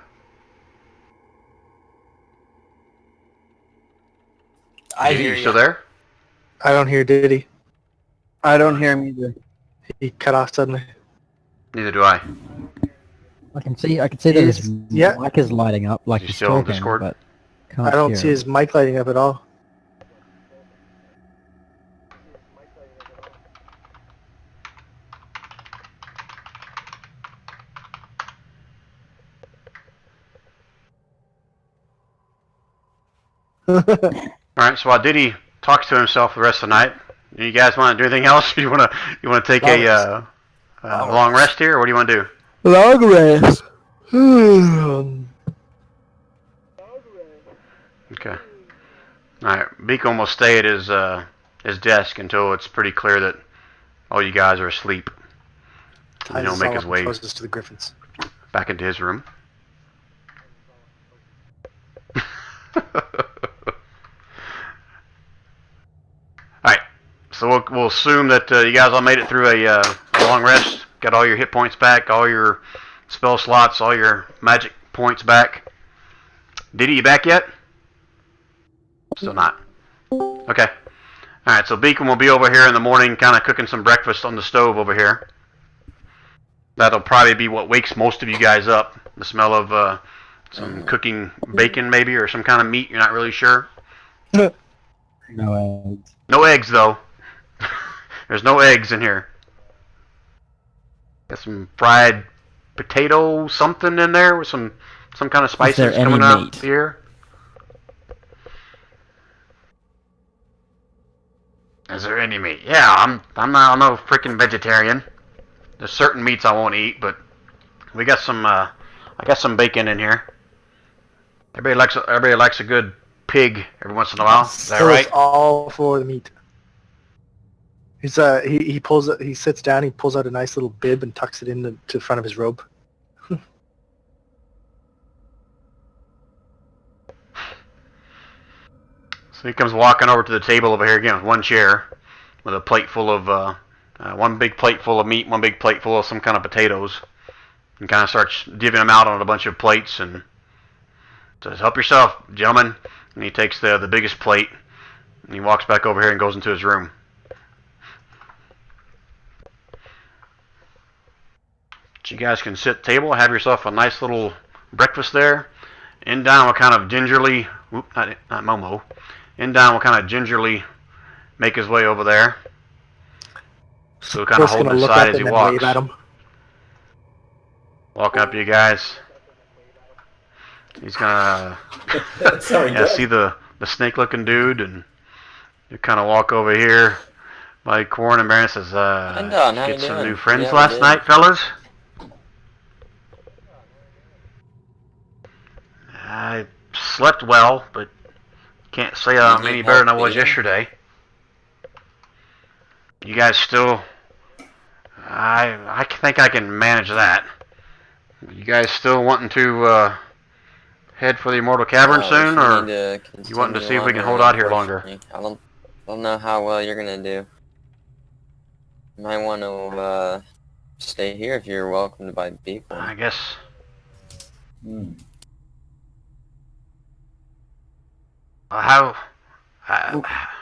I Did hear you you. still there? I don't hear Diddy. I don't hear him either. He cut off suddenly. Neither do I. I can see that his Yeah. mic is lighting up like Is he he's still on talking, Discord? but can't I don't hear see him. his mic lighting up at all. All right. So while Diddy talks to himself the rest of the night, you guys want to do anything else? You want to take a long rest here, or what do you want to do? Long rest. Okay. All right. Beacon will stay at his desk until it's pretty clear that all you guys are asleep. And he'll make his way closest to the Griffins. back into his room. Alright, so we'll assume that you guys all made it through a long rest, got all your hit points back, all your spell slots, all your magic points back. Diddy, you back yet? Still not. Okay. Alright, so Beacon will be over here in the morning kind of cooking some breakfast on the stove over here. That'll probably be what wakes most of you guys up. The smell of some cooking bacon maybe, or some kind of meat, you're not really sure. No eggs. No eggs, though. There's no eggs in here. Got some fried potato something in there with some kind of spices there any coming out meat? here. Is there any meat? Yeah, I'm no freaking vegetarian. There's certain meats I won't eat, but we got some. I got some bacon in here. Everybody likes a good pig every once in a while. Is that So right? it's all for the meat. He's he sits down, he pulls out a nice little bib and tucks it into the front of his robe. So he comes walking over to the table over here again with one chair, with a plate full of one big plate full of meat, one big plate full of some kind of potatoes, and kind of starts divvying them out on a bunch of plates and says, "Help yourself, gentlemen." And he takes the biggest plate and he walks back over here and goes into his room. So you guys can sit at the table, have yourself a nice little breakfast there. Indon will kind of gingerly, not Momo. Indon will kind of gingerly make his way over there. So kind of First holding gonna his look side up as he and then walks. wave at him. Walking up to you guys. He's gonna Sorry, see the snake-looking dude, and you kind of walk over here by Corn and Baron and says, Indon, how you "Get some doing? new friends Yeah, we last did. night, fellas." I slept well, but can't say I'm You any need better than I help was eating? yesterday. You guys still... I think I can manage that. You guys still wanting to head for the Immortal Cavern soon, or you wanting to see if we can hold out here longer? I don't know how well you're gonna do. You might want to stay here if you're welcomed by people. I guess... How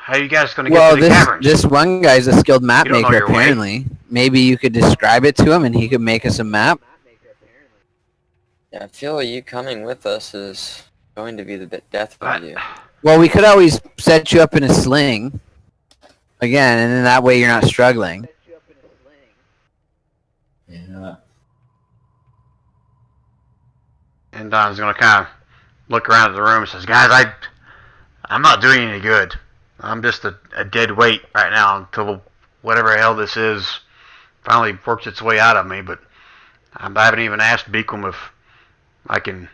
are you guys going to get Well, to the caverns? this one guy's a skilled map You don't know maker, your way. apparently. Maybe you could describe it to him and he could make us a map. Yeah, I feel like you coming with us is going to be the death of you. Well, we could always set you up in a sling. Again, and then that way you're not struggling. Yeah. And Don's going to kind of look around at the room and says, "Guys, I'm not doing any good. I'm just a dead weight right now until whatever the hell this is finally works its way out of me. But I haven't even asked Beacom if I can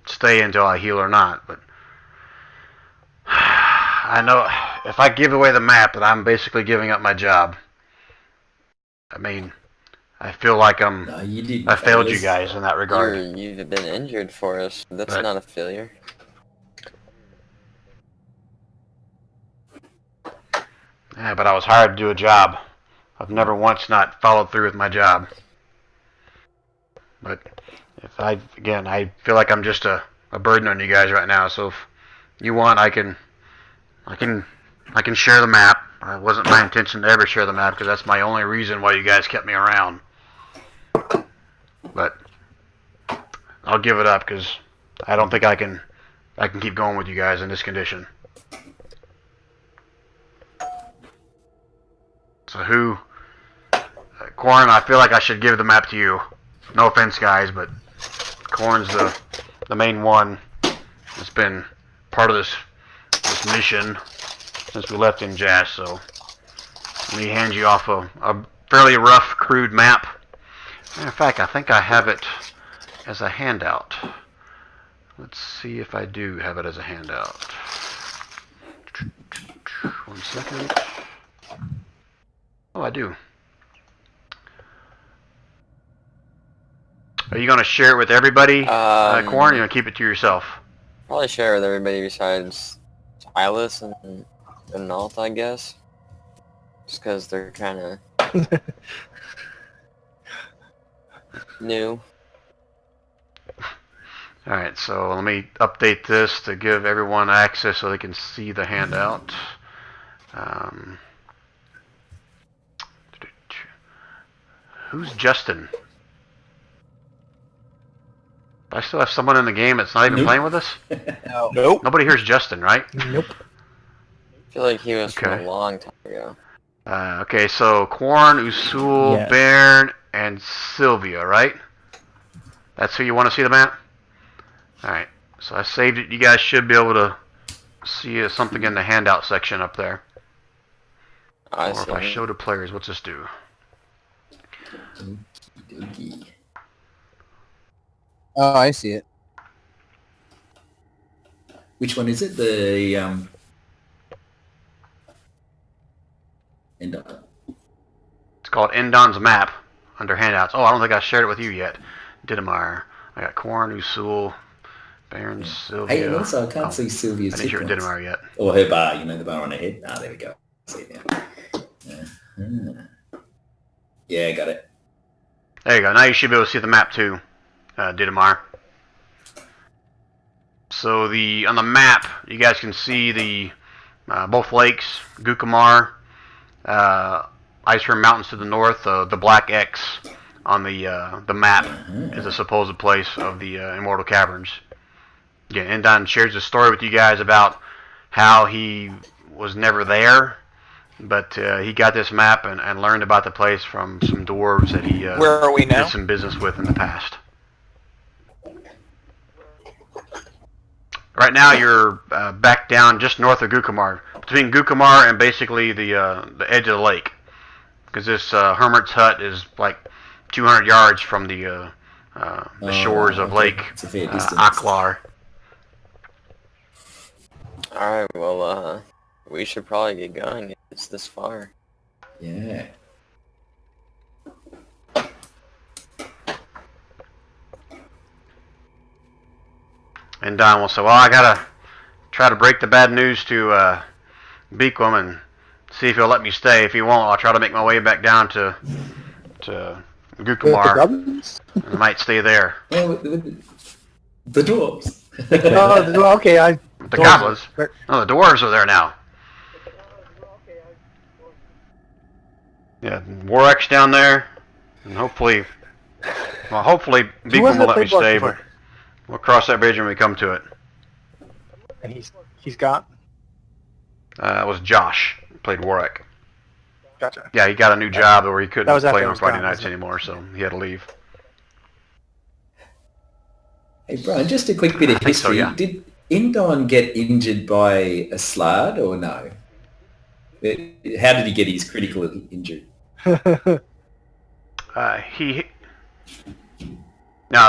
stay until I heal or not. But I know if I give away the map that I'm basically giving up my job. I mean, I feel like No, you didn't. I failed That you was- guys in that regard. You've been injured for us. That's But- not a failure. Yeah, but I was hired to do a job. I've never once not followed through with my job. But I feel like I'm just a burden on you guys right now. So if you want, I can share the map. It wasn't my intention to ever share the map because that's my only reason why you guys kept me around. But I'll give it up because I don't think I can keep going with you guys in this condition. So who? Corn, I feel like I should give the map to you. No offense, guys, but Corn's the main one that's been part of this mission since we left in Jazz. So let me hand you off a fairly rough, crude map. Matter of fact, I think I have it as a handout. Let's see if I do have it as a handout. 1 second. Oh, I do. Are you going to share it with everybody, Corn, or you going to keep it to yourself? Probably share with everybody besides Silas and Nalt, I guess. Just because they're kind of new. Alright, so let me update this to give everyone access so they can see the handout. Who's Justin? I still have someone in the game that's not even playing with us? Nope. Nobody here's Justin, right? Nope. I feel like he was from Okay. a long time ago. Okay, so Corn, Usul, Yes. Bairn, and Sylvia, right? That's who you want to see the map? Alright, so I saved it. You guys should be able to see something in the handout section up there. I Or if see. I show the players, what's this do? Dookie. Oh, I see it. Which one is it? The Endon. It's called Endon's Map under handouts. Oh, I don't think I shared it with you yet. Didemar. I got Corn, Usul, Bairn, Sylvia. Hey, and also I can't see I Sylvia's didn't share it with hit Didemar yet. Or her bar, you know, the bar on her head. Ah, there we go. See it now. Yeah, got it. There you go. Now you should be able to see the map too, Didemar. So on the map, you guys can see the both lakes, Gukamar, Icerim Mountains to the north. The black X on the map is a supposed place of the Immortal Caverns. Again, Endon shares a story with you guys about how he was never there, but he got this map and learned about the place from some dwarves that he Where are we now? did some business with in the past. Right now, you're back down just north of Gukamar, between Gukamar and basically the edge of the lake, because this hermit's hut is like 200 yards from the shores of okay. Lake It's a fair distance. Aklar. Alright, well, we should probably get going if it's this far. Yeah. And Don will say, "Well, I gotta try to break the bad news to Beakwam and see if he'll let me stay. If he won't, I'll try to make my way back down to The Gukamar. goblins? I might stay there. Oh, the dwarves. Oh, okay. The goblins. No, the dwarves are there now. Yeah, Warwick's down there, and hopefully Who Beacon wasn't will let me played Blood stay, before? but we'll cross that bridge when we come to it. And he's got. It was Josh played Warwick. Gotcha. Yeah, he got a new job where he couldn't That was after play he on was Friday gone, nights wasn't it? anymore, so he had to leave. Hey, Brian, just a quick bit of I think so, history. yeah. Did Endon get injured by a slard or no? How did he get his critical injury? Now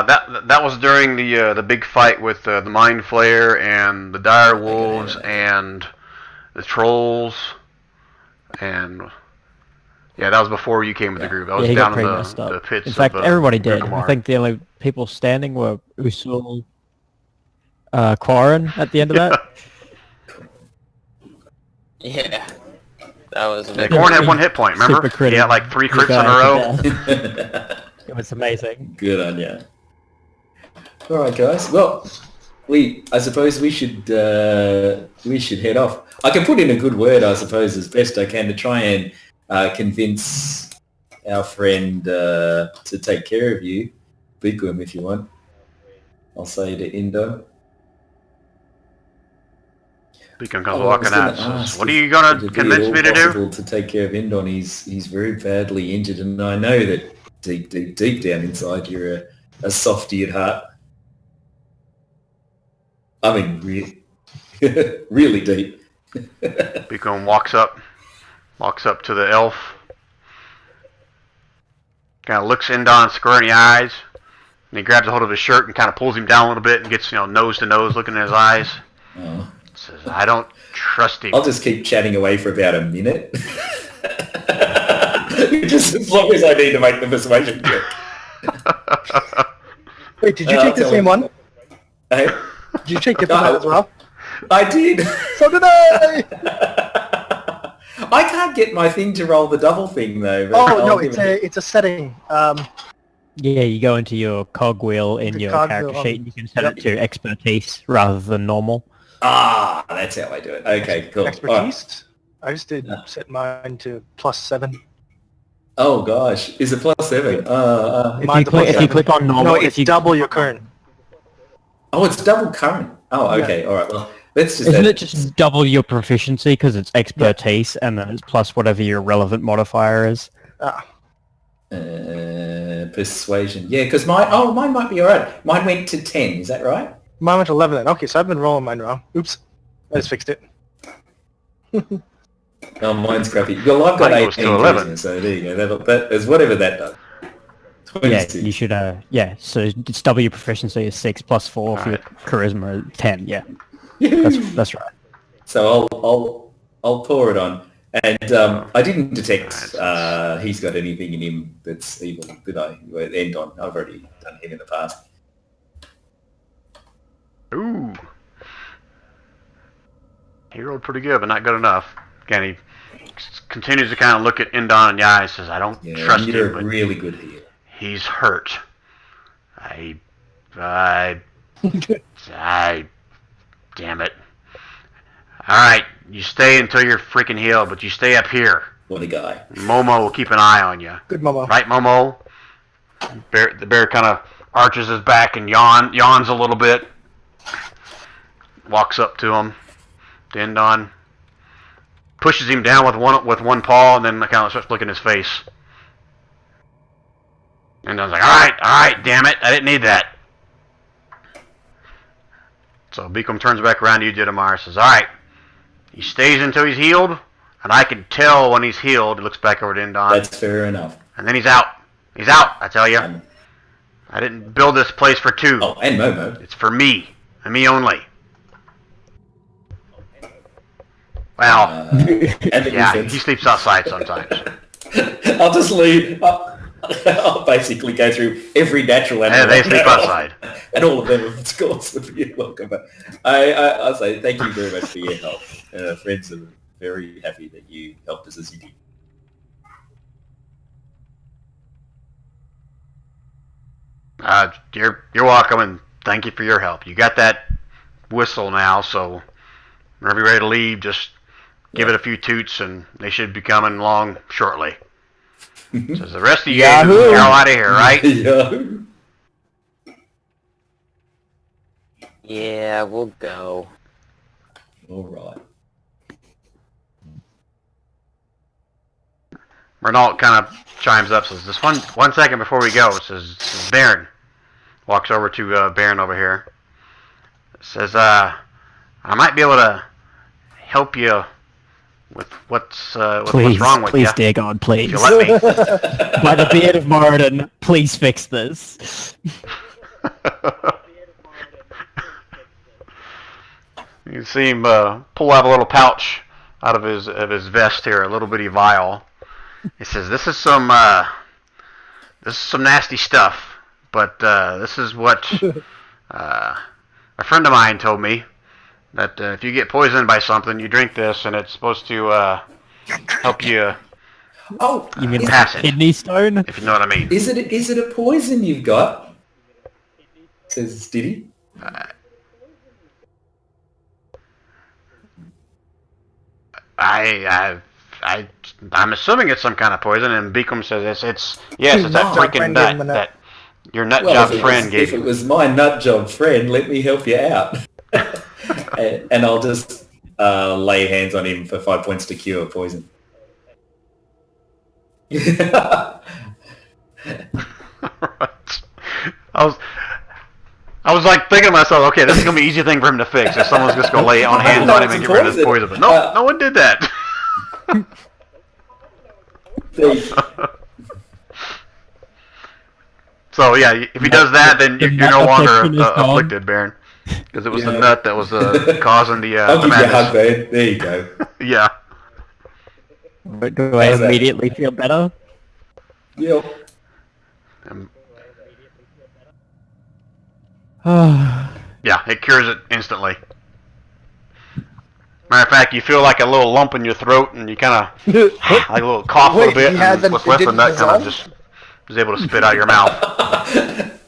that was during the big fight with the Mind Flayer and the Dire Wolves and the Trolls and Yeah, that was before you came with the group. I was Yeah, he got down in pretty messed up. the pits. In fact, of, everybody did. Gugemar. I think the only people standing were Usul, Quarren at the end of that. Yeah. That was a Yeah, big Corn had 1 hit point, remember? Super crit. He had like 3 He crits in got a row. to death. It was amazing. Good on you. All right, guys. Well, I suppose we should head off. I can put in a good word, I suppose, as best I can to try and convince our friend to take care of you. Bigwim, if you want. I'll say to Indo. Beacon comes walking out and says, what are you going to convince me to do? To take care of Indon. He's very badly injured, and I know that deep down inside you're a softy at heart. I mean, really deep. Beacon walks up to the elf, kind of looks Indon square in the eyes, and he grabs a hold of his shirt and kind of pulls him down a little bit and gets, nose to nose looking in his eyes. Oh. Says, I don't trust him. I'll just keep chatting away for about a minute. Just as long as I need to make the persuasion check. Wait, did you take the same one? Hey? Did you take Diplomat as well? I did. So did I! I can't get my thing to roll the double thing though. Oh no, it's a setting. Yeah, you go into your cogwheel in The your cogwheel character on- sheet and you can set Yep. it to expertise rather than normal. Ah, that's how I do it. Okay, cool. All right. Expertise. I just did set mine to +7. Oh gosh, is it +7? Mine's a If you +7. click on normal, No, if it's you double your current. Oh, it's double current. Oh, okay. All right. Well, let's just. Isn't it just double your proficiency because it's expertise and then it's plus whatever your relevant modifier is? Persuasion. Yeah, because mine might be all right. Mine went to 10. Is that right? Mine went to 11 then. Okay, so I've been rolling mine wrong. Oops. I just fixed it. Oh, mine's crappy. Well, I've got Mine goes 18 to 11. so there you go. That is whatever that does. Yeah, 26. you should, so it's double your proficiency is 6 plus 4 for your charisma 10, yeah. That's right. So I'll pour it on, and I didn't detect he's got anything in him that's evil, did I? End on. I've already done him in the past. Ooh. He rolled pretty good, but not good enough. Again, he continues to kind of look at Indon in the eye and says, I don't trust you're him, but really good here. he's hurt. I damn it. Alright, you stay until you're freaking healed, but you stay up here. What a guy. Momo will keep an eye on you. Good, Momo. Right, Momo? The bear kind of arches his back and yawns a little bit. Walks up to him. Indon pushes him down with one paw and then kind of starts looking at his face. Indon's like, all right, damn it, I didn't need that. So Beacom turns back around to you, Jedemar, says, all right, he stays until he's healed, and I can tell when he's healed. He looks back over to Indon. That's fair enough. And then he's out. He's out, I tell you. I didn't build this place for two. Oh, and Momo. It's for me, and me only. Well, yeah, he sleeps outside sometimes. I'll just leave. I'll basically go through every natural animal. Yeah, they sleep outside. And all of them, of course, would be welcome. But I'll say thank you very much for your help. Friends are very happy that you helped us as you did. You're welcome, and thank you for your help. You got that whistle now, so whenever you're ready to leave, just give it a few toots, and they should be coming along shortly. So the rest of you guys are all out of here, right? Yahoo! Yeah, we'll go. All right. Renault kind of chimes up, says, "Just one second before we go." Says Baron. Walks over to Baron over here. Says, "I might be able to help you with what's wrong with you. Please, dear God, please. If you let me." By the beard of Moradin, please fix this. You see him pull out a little pouch out of his vest here, a little bitty vial. He says, "This is some nasty stuff, but this is what a friend of mine told me that if you get poisoned by something, you drink this, and it's supposed to help you Oh, You mean pass it, kidney stone? if you know what I mean." is it a poison you've got? Says Diddy. I'm assuming it's some kind of poison, and Beacom says it's that Nut job freaking friend gave him nut the nut. that your nut Well, job if it friend was, gave if you. it was my nut job friend, let me help you out. and I'll just lay hands on him for 5 points to cure poison. I was like thinking to myself, okay, this is gonna be an easy thing for him to fix. If someone's just gonna lay on hands on him and get rid of his poison, but no, no one did that. So yeah, if he does that, then you're no longer afflicted, Baron, because it was the nut that was causing the I'll the give you a madness. hug, man. There you go. Yeah. But do I How's that? immediately feel better? Yep. Um, Oh, yeah, it cures it instantly. Matter of fact, you feel like a little lump in your throat, and you kind of like a little cough a Wait, little bit, he had and what's left of the didn't nut kind of dissolve? just is able to spit out your mouth.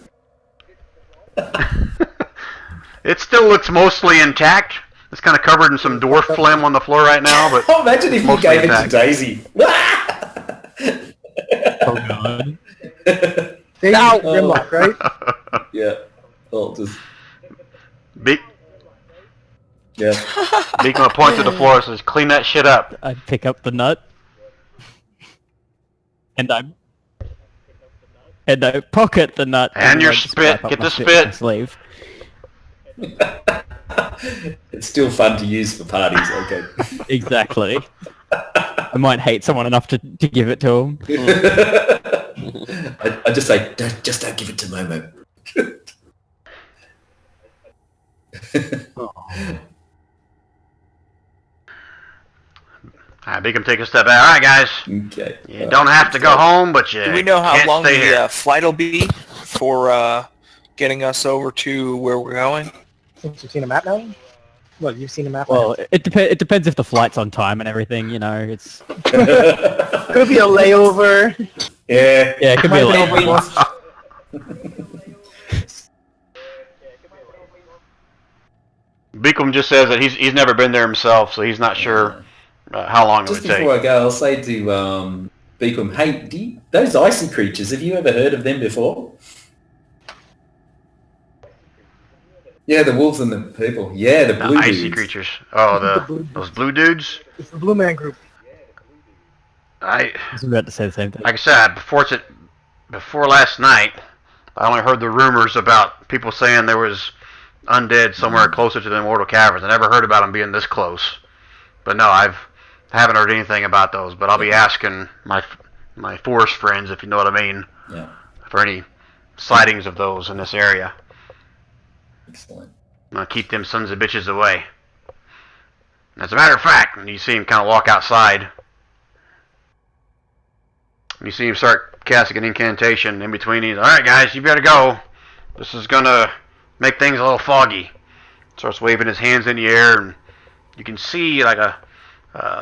It still looks mostly intact. It's kind of covered in some dwarf phlegm on the floor right now, but Oh, imagine if you mostly gave it intact. to Daisy. oh god. They Ow! use Grimlock, right? Yeah. I'll just... Beak Yeah. Beacon points to the floor and says, "Clean that shit up." I pick up the nut. And I pocket the nut. And your I just spit. wipe up Get my the spit spit. with my sleeve. It's still fun to use for parties, okay. Exactly. I might hate someone enough to give it to them. I just say, don't give it to Momo. Beacon take a step back. All right, guys. Okay. You don't have to go home, but you Do we know how can't long stay the here. flight will be for getting us over to where we're going? Since you've seen a map now? Well, you've seen a map. Well, it depends if the flight's on time and everything. You know, it's Could be a layover. Yeah. yeah, it could be a Might be lot. Beacom just says that he's never been there himself, so he's not sure how long it Just would take. before I go, I'll say to Beacom, hey, those icy creatures, have you ever heard of them before? Yeah, the wolves and the people. Yeah, the The blue icy dudes. creatures. Oh, The blue those blue dudes. It's the Blue Man Group. I was about to say the same thing. Like I said, before last night, I only heard the rumors about people saying there was undead somewhere closer to the Immortal Caverns. I never heard about them being this close. But no, I haven't heard anything about those. But I'll be asking my forest friends, if you know what I mean, Yeah, for any sightings of those in this area. excellent. I'm gonna keep them sons of bitches away. As a matter of fact, when you see him kind of walk outside, and you see him start casting an incantation in between, he's, "All right, guys, you better go. This is gonna make things a little foggy." Starts waving his hands in the air, and you can see like a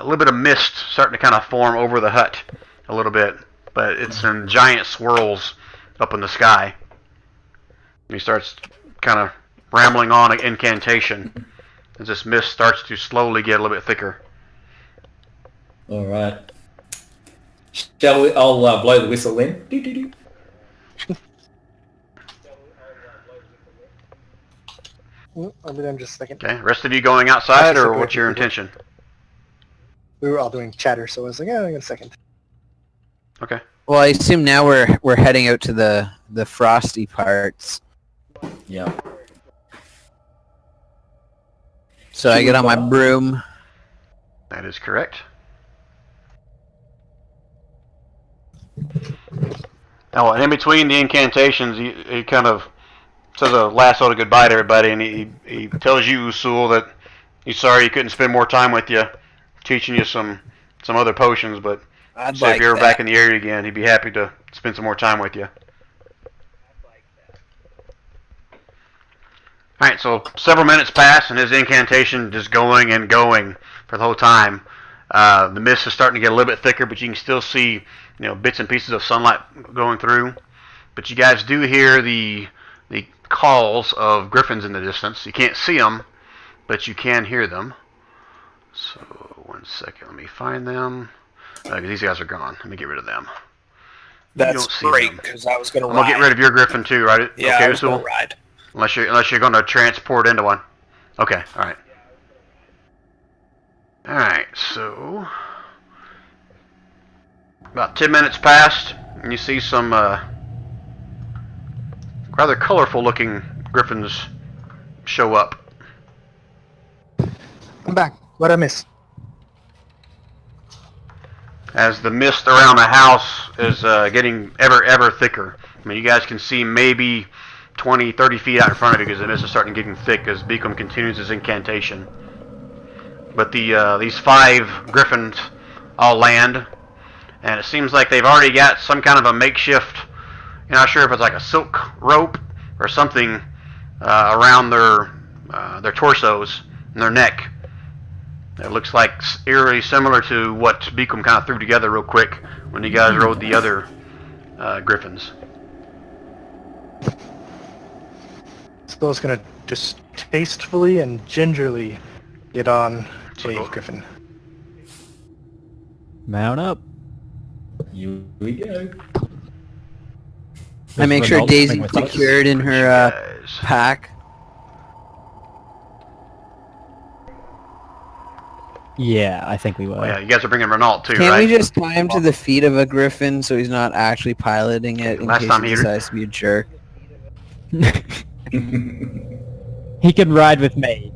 little bit of mist starting to kind of form over the hut a little bit, but it's in giant swirls up in the sky. And he starts kind of rambling on an incantation as this mist starts to slowly get a little bit thicker. All right. Shall we? I'll blow the whistle then. Doo-doo-doo. I'll be there in just a second. Okay, rest of you going outside, or what's your intention? We were all doing chatter, so I was like, in a second. Okay. Well, I assume now we're heading out to the frosty parts. Yeah. So I get on my broom. That is correct. Oh, and in between the incantations, he kind of says a last sort of goodbye to everybody, and he tells you, Usul, that he's sorry he couldn't spend more time with you, teaching you some other potions, but I'd So like if you're that. back in the area again, he'd be happy to spend some more time with you. Alright, so several minutes pass and his incantation just going and going for the whole time. The mist is starting to get a little bit thicker, but you can still see, bits and pieces of sunlight going through. But you guys do hear the calls of griffins in the distance. You can't see them, but you can hear them. So, 1 second, let me find them. These guys are gone. Let me get rid of them. That's don't see great them. because I was going to I'm ride. gonna get rid of your griffin too, right? Yeah, okay, I was so going to ride. unless you're going to transport into one. Okay, all right. All right, so about 10 minutes passed, and you see some rather colorful-looking griffins show up. I'm back. What'd I miss? As the mist around the house is getting ever thicker. I mean, you guys can see maybe 20, 30 feet out in front of you because the mist is starting getting thick as Beacom continues his incantation. But these 5 griffins all land, and it seems like they've already got some kind of a makeshift, you're not sure if it's like a silk rope or something around their torsos and their neck. It looks like eerily similar to what Beacom kind of threw together real quick when you guys rode the other griffins. So it's gonna just tastefully and gingerly get on a griffin. Mount up. Here we go. I make sure Renault's Daisy's coming with us. secured in her Guys. pack. Yeah, I think we were. Oh, yeah, you guys are bringing Renault too, Can't right? we just tie him to the feet of a griffin so he's not actually piloting it in Last case time he he- decides to be a jerk? He can ride with me.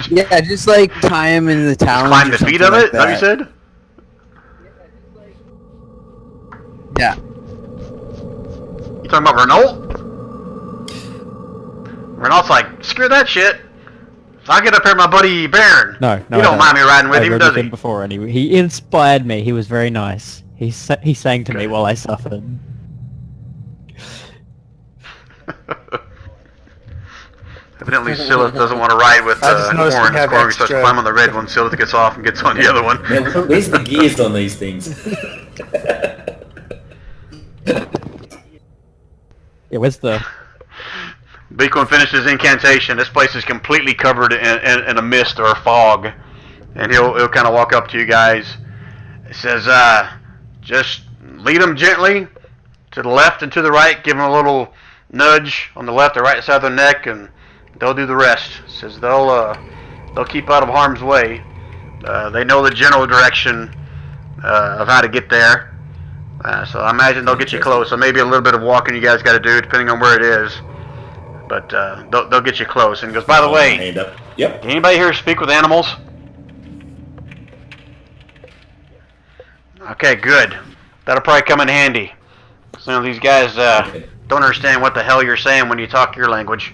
Yeah, just like tie him in the talons. Climb or the feet something of like it? Is that what you said? Yeah. You talking about Renault? Renault's like, screw that shit. So I get up here with my buddy Baron. No, He don't mind me riding with I him, rode does with he? him before, and he inspired me. He was very nice. He sang to me while I suffered. Evidently, Silith doesn't want to ride with I just noticed we Corn. have Corn starts extra- climbing on the red one. Silith gets off and gets on the other one. Now, where's the gears on these things? Yeah, where's the... Beacon finishes his incantation. This place is completely covered in a mist or a fog, and he'll kind of walk up to you guys. He says, just lead them gently to the left and to the right. Give them a little nudge on the left or right side of their neck, and they'll do the rest. He says they'll keep out of harm's way. They know the general direction of how to get there. So I imagine they'll get you close. So maybe a little bit of walking you guys got to do, depending on where it is. But they'll get you close. And he goes, by the way, Hand up. Yep. can anybody here speak with animals? Okay, good. That'll probably come in handy. Some of these guys don't understand what the hell you're saying when you talk your language.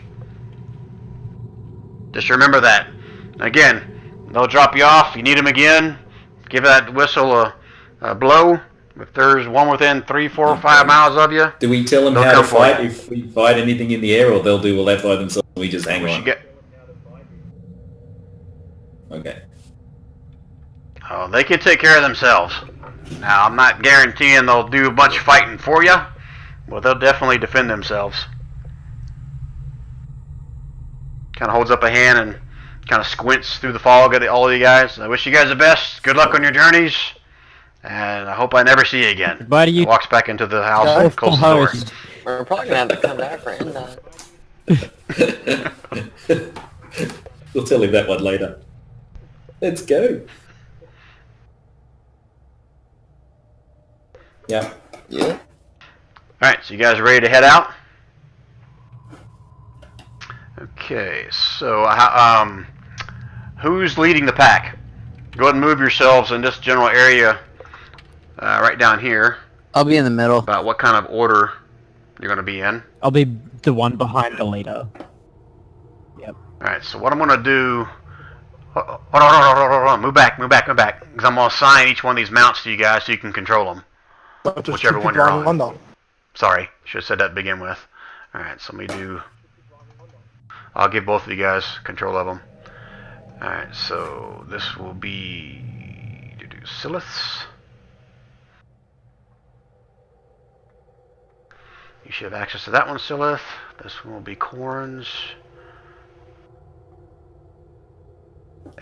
Just remember that. Again, they'll drop you off. You need them again. Give that whistle a blow. If there's one within 3, 4, or 5 miles of you, Do we tell them They'll how to come for fight you. if we fight anything in the air, or they'll do all that by themselves and we just hang we on? should get. Okay. Oh, they can take care of themselves. Now, I'm not guaranteeing they'll do a bunch of fighting for you, but they'll definitely defend themselves. Kind of holds up a hand and kind of squints through the fog at all of you guys. I wish you guys the best. Good luck on your journeys, and I hope I never see you again. Goodbye to you. He walks back into the house Yeah, and closes the door. host. We're probably gonna have to come back for end. We'll tell him that one later. Let's go. Yeah. Yeah. Alright, so you guys are ready to head out? Okay, so who's leading the pack? Go ahead and move yourselves in this general area right down here I'll be in the middle. about what kind of order you're going to be in. I'll be the one behind the leader. Alright, so what I'm going to do Hold on. Move back. Because I'm going to assign each one of these mounts to you guys so you can control them. But there's Whichever two one people you're on on. one though. Sorry, should have said that to begin with. Alright, so let me do... I'll give both of you guys control of them. Alright, so this will be... Siliths. You should have access to that one, Silith. This one will be Corns.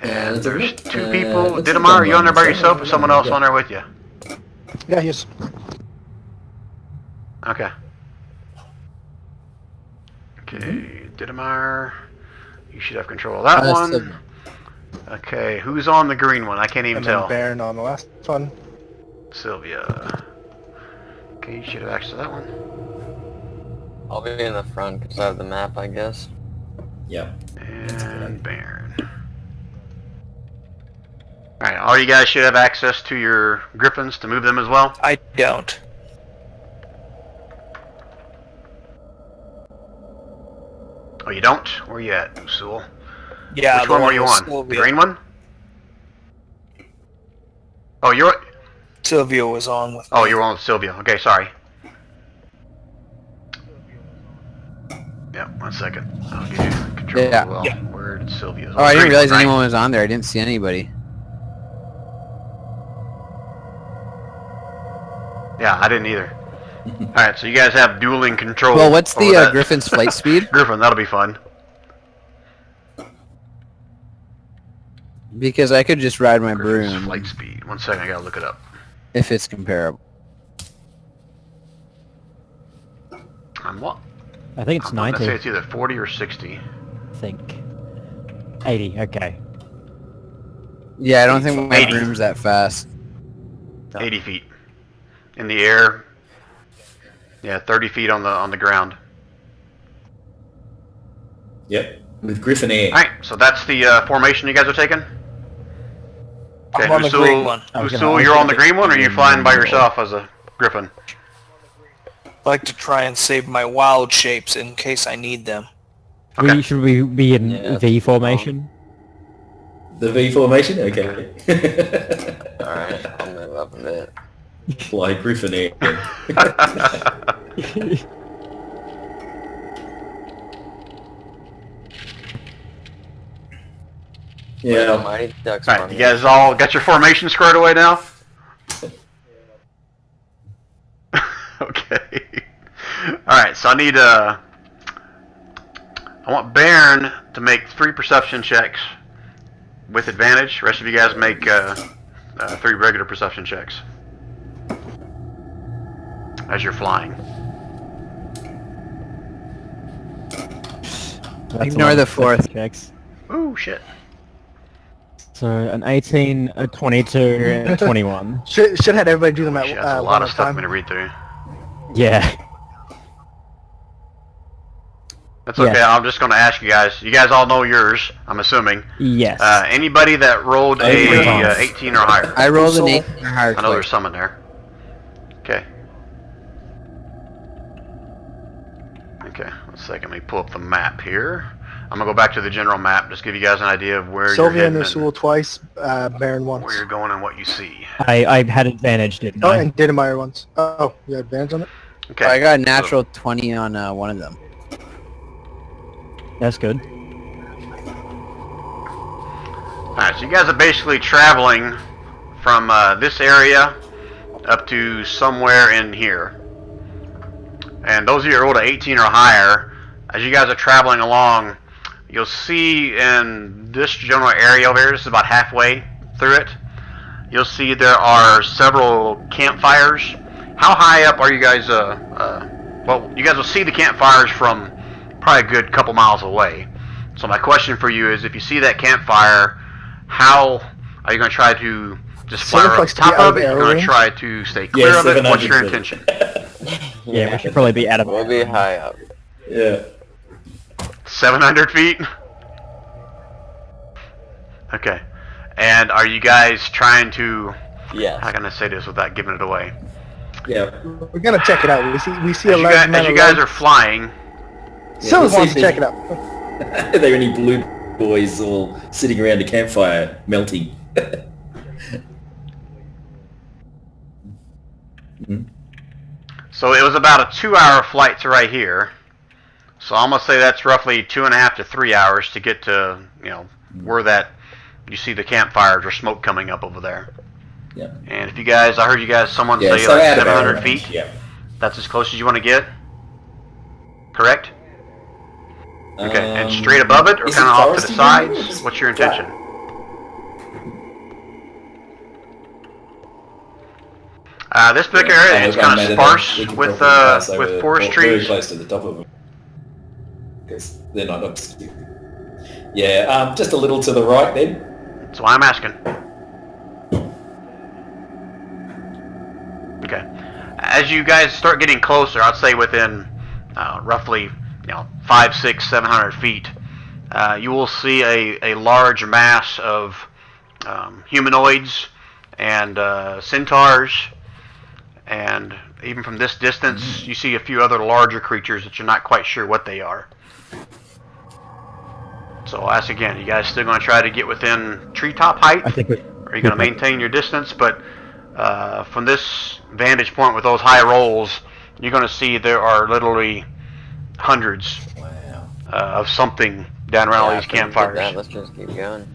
And there's two people. looks Didamar, like are you on there by I'm yourself or someone else yeah. on there with you? Yeah, yes. Okay. Okay, Didamar. You should have control of that one. Sylvia. Okay, who's on the green one? I can't even And then tell. Baron on the last one. Sylvia. Okay, you should have access to that one. I'll be in the front because I have the map, I guess. Yeah. And Baron. Alright, all you guys should have access to your griffins to move them as well. I don't. Oh, you don't? Where you at, Usul? Yeah, Which the one were you with on? Sylvia. The green one? Oh, you're... Sylvia was on with Oh, me. you were on with Sylvia. Okay, sorry. Yeah, 1 second. I'll give you control Yeah. as well. Yeah. Where did Sylvia? Oh, I didn't green realize one, right? anyone was on there. I didn't see anybody. Yeah, I didn't either. Alright, so you guys have dueling control. Well, what's over the that. Griffin's flight speed? Griffin, that'll be fun. Because I could just ride my Griffin's broom flight speed. 1 second, I gotta look it up. if it's comparable. I'm what? I think it's I'm gonna 90. say it's either 40 or 60. I think. 80, okay. Yeah, I don't think my 80. broom's that fast. 80 feet. In the air. Yeah, 30 feet on the ground. Yep. With Griffin Air. Alright, so that's the formation you guys are taking? Okay, I'm on the green one. I was gonna- Usul, you're on the green one, or are you flying by yourself as a griffin? I like to try and save my wild shapes in case I need them. Okay. Should we be in Yeah, V formation? The V formation? Okay. Alright, I'll move up a bit. Fly Griffin Air. Yeah. Mighty Ducks Alright, farm you guys all got your formation squared away now? Okay. Alright, so I want Baron to make 3 perception checks with advantage. The rest of you guys make 3 regular perception checks as you're flying. That's Ignore a lot the of fourth. checks. Ooh, shit. So an 18, a 22, and a 21. Should have had everybody do them at Shit, that's a one lot at of a stuff for time. me to read through. Yeah. That's okay, Yeah. I'm just going to ask you guys. You guys all know yours, I'm assuming. Yes. Anybody that rolled a Times. 18 or higher? I rolled an So- 18 hard I know there's click. some in there. Okay. Okay, 1 second. Let me pull up the map here. I'm gonna go back to the general map. Just give you guys an idea of where Sylvia you're and heading Usul twice, Baron once. where you're going and what you see. I had advantage, didn't Oh, I? and Didemeyer once. Oh, you had advantage on it? Okay. I got a natural 20 on one of them. That's good. Alright, so you guys are basically traveling from this area up to somewhere in here. And those of you who rolled a 18 or higher, as you guys are traveling along, you'll see in this general area over here, this is about halfway through it, you'll see there are several campfires. How high up are you guys, well, you guys will see the campfires from probably a good couple miles away. So my question for you is, if you see that campfire, how are you going to try to just fire up likes to be top out of of it? You're arrow going to range. try to stay clear Yeah, of it? What's your 700 intention? Yeah, we should probably be out of We'll be high up. Yeah. 700 feet? Okay. And are you guys trying to... Yes. How can I say this without giving it away? Yeah. We're gonna check it out. We see a As large amount you of guys light. are flying, Still we'll wants see to if check it out. Are there any blue boys all sitting around a campfire melting. So it was about a 2-hour flight to right here. So I'm gonna say that's roughly 2.5 to 3 hours to get to, where that you see the campfires or smoke coming up over there. Yeah. And if you guys, I heard you guys, someone say so like out of 700 our feet. range, yeah. That's as close as you want to get. Correct. Okay. And straight above it, or is kind of it off to the foresty sides? area or just What's your flat? intention? This particular area is kind of sparse with forest very trees. close to the top of them. Because they're not obscure. Yeah, just a little to the right then. That's why I'm asking. Okay. As you guys start getting closer, I'd say within roughly 500, 600, 700 feet, you will see a large mass of humanoids and centaurs, and even from this distance, you see a few other larger creatures that you're not quite sure what they are. So I'll ask again, you guys still going to try to get within treetop height? I think Or are you going to maintain your distance? But from this vantage point with those high rolls, you're going to see there are literally hundreds of something down around all these campfires. Let's just keep going.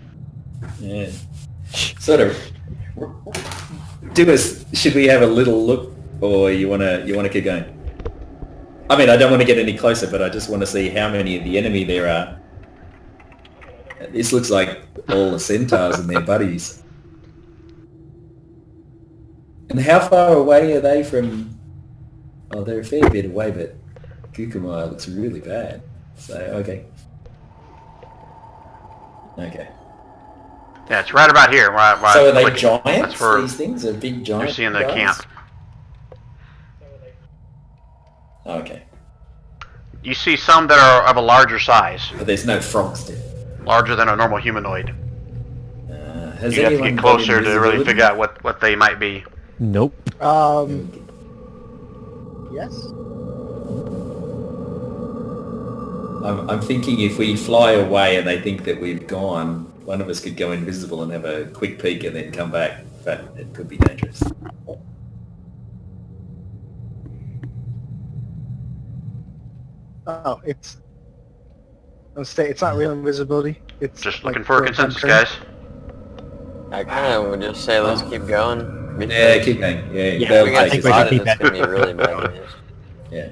Yeah. Sort of. Should we have a little look, or you wanna keep going? I mean, I don't want to get any closer, but I just want to see how many of the enemy there are. This looks like all the centaurs and their buddies. And how far away are they from... Oh, they're a fair bit away, but Gukumai looks really bad. So, okay. Okay. Yeah, it's right about here. So are they giants, That's where these things? Are big giants? you're seeing the camp. Okay. You see some that are of a larger size. But there's no frogs there. Larger than a normal humanoid. Has You have to anyone get got closer to really invisibility? figure out what they might be. Nope. Yes. I'm thinking if we fly away and they think that we've gone, one of us could go invisible and have a quick peek and then come back, but it could be dangerous. Oh, it's not real invisibility. It's Just like looking for a real consensus, temperature. guys. I kind of would just say let's keep going. Yeah, keep going. Yeah, Yeah, they'll We got take we us. can spotted, keep it's that. going to be really bad news. Yeah.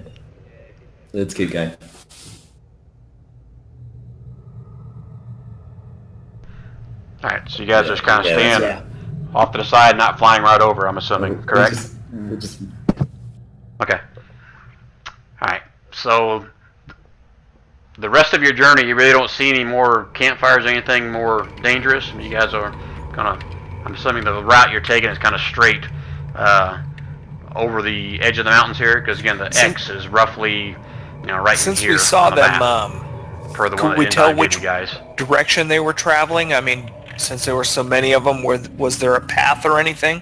Let's keep going. Alright, so you guys just kind of Yeah, stand off to the side, not flying right over, I'm assuming, correct? We'll just Okay. Alright, so the rest of your journey, you really don't see any more campfires or anything more dangerous. You guys are kind of, I'm assuming the route you're taking is kind of straight over the edge of the mountains here, because again, the X is roughly, right Since in here we saw on the them, map, per the could one we that tell I gave which you guys. direction they were traveling? I mean, since there were so many of them, was there a path or anything?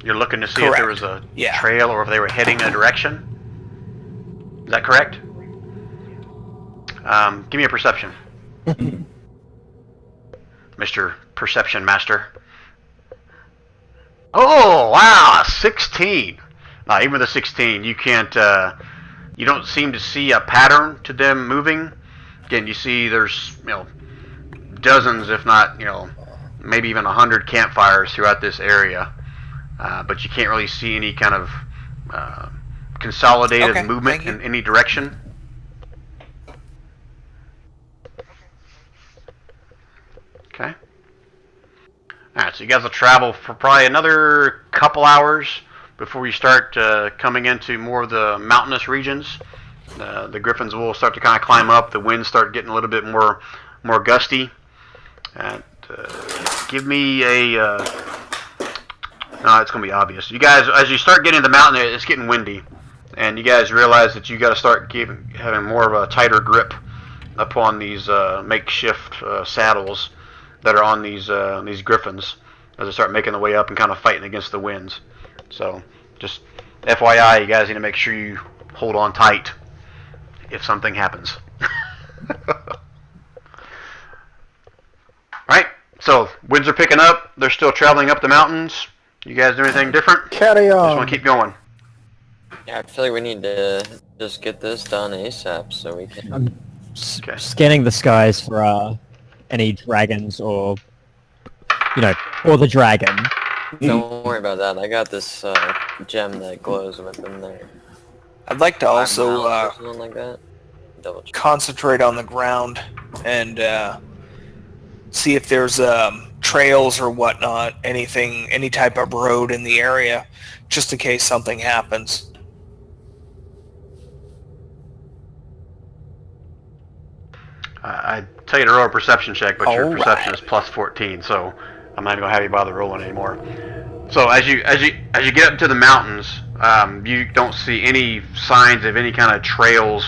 You're looking to see if there was a Yeah. trail or if they were heading in a direction. Is that correct? Give me a perception. Mr. Perception Master. Oh, wow, 16. Even with a 16, you can't, you don't seem to see a pattern to them moving. Again, you see there's, dozens, if not, maybe even 100 campfires throughout this area. But you can't really see any kind of consolidated Okay, movement thank you. in any direction. Okay. Alright, so you guys will travel for probably another couple hours before you start coming into more of the mountainous regions. The griffins will start to kind of climb up. The winds start getting a little bit more gusty. And give me a... no, it's going to be obvious. You guys, as you start getting to the mountain, it's getting windy. And you guys realize that you got to start having more of a tighter grip upon these makeshift saddles that are on these griffins as they start making their way up and kind of fighting against the winds. So just FYI, you guys need to make sure you hold on tight if something happens. Alright, so winds are picking up. They're still traveling up the mountains. You guys do anything different? Carry Just on. want to keep going. Yeah, I feel like we need to just get this done ASAP so we can... I'm Okay. scanning the skies for any dragons or, or the dragon. Don't worry about that. I got this gem that glows within there. I'd like to also Or something like that. Double check. concentrate on the ground and see if there's trails or whatnot, any type of road in the area, just in case something happens. I'd tell you to roll a perception check, but your All perception right. is plus 14, so I'm not even gonna have you bother rolling anymore. So as you get up to the mountains, you don't see any signs of any kind of trails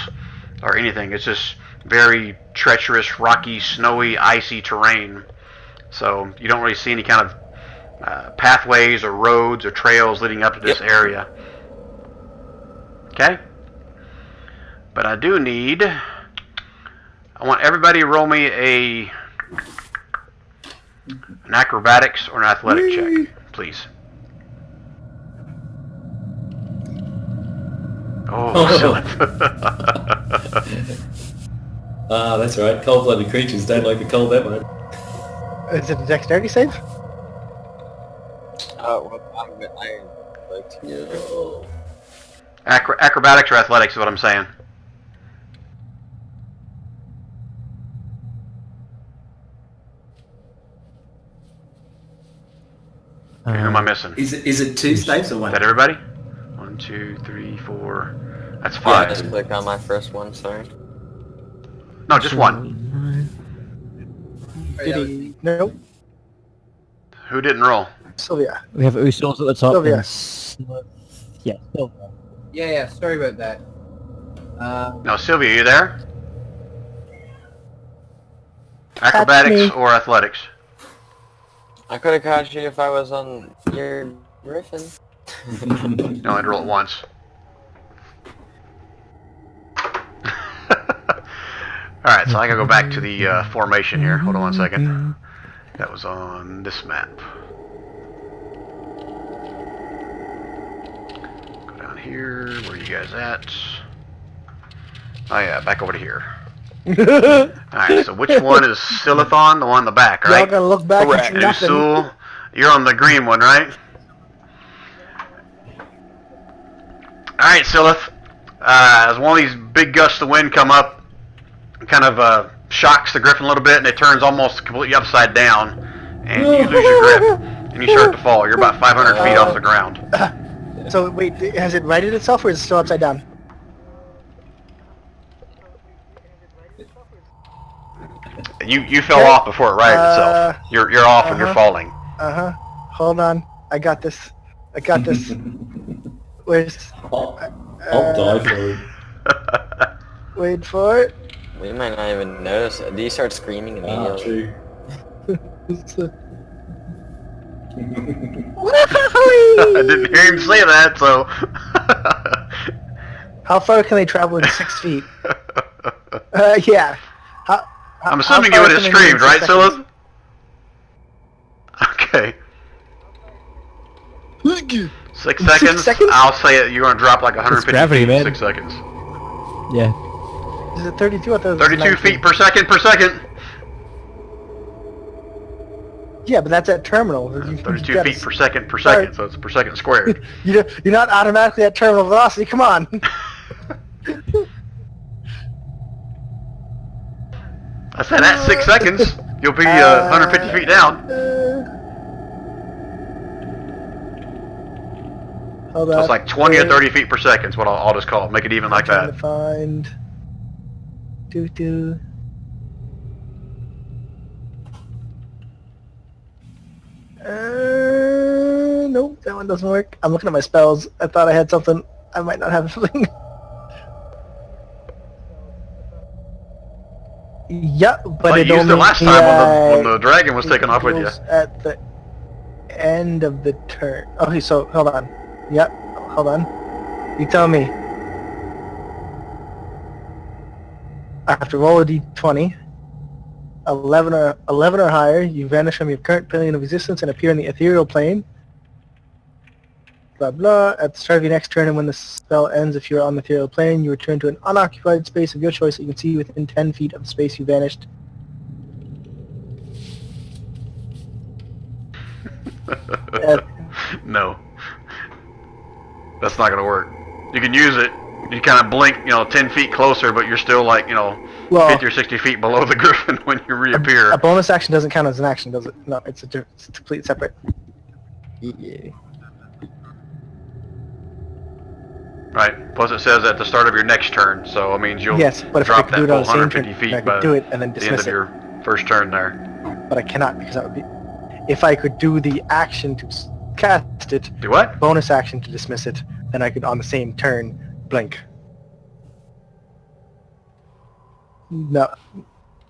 or anything. It's just very treacherous, rocky, snowy, icy terrain. So you don't really see any kind of pathways or roads or trails leading up to this area. Okay? But I do need... I want everybody to roll me an acrobatics or an athletic check, please. Oh, Ah, that's right. Cold-blooded creatures don't like the cold that much. Is it a dexterity save? Oh, well, I'd like to get it. acrobatics or athletics is what I'm saying. Okay, who am I missing? Is it two staves or Is one? that everybody? 1, 2, 3, 4. That's I 5. just clicked on my first one, sorry. No, just one. Did he? Nope. Who didn't roll? Sylvia. We have Usos at the top. Sylvia. and yeah, Sylvia. Yeah, sorry about that. No, Sylvia, you there? Acrobatics me. or athletics? I could have caught you if I was on your griffin. You only roll it once. Alright, so I gotta go back to the formation here. Hold on one second. That was on this map. Go down here. Where are you guys at? Oh yeah, back over to here. Alright, so which one is Silithon? The one in the back, Y'all right? gonna look back Correct. and see nothing. Usul, you're on the green one, right? Alright, Silith. As one of these big gusts of wind come up, it kind of shocks the griffin a little bit, and it turns almost completely upside down, and you lose your grip, and you start to fall. You're about 500 feet off the ground. So wait, has it righted itself or is it still upside down? You fell off before it righted itself. You're off and you're falling. Uh-huh. Hold on. I got this. I got this. Where's... I'll die for it. Wait for it. We might not even notice it. Do you start screaming Ah, immediately? true. I didn't hear him say that, so... How far can they travel in 6 feet? Yeah. I'm assuming how you far would have can they screamed, move in right, 6 seconds? Silith? Okay. 6 6 seconds? seconds? I'll say it. You're going to drop like 150 gravity, feet in man. 6 seconds. Yeah. Is it 32? I thought it was 32 19. feet per second. Yeah, but that's at terminal. You 32 gotta- feet per second, Sorry. so it's per second squared. You're not automatically at terminal velocity. Come on. I said at 6 seconds, you'll be 150 feet down. Hold So on. it's like 20 or 30 feet per second is what I'll just call it. Make it even like Trying that. to find. Doo-doo. Nope, that one doesn't work. I'm looking at my spells. I thought I had something. I might not have something. Yep, but Well, it you used only it last time when the dragon was taken off with you. equals at the end of the turn. Okay, so hold on. Yep, hold on. You tell me. I have to roll a d20. 11 or higher, you vanish from your current plane of existence and appear in the ethereal plane. Blah blah. At the start of your next turn and when the spell ends, if you're on the ethereal plane, you return to an unoccupied space of your choice that you can see within 10 feet of the space you vanished. No. That's not going to work. You can use it. You kind of blink, 10 feet closer, but you're still like, Well, 50 or 60 feet below the griffin when you reappear. a bonus action doesn't count as an action, does it? No, it's completely separate. Yeah. Right. Plus it says at the start of your next turn, so it means you'll Yes, but if I drop could do that it on full the same turn, 150 I feet by could do it and then the end dismiss of it. your first turn there. But I cannot because that would be... If I could do the action to cast it, Do what? bonus action to dismiss it, then I could on the same turn blink. No,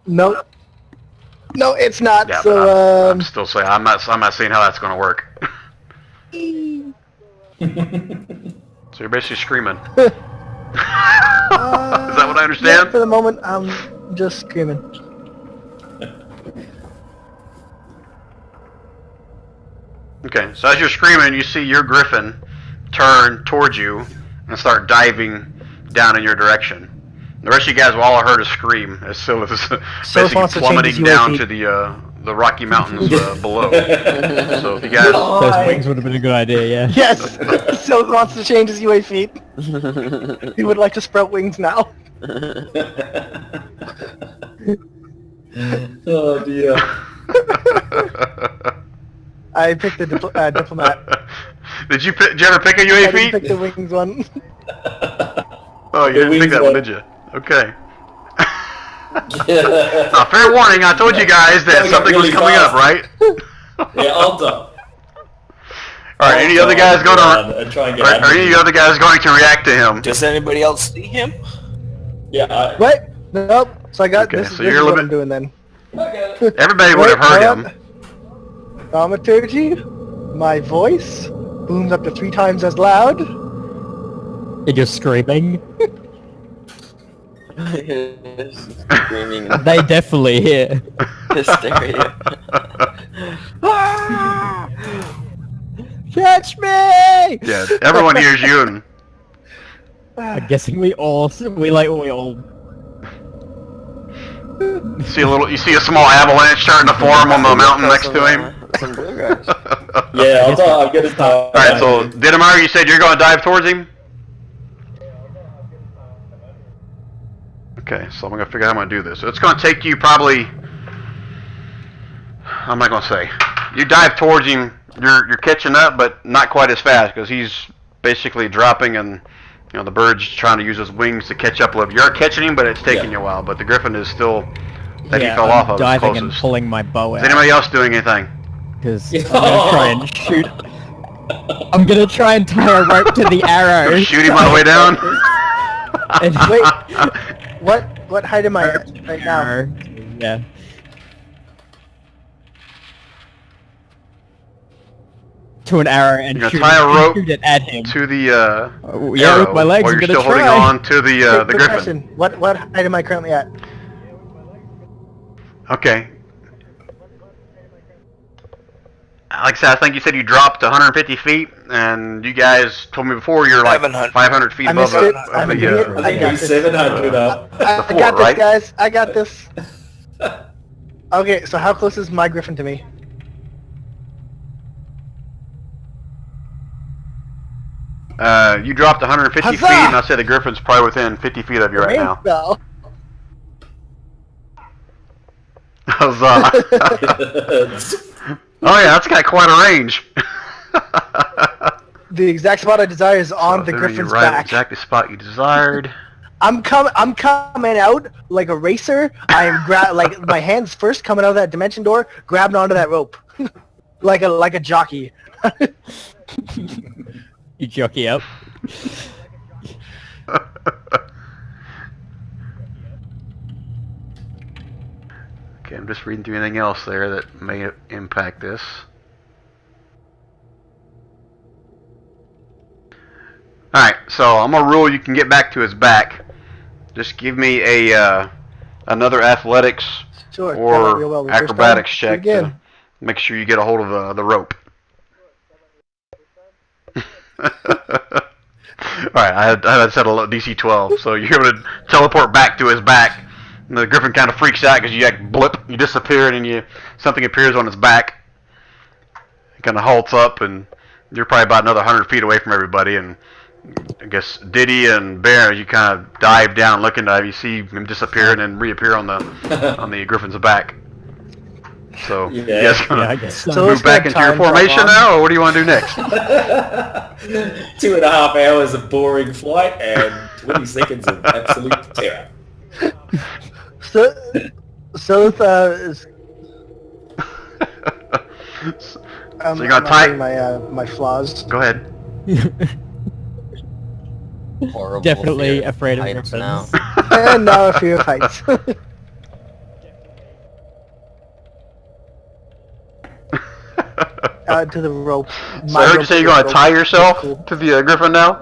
it's not. Yeah, so but I'm still saying I'm not seeing how that's going to work. So you're basically screaming. Is that what I understand? Yeah, for the moment, I'm just screaming. Okay, so as you're screaming, you see your griffin turn towards you and start diving down in your direction. The rest of you guys will all heard a scream as Silas is basically wants to change plummeting his down UAP. to the Rocky Mountains below. So if you guys, Those wings would have been a good idea, yeah. Yes, Silk wants to change his UA feet. He would like to sprout wings now. Oh dear. I picked the diplomat. did you ever pick a I UAV? didn't pick the wings one. Oh, you The didn't pick wings that one, one. did you? Okay. Now, fair warning, I told you guys that Gotta get something was really coming up, fast. right? Yeah, Alta. Alright, any other guys going to... And try and get Are any other guys going to react to him? Does anybody else see him? Yeah, What? Nope. So I got Okay, this. so This is you're what living- I'm doing then. Everybody would have heard him. Thaumaturgy. My voice booms up to 3 times as loud. You're just screaming. Screaming They definitely hear. hysteria. Catch me! Yeah, everyone hears you, and I'm guessing we all see you see a small avalanche starting to form on the mountain next to him. Some bluegrass. Yeah, I'm gonna start. Alright, so Dinomar, you said you're going to dive towards him? Okay, so I'm going to figure out how I'm going to do this. So it's going to take you probably... I'm not going to say. You dive towards him, you're catching up, but not quite as fast, because he's basically dropping, and the bird's trying to use his wings to catch up a little bit. You're catching him, but it's taking you a while, but the griffin is still... That he fell off of is diving and closest. pulling my bow Is out. anybody else doing anything? Because I'm gonna try and shoot. I'm gonna try and tie a rope to the arrow. Shoot him on the way down? And Wait, what height am I at right now? Yeah. To an arrow and You're shoot, gonna tie a rope shoot it at him. to the Yeah, arrow with my legs, while I'm you're gonna still holding try. on to the Quick griffin. question. What height am I currently at? Okay. Like I said, I think you said you dropped 150 feet, and you guys told me before you're like 500 feet I above missed it. the, I'm an idiot. I got this. 700 up. I fort, got this, right? guys. I got this. Okay, so how close is my griffin to me? You dropped 150 feet, Huzzah! and I said the griffin's probably within 50 feet of you right now. Well, Huzzah. Oh yeah, that's got quite a range. the exact spot I desire is on So the there griffin's you're right, back. exactly spot you desired. I'm coming out like a racer. I am like my hands first coming out of that dimension door, grabbing onto that rope, like a jockey. You jockey up. Okay, I'm just reading through anything else there that may impact this. Alright, so I'm gonna rule you can get back to his back. Just give me a another athletics Sure. That went real or well the first acrobatics time. check Again. to make sure you get a hold of the rope. Alright, I had set a DC 12, so you're able to teleport back to his back. And the griffin kind of freaks out because you like blip, you disappear, and then something appears on his back. It kind of halts up, and you're probably about another 100 feet away from everybody. And I guess Diddy and Bear, you kind of dive down, looking at him. You see him disappear and then reappear on the griffin's back. So you guys gonna I guess so. So move let's back get into your time drop formation on. now, or what do you want to do next? 2.5 hours of boring flight and 20 seconds of absolute terror. So is So you're gonna tie- my flaws. Go ahead. Horrible Definitely fear afraid of heights griffins. now. And now a fear of heights. To the rope. So I heard you say you're gonna tie yourself to the griffin now?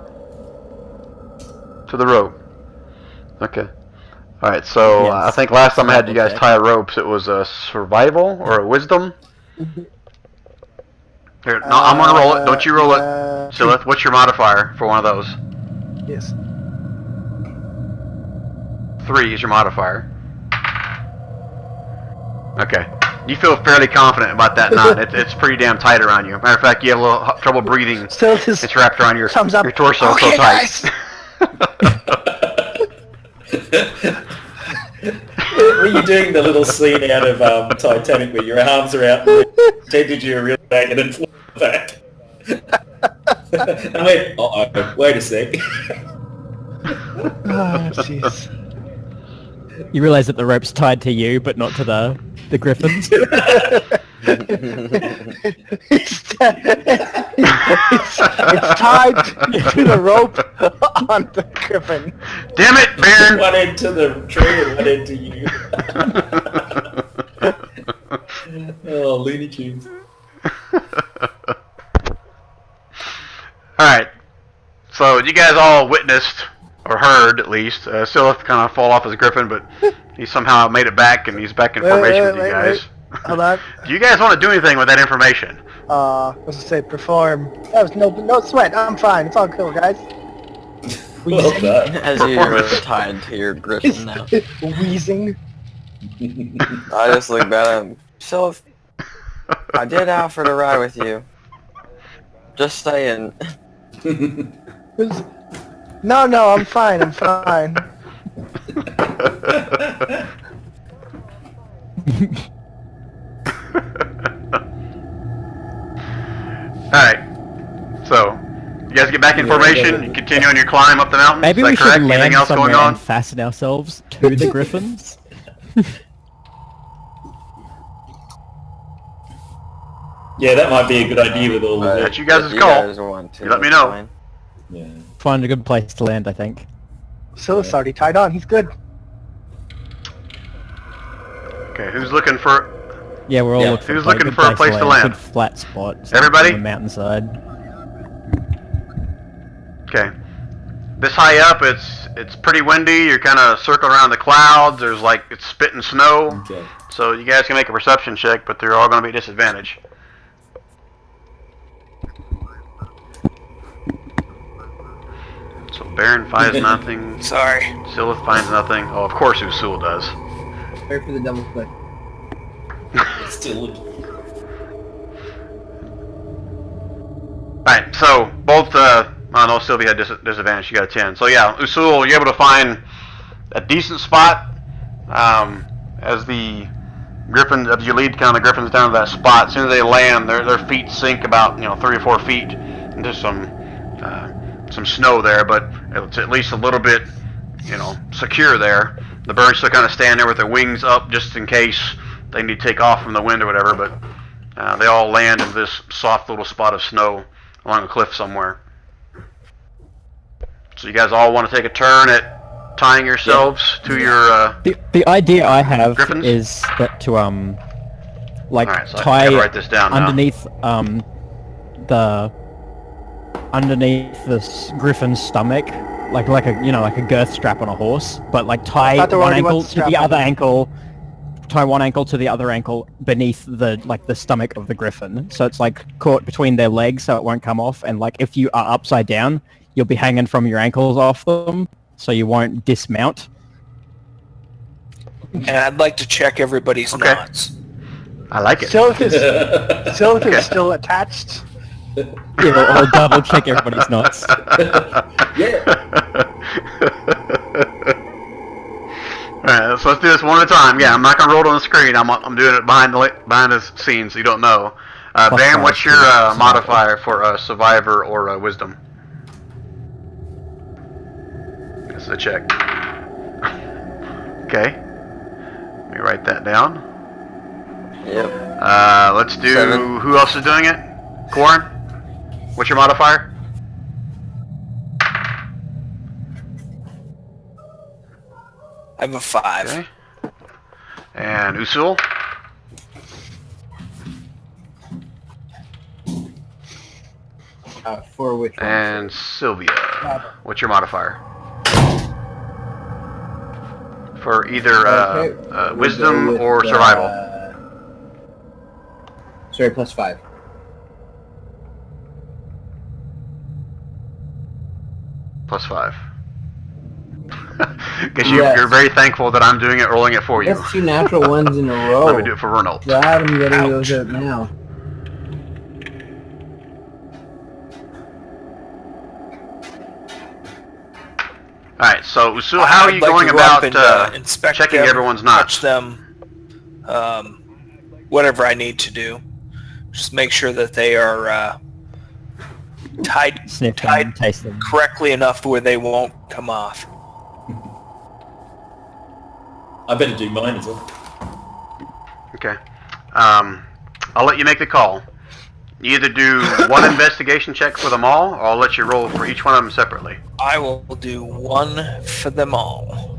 To the rope. Okay. Alright, so Yes. I think last time I had you guys Survival tie ropes, it was a survival or a wisdom? Here, no, I'm gonna roll it. Don't you roll it. Silith, what's your modifier for one of those? Yes. 3 is your modifier. Okay. You feel fairly confident about that knot. It's pretty damn tight around you. Matter of fact, you have a little trouble breathing. Still just It's wrapped around your thumbs up. torso Okay, so tight. Were you doing the little scene out of Titanic where your arms are out and pretended you were really banging and fall back? I went, uh-oh, wait a sec. Oh, jeez. You realise that the rope's tied to you, but not to the griffins. it's tied to the rope on the griffin. Damn it, Baron! One end to the tree and one end to you. Oh, Looney Tunes. Alright. So you guys all witnessed, or heard at least, Silith kind of fall off his griffin, but he somehow made it back and he's back in formation with you guys. Hold on. Do you guys want to do anything with that information? What's it say? Perform. That was no sweat. I'm fine. It's all cool, guys. Well done. As you're tied to your griffin now. Wheezing. I just look at him. So, I did offer to ride with you. Just saying. No, I'm fine. I'm fine. Alright. So, you guys get back in formation, you continue on your climb up the mountain, Maybe is we that should correct? Anything land else somewhere going on? and fasten ourselves to the griffins. Yeah, that might be a good idea with all of That's it. you guys' If you call. guys want to, You let me that's know. fine. Yeah. Find a good place to land, I think. Silith's already tied on. He's good. Okay, who's looking for... Yeah, we're all Yeah. looking for Who's a looking good for a place to land? Good flat spot. Everybody? On the mountainside. Okay. This high up, it's pretty windy, you're kind of circling around the clouds, there's like, it's spitting snow, Okay. so you guys can make a perception check, but they're all going to be at disadvantage. So Baron finds nothing, Sorry. Silith finds nothing, oh of course Usul does. Wait for the double click. Still. Alright, so both, oh no, Sylvie had disadvantage, she got a 10. So yeah, Usul, you're able to find a decent spot, as the griffin, as you lead kind of the griffins down to that spot. As soon as they land, their feet sink about, 3 or 4 feet into some snow there, but it's at least a little bit, secure there. The birds still kind of stand there with their wings up just in case they need to take off from the wind or whatever, but they all land in this soft little spot of snow along a cliff somewhere. So you guys all want to take a turn at tying yourselves to your The idea I have Griffins? is that to Alright, so I tie gotta write this down now. underneath the underneath this griffin's stomach, like a girth strap on a horse, but like tie thought there one already was ankle a to strap the on other it. ankle, tie one ankle to the other ankle beneath the stomach of the griffin, so it's like caught between their legs, so it won't come off. And like if you are upside down, you'll be hanging from your ankles off them, so you won't dismount. And I'd like to check everybody's Okay. knots. I like it. Silica's still attached. Yeah, I'll double check everybody's knots. Yeah. Alright, so let's do this one at a time. Yeah, I'm not gonna roll it on the screen. I'm doing it behind the scenes, so you don't know. Plus Baron, 5 what's to your survival. modifier for survivor or wisdom? This is a check. Okay. Let me write that down. Yep. Let's do. 7. Who else is doing it? Corin? What's your modifier? I have a 5. Okay. And Usul? For which one? And Sylvia. What's your modifier? For either Okay, we'll wisdom go with, or survival. Sorry, +5. +5. Guess Yes. you're very thankful that I'm doing it, rolling it for you. That's 2 natural ones in a row. Let me do it for Renault. God, I'm getting those out now. Alright, so Usul, how are I'd you like going to about go up and, inspect checking them, everyone's knots? touch them, whatever I need to do. Just make sure that they are tied Sniff them, tied taste them. correctly enough where they won't come off. I better do mine as well. Okay. I'll let you make the call. You either do one investigation check for them all, or I'll let you roll for each one of them separately. I will do one for them all.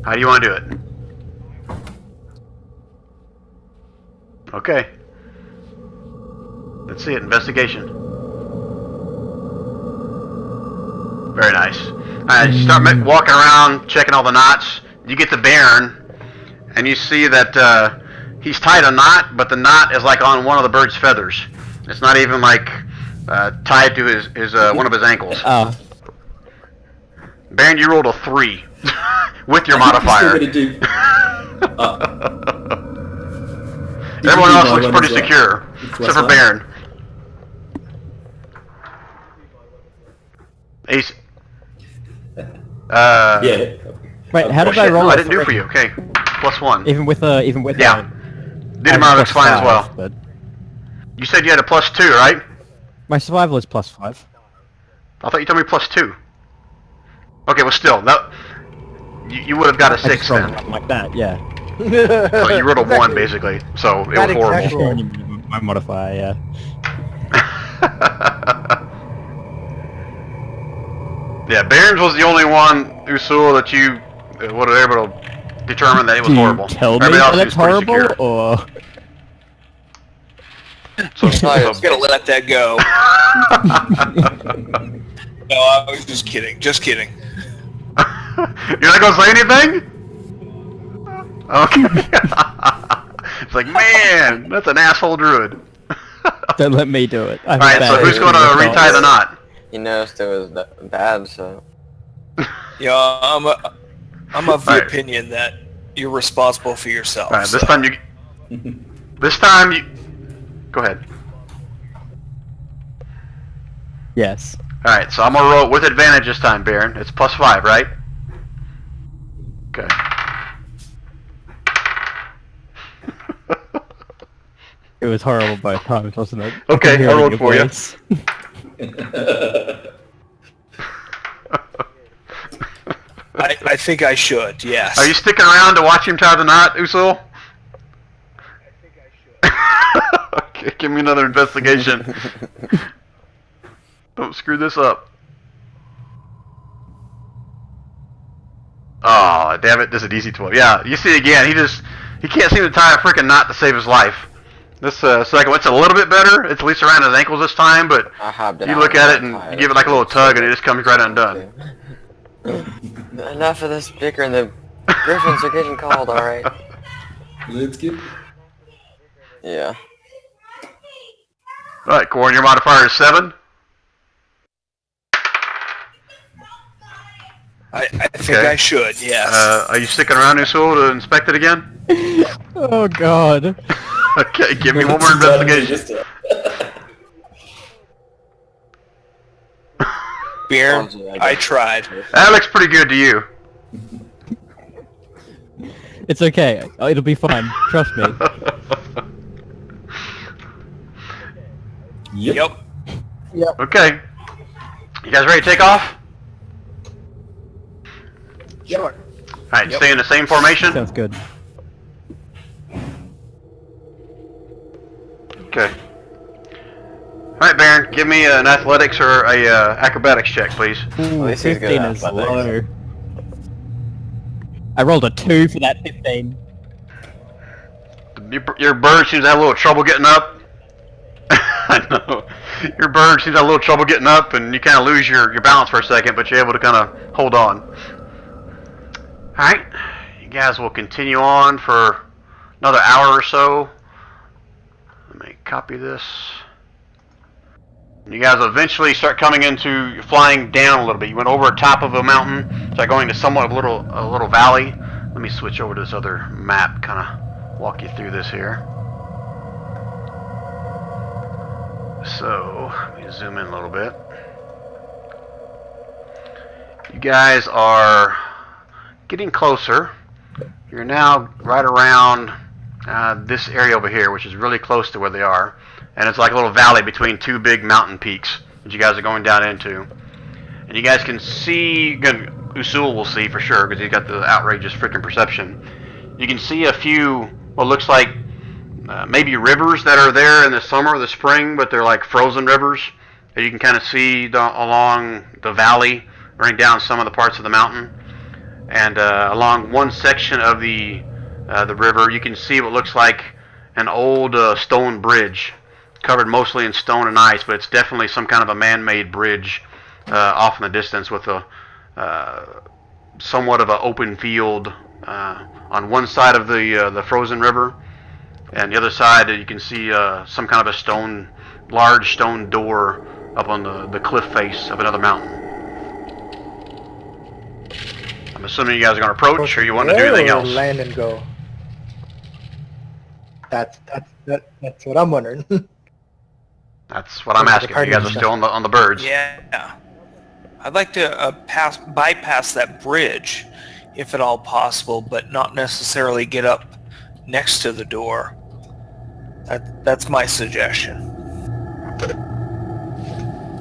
How do you want to do it? Okay. Let's see it. Investigation. Very nice. Alright, you start walking around, checking all the knots. You get to Baron, and you see that he's tied a knot, but the knot is like on one of the bird's feathers. It's not even like tied to his one of his ankles. Oh, Baron, you rolled a 3 with your Still modifier. gonna do. Everyone You else do looks my one pretty as well. secure, It's except for +1. Baron. Ace. Yeah. wait, how Oh, did I shit, roll? no, I a didn't do it for 3? you. Okay, +1. Even with Yeah. Did mine looks fine as well. But You said you had a +2, right? my survival is +5. I thought you told me +2. Okay, well still, that you would have got a I 6 just rolled then. something like that, yeah. So you rolled a 1 basically. So it was That horrible. exact roll. My modifier, yeah. Yeah, Barons was the only one, Usul, that you would have able to determine that it was Do you horrible. tell me Everybody else that it's seems pretty horrible, secure. or So, I'm gonna let that go. No, I was just kidding. Just kidding. you're not gonna say anything? Okay. It's like, man, that's an asshole druid. don't let me do it. I'm Alright, so bad who's at gonna doing retie the knots. knot? He noticed it was bad, so Yeah, I'm of the Alright. opinion that you're responsible for yourself. Alright, this so. time you... This time you... Go ahead. Yes. Alright, so I'm gonna roll with advantage this time, Baron. It's +5, right? Okay. It was horrible both times, wasn't it? Okay, can hear I it in rolled your for you. voice. I think I should, yes. Are you sticking around to watch him tie the knot, Usul? Okay, give me another investigation. Don't screw this up. Oh, damn it, this is a DC 12. Yeah, you see again, he can't seem to tie a freaking knot to save his life. This second one's a little bit better. It's at least around his ankles this time, but I hopped it you out look and at got it and tired. you give it like a little tug and it just comes right undone. Enough of this bickering. The Griffins are getting called, alright. Let's get... Yeah. Alright, Corin, your modifier is 7. I think Okay. I should, yes. Are you sticking around, Usul, to inspect it again? Oh god. Okay, give me one more investigation. Beer, I tried. That looks pretty good to you. It's okay. It'll be fine. Trust me. Yep. Yep. Okay. You guys ready to take off? Sure. Alright, stay in the same formation? Sounds good. Okay. Alright, Baron, give me an athletics or a acrobatics check, please. Ooh, least he's good 15 at is athletics. low. I rolled a 2 for that 15. Your bird seems to have a little trouble getting up. I know. Your bird seems to have a little trouble getting up, and you kind of lose your balance for a second, but you're able to kind of hold on. Alright, you guys will continue on for another hour or so. Let me copy this. You guys will eventually start coming into flying down a little bit. You went over the top of a mountain, start going to somewhat of a little valley. Let me switch over to this other map, kind of walk you through this here. So, let me zoom in a little bit. You guys are getting closer. You're now right around this area over here, which is really close to where they are. And it's like a little valley between two big mountain peaks that you guys are going down into. And you guys can see, Usul will see for sure, because he's got the outrageous freaking perception. You can see a few, what looks like maybe rivers that are there in the summer or the spring, but they're like frozen rivers. And you can kind of see along the valley, running down some of the parts of the mountain. And along one section of the river, you can see what looks like an old stone bridge, covered mostly in stone and ice, but it's definitely some kind of a man-made bridge off in the distance with a somewhat of an open field on one side of the frozen river, and the other side you can see some kind of a large stone door up on the cliff face of another mountain. I'm assuming you guys are going to approach, or you want to do anything else? Land and go. That's what I'm wondering. That's what I'm asking. You guys are still on the birds. Yeah. I'd like to bypass that bridge, if at all possible, but not necessarily get up next to the door. That's my suggestion.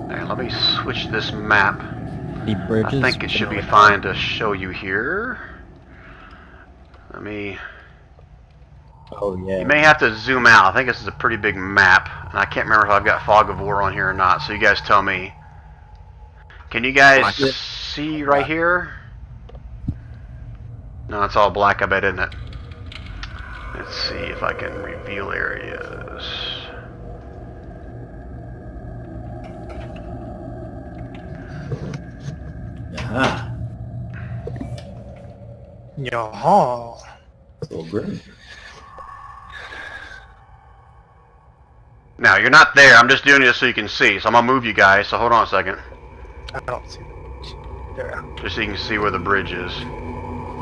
Alright, let me switch this map. The bridges. I think it should be fine to show you here. Let me... Oh yeah. You may have to zoom out. I think this is a pretty big map, and I can't remember if I've got Fog of War on here or not, so you guys tell me. Can you guys see right here? No, it's all black, I bet, isn't it? Let's see if I can reveal areas. Aha. Yaha. So great. Now, you're not there. I'm just doing this so you can see. So I'm going to move you guys, so hold on a second. I don't see it. There. Just so you can see where the bridge is.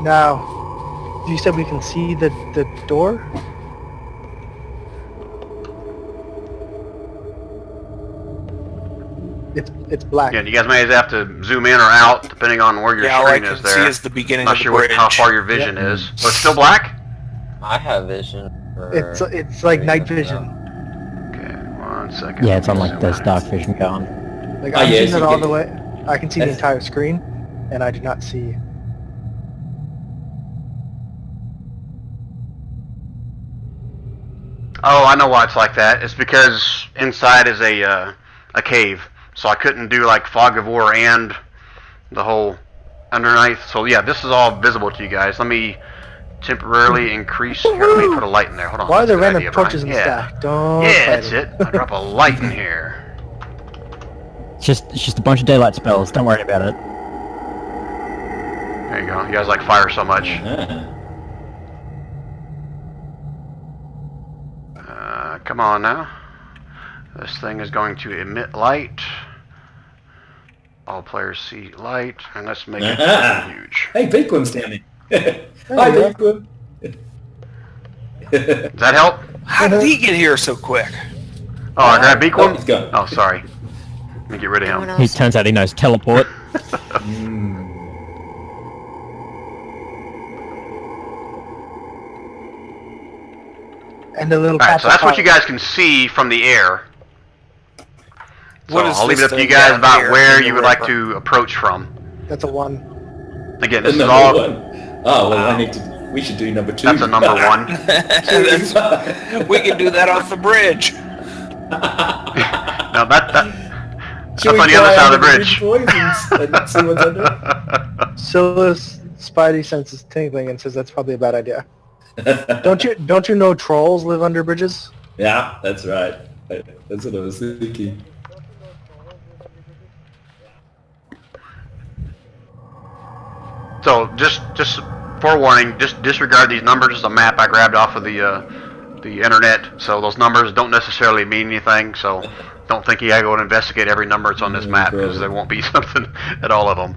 Now, you said we can see the door? It's black. Yeah, you guys may have to zoom in or out, depending on where your Yeah, all I screen can is there. see is the beginning Not of the sure bridge. how far your vision is. So it's still black? I have vision. It's like night vision. Okay, 1 second. Yeah, it's on like Zoom this out. dark vision going. Like Oh, I'm yeah, seeing so it you all can- the way. I can see the That's- entire screen, and I do not see. Oh, I know why it's like that. It's because inside is a cave, so I couldn't do like Fog of War and the whole underneath. So yeah, this is all visible to you guys. Let me temporarily increase. Here, let me put a light in there. Hold on. Why are there That's a good random idea, approaches in Brian. the Yeah. sky? Don't Yeah, fight that's it. I drop a light in here. It's just a bunch of daylight spells. Don't worry about it. There you go. You guys like fire so much. Come on now. This thing is going to emit light. All players see light, and let's make it huge. Hey, Beakwim's down there. Hi, Beakwim. Does that help? How did he get here so quick? Oh, I grabbed He's Beakwim? gone. Oh, sorry. Let me get rid of him. He turns out he knows teleport. And the little. Alright, so that's what you guys can see from the air. So What is I'll leave it this up to you thing guys down about here where in the you would like river? to approach from. That's a 1. Again, this is Number all. one. Oh, well, I need to. We should do number 2. That's a number 1. We can do that off the bridge. No, that's on Should we the other fly side of the under bridge. boys, and see what's under? Scylla's spidey sense is tingling and says that's probably a bad idea. Don't you know trolls live under bridges? Yeah, that's right. That's what I was thinking. So just forewarning, just disregard these numbers. It's a map I grabbed off of the internet. So those numbers don't necessarily mean anything. So don't think you gotta go and investigate every number that's on this map, because there won't be something at all of them.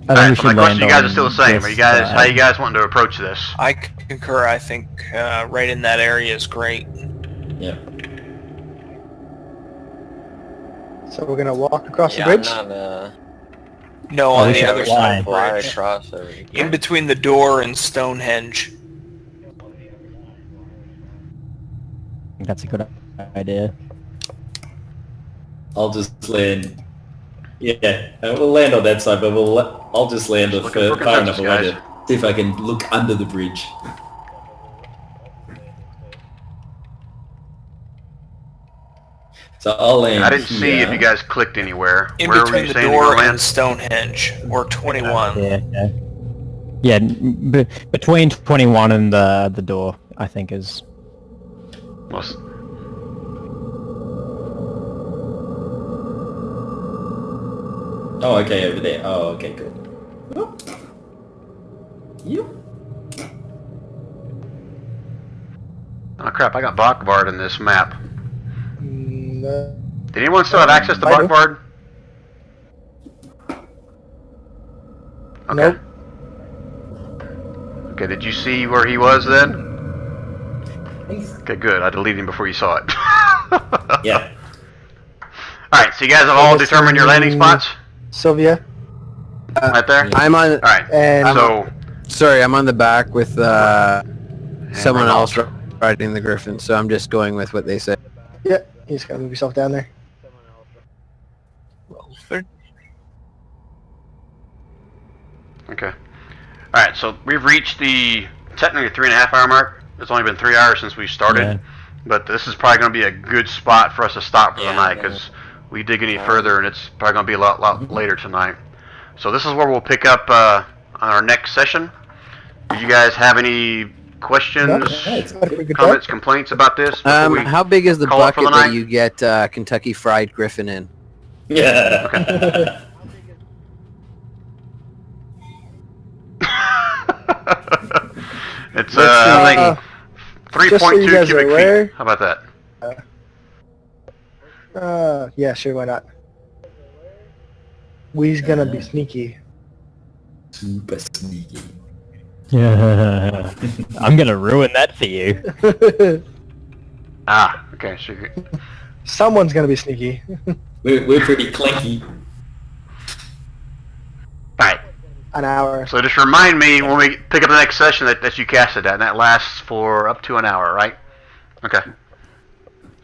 I think we Alright, so should my question land to you guys on is still the same. this Are you guys how side. you guys wanting to approach this? I concur. I think right in that area is great. Yeah. So we're gonna walk across the Yeah, bridge. I'm not, No, Oh, on we the should other fly. side of the fly bridge. across over. In between the door and Stonehenge. I think that's a good idea. I'll just land. Yeah, we'll land on that side, but I'll just land Just looking for far enough consensus, away to see if I can look under the bridge. So I'll land. I didn't see if here. you guys clicked anywhere. In Where were between you the saying you were door gonna and land? Stonehenge, or 21. Yeah, between 21 and the door, I think is. Well, Oh, okay, over there. Oh, okay, cool. Yep. oh crap! I got Bachbard in this map. No. Did anyone still have access to I do. Bachbard? Okay. Nope. Okay, did you see where he was then? Okay, good. I deleted him before you saw it. Yeah. Alright, so you guys have all determined your landing spots? Sylvia Right there? I'm on. Alright, and so... Sorry, I'm on the back with someone Renault. else riding the Griffin, so I'm just going with what they say. yeah, you just gotta move yourself down there. Okay. Alright, so we've reached the technically 3.5 hour mark. It's only been 3 hours since we started. Yeah. But this is probably going to be a good spot for us to stop for the Yeah, night, yeah. because we dig any further and it's probably going to be a lot later tonight. So this is where we'll pick up on our next session. Do you guys have any questions, Yeah, it's Had a pretty good comments, complaints about this? before we- How big is the call it for bucket the that night? you get Kentucky Fried Griffin in? Yeah. Okay. It's I think just so you 3.2 guys are cubic aware- feet. How about that? yeah, sure, why not? We's gonna be sneaky. Super sneaky. I'm gonna ruin that for you. Ah, okay. So you- Someone's gonna be sneaky. We're pretty clanky. Alright, An hour. so just remind me when we pick up the next session that you casted that, and that lasts for up to an hour, right? Okay.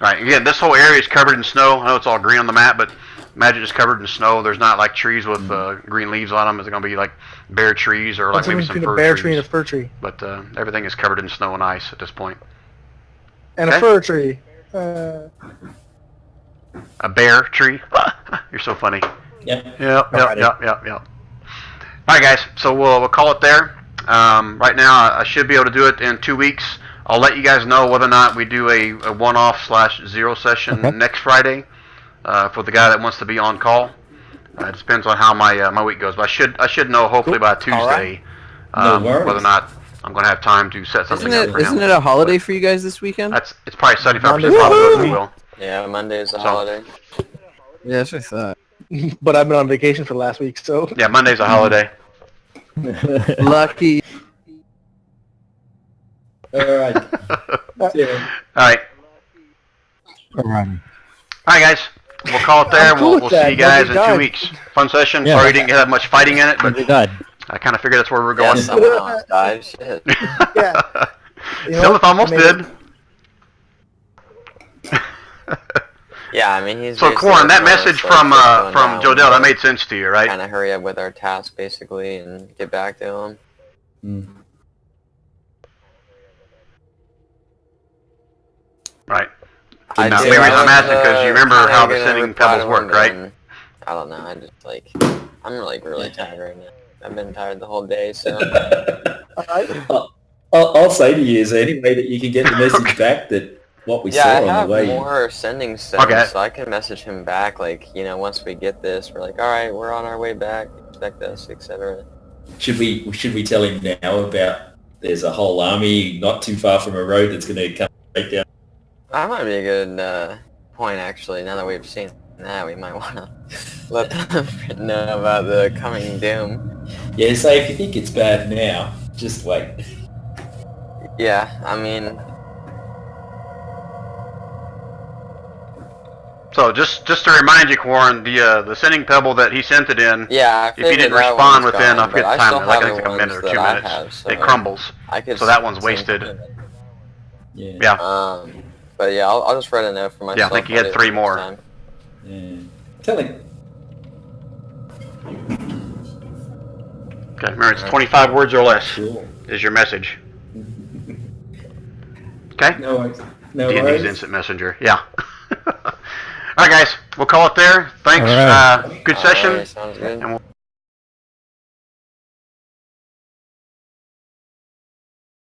Alright, again, this whole area is covered in snow. I know it's all green on the map, but imagine it's covered in snow. There's not like trees with green leaves on them. It's going to be like bare trees or like What's the maybe difference some between fir a bear trees. tree and a fir tree? But everything is covered in snow and ice at this point. And Okay. a fir tree. A bear tree? You're so funny. Yeah. Yep. Alrighty. Yep. All right, guys. So we'll call it there. Right now, I should be able to do it in 2 weeks. I'll let you guys know whether or not we do a one-off / zero session next Friday for the guy that wants to be on call. It depends on how my week goes, but I should know hopefully by Tuesday whether or not I'm going to have time to set something up for him. Isn't it a holiday for you guys this weekend? It's probably 75% probability we will. Yeah, Monday's a holiday. Yeah, that's what I thought. But I've been on vacation for the last week, so. Yeah, Monday's a holiday. Lucky. All right. Yeah. All right. All right. All right, guys. We'll call it there. I'm cool We'll with see that. you guys Nobody in 2 died. weeks. Fun session. Yeah. Sorry you didn't have much fighting in it, but Nobody died. I kind of figured that's where we were Yeah, going. someone else died. Shit. Yeah. You know, Silith almost I mean, did. Yeah, I mean he's. So, Corn, that message from Jodell, that made sense to you, right? Trying to hurry up with our task basically and get back to him. Mm. Right. I Now, did- the reason I I'm was, asking because you remember kinda how the gonna sending reply to pebbles work, him, right? and I don't know. I just like I'm like really tired right now. I've been tired the whole day, so I'll say to you, is there any way that you can get the message back that what we yeah, I saw on have the way? more sending stuff, Okay. so I can message him back. Like once we get this, we're like, all right, we're on our way back. Expect us, etc. Should we tell him now about there's a whole army not too far from a road that's going to come right down? That might be a good point, actually. Now that we've seen that, we might want to let them know about the coming doom. Yeah, so if you think it's bad now, just wait. Yeah, I mean, So just to remind you, Corn, the sending pebble that he sent it in, yeah. I if you figured didn't that respond one's within, I gone, forget but the I still time, like I have think the a minute or ones 2 that I minutes, have, so it crumbles. I could So that one's send wasted. him. Yeah. Yeah. But yeah, I'll just write a note for myself. Yeah, I think you had I'll do 3 it next more. time. Yeah. Tell him. Okay, remember it's 25 words or less Sure. is your message. Okay? No worries. No D&D's worries. instant messenger. Yeah. All right, guys. We'll call it there. Thanks. All right. Good session. Alright, sounds good. And we'll